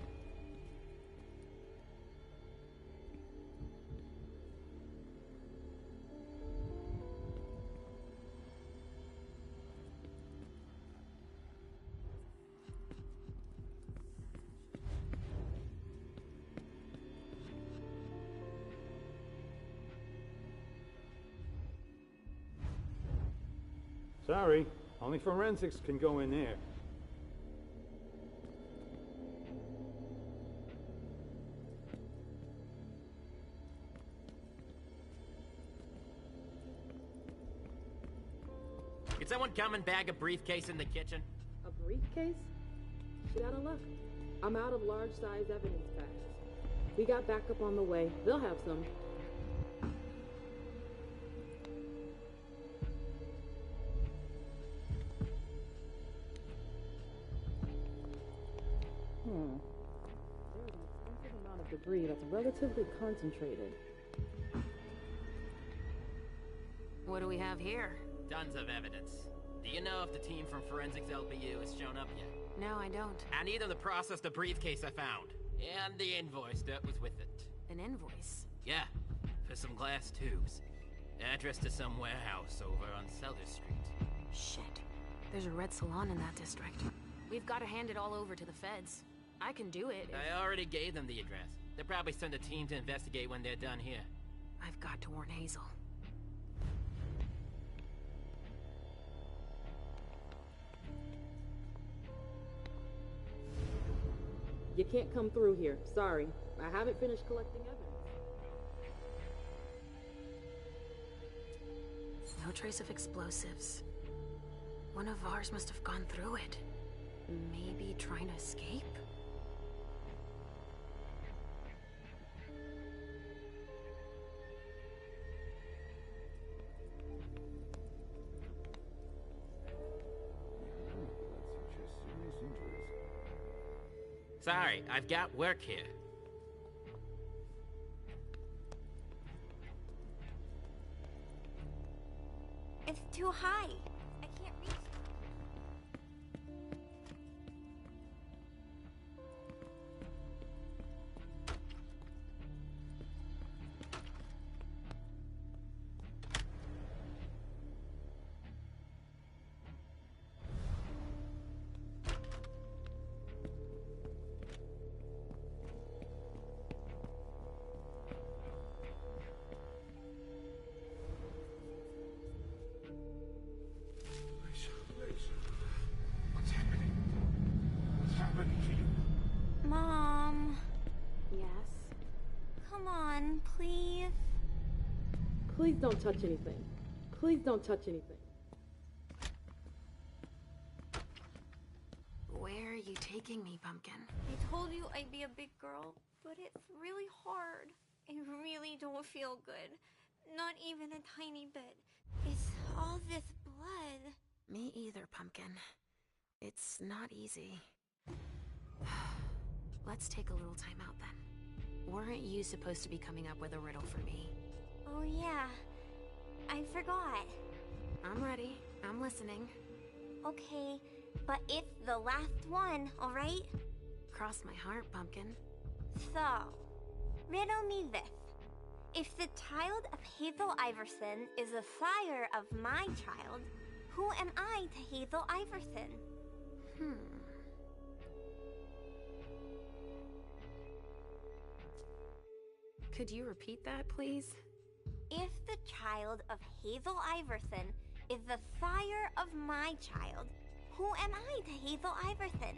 Speaker 1: Sorry, only forensics can go in there.
Speaker 23: Can someone come and bag a briefcase in the kitchen?
Speaker 10: A briefcase? Get out of luck. I'm out of large-size evidence packs. We got backup on the way. They'll have some. There's an extensive amount of debris that's relatively concentrated.
Speaker 3: What do we have here?
Speaker 23: Tons of evidence. Do you know if the team from Forensics LPU has shown up yet?
Speaker 11: No, I don't.
Speaker 23: I need them to process the briefcase I found. And the invoice that was with it.
Speaker 11: An invoice?
Speaker 23: Yeah, for some glass tubes. Address to some warehouse over on Sellers Street.
Speaker 11: Shit. There's a red salon in that district. We've got to hand it all over to the feds. I can do it.
Speaker 23: I already gave them the address. They'll probably send a team to investigate when they're done here.
Speaker 11: I've got to warn Hazel.
Speaker 10: You can't come through here. Sorry. I haven't finished collecting evidence.
Speaker 11: No trace of explosives. One of ours must have gone through it. Maybe trying to escape?
Speaker 23: Sorry, I've got work here.
Speaker 15: It's too high. I can't reach. Mom.
Speaker 10: Yes?
Speaker 15: Come on, please.
Speaker 10: Please don't touch anything. Please don't touch anything.
Speaker 11: Where are you taking me, Pumpkin?
Speaker 15: I told you I'd be a big girl, but it's really hard. I really don't feel good. Not even a tiny bit. It's all this blood.
Speaker 11: Me either, Pumpkin. It's not easy. Let's take a little time out then. Weren't you supposed to be coming up with a riddle for me?
Speaker 15: Oh yeah, I forgot.
Speaker 11: I'm ready. I'm listening.
Speaker 15: Okay, but it's the last one, alright?
Speaker 11: Cross my heart, Pumpkin.
Speaker 15: So, riddle me this. If the child of Hazel Iverson is the sire of my child, who am I to Hazel Iverson?
Speaker 11: Could you repeat that, please?
Speaker 15: If the child of Hazel Iverson is the sire of my child, who am I to Hazel Iverson?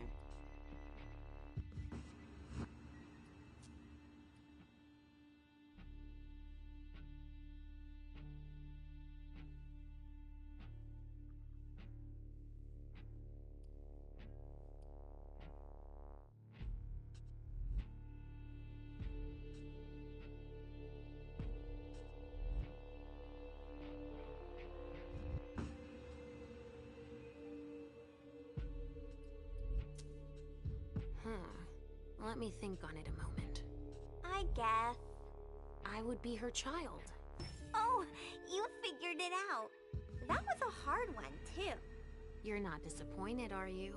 Speaker 11: Let me think on it a moment.
Speaker 15: I guess.
Speaker 11: I would be her child.
Speaker 15: Oh, you figured it out. That was a hard one, too.
Speaker 11: You're not disappointed, are you?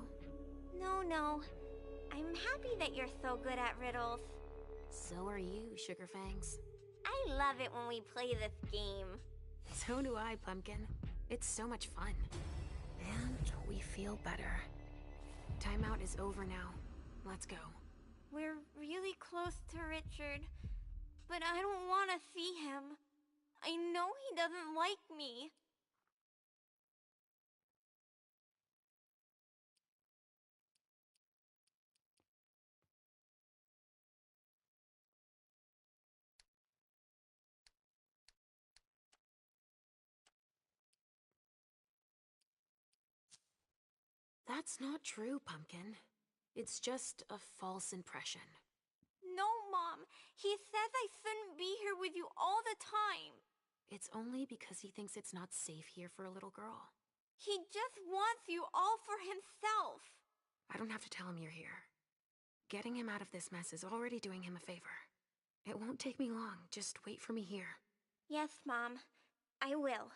Speaker 15: No. I'm happy that you're so good at riddles.
Speaker 11: So are you, Sugarfangs.
Speaker 15: I love it when we play this game.
Speaker 11: So do I, Pumpkin. It's so much fun. And we feel better. Timeout is over now. Let's go.
Speaker 15: We're really close to Richard, but I don't want to see him. I know he doesn't like me.
Speaker 11: That's not true, Pumpkin. It's just a false impression.
Speaker 15: No, Mom. He says I shouldn't be here with you all the time.
Speaker 11: It's only because he thinks it's not safe here for a little girl.
Speaker 15: He just wants you all for himself.
Speaker 11: I don't have to tell him you're here. Getting him out of this mess is already doing him a favor. It won't take me long. Just wait for me here.
Speaker 15: Yes, Mom. I will.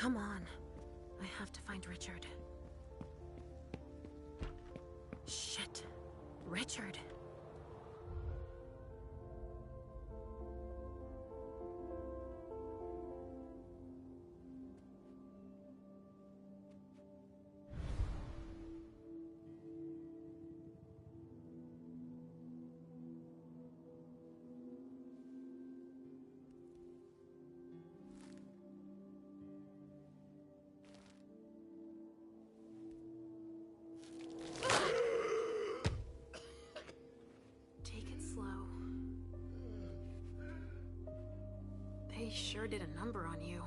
Speaker 3: Come on. I have to find Richard. Shit. Richard. They sure did a number on you.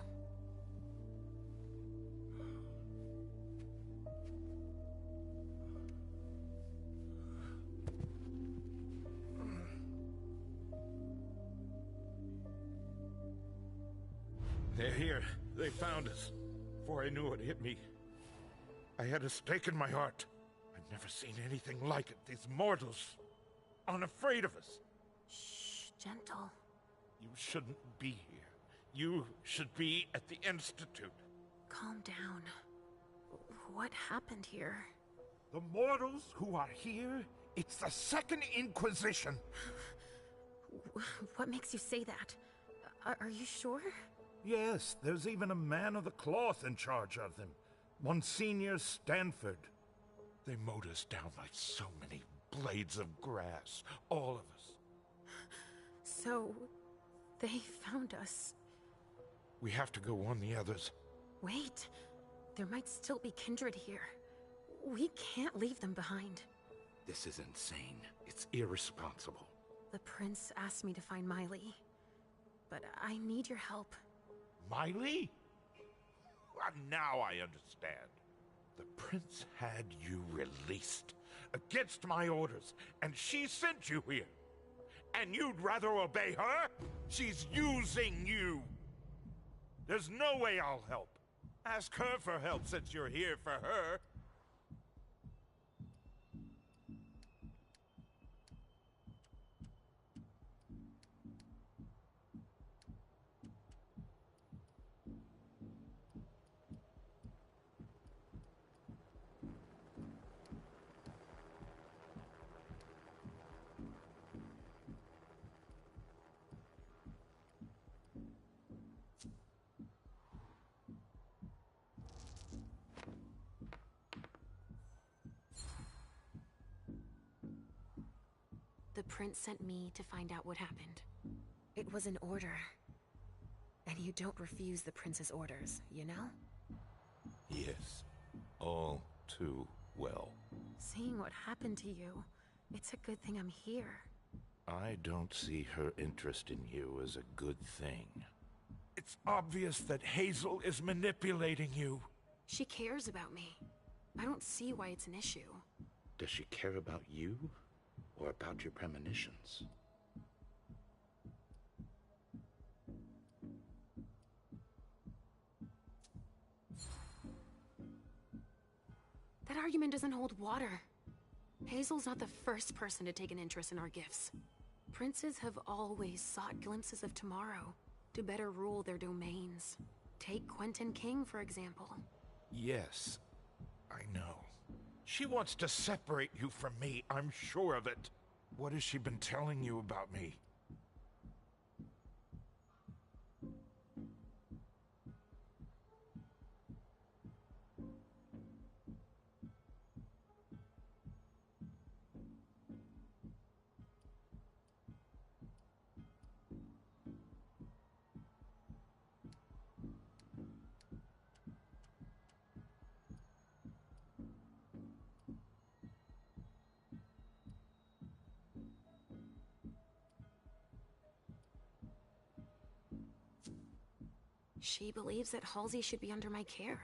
Speaker 7: They're here. They found us. Before I knew it hit me, I had a stake in my heart. I've never seen anything like it. These mortals, unafraid of us.
Speaker 3: Shh, gentle.
Speaker 7: You shouldn't be here. You should be at the Institute.
Speaker 3: Calm down. What happened here?
Speaker 7: The mortals who are here, it's the Second Inquisition.
Speaker 3: What makes you say that? Are you sure?
Speaker 7: Yes, there's even a man of the cloth in charge of them. Monsignor Stanford. They mowed us down like so many blades of grass. All of us.
Speaker 3: So, they found us.
Speaker 7: We have to go warn the others.
Speaker 3: Wait. There might still be kindred here. We can't leave them behind.
Speaker 7: This is insane. It's irresponsible.
Speaker 3: The prince asked me to find Miley. But I need your help.
Speaker 7: Miley? Well, now I understand. The prince had you released against my orders, and she sent you here. And you'd rather obey her? She's using you. There's no way I'll help. Ask her for help since you're here for her.
Speaker 3: The prince sent me to find out what happened. It was an order. And you don't refuse the prince's orders, you know?
Speaker 7: Yes, all too well.
Speaker 3: Seeing what happened to you, it's a good thing I'm here.
Speaker 7: I don't see her interest in you as a good thing. It's obvious that Hazel is manipulating you.
Speaker 3: She cares about me. I don't see why it's an issue.
Speaker 7: Does she care about you? Or about your premonitions?
Speaker 3: That argument doesn't hold water. Hazel's not the first person to take an interest in our gifts. Princes have always sought glimpses of tomorrow to better rule their domains. Take Quentin King, for example.
Speaker 7: Yes, I know. She wants to separate you from me, I'm sure of it. What has she been telling you about me?
Speaker 3: She believes that Halsey should be under my care.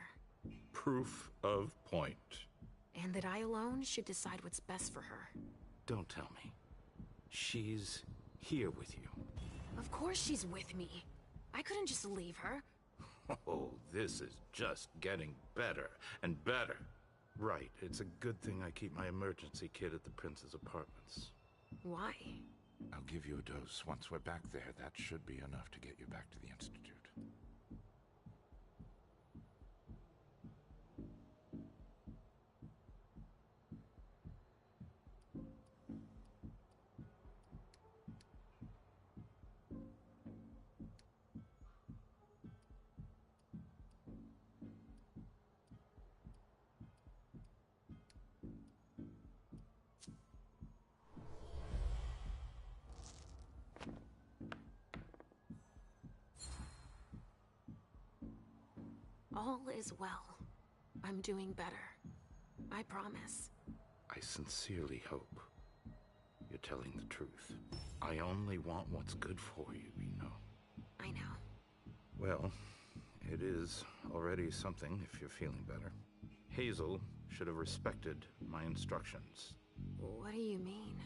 Speaker 7: Proof of point.
Speaker 3: And that I alone should decide what's best for her.
Speaker 7: Don't tell me. She's here with you.
Speaker 3: Of course she's with me. I couldn't just leave her.
Speaker 7: Oh, this is just getting better and better. Right, it's a good thing I keep my emergency kit at the prince's apartments.
Speaker 3: Why?
Speaker 7: I'll give you a dose once we're back there. That should be enough to get you back to the Institute.
Speaker 3: All is well. I'm doing better. I promise.
Speaker 7: I sincerely hope you're telling the truth. I only want what's good for you, you know.
Speaker 3: I know.
Speaker 7: Well, it is already something if you're feeling better. Hazel should have respected my instructions.
Speaker 3: What do you mean?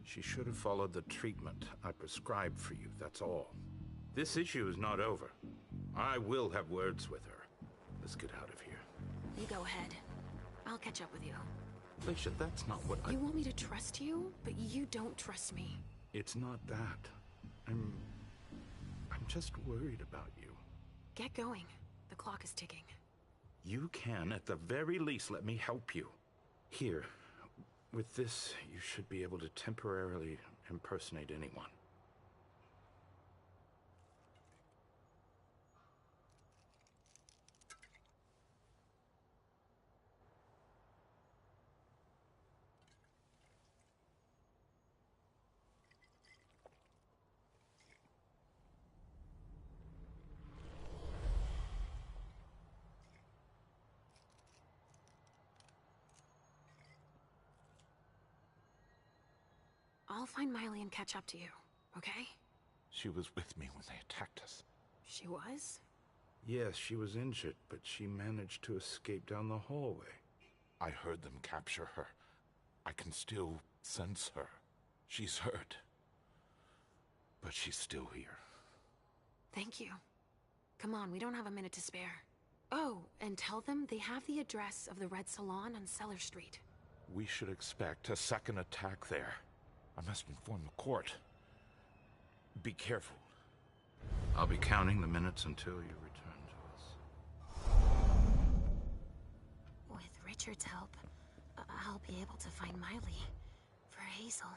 Speaker 7: She should have followed the treatment I prescribed for you, that's all. This issue is not over. I will have words with her. Let's get out of here.
Speaker 3: You go ahead. I'll catch up with you.
Speaker 7: Alicia, that's not what
Speaker 3: You want me to trust you, but you don't trust me.
Speaker 7: It's not that. I'm just worried about you.
Speaker 3: Get going. The clock is ticking.
Speaker 7: You can, at the very least, let me help you. Here, with this, you should be able to temporarily impersonate anyone.
Speaker 3: I'll find Miley and catch up to you, okay?
Speaker 7: She was with me when they attacked us.
Speaker 3: She was?
Speaker 7: Yes, she was injured, but she managed to escape down the hallway.
Speaker 5: I heard them capture her. I can still sense her. She's hurt. But she's still here.
Speaker 3: Thank you. Come on, we don't have a minute to spare. Oh, and tell them they have the address of the Red Salon on Cellar Street.
Speaker 5: We should expect a second attack there. I must inform the court. Be careful.
Speaker 7: I'll be counting the minutes until you return to us.
Speaker 3: With Richard's help, I'll be able to find Miley for Hazel.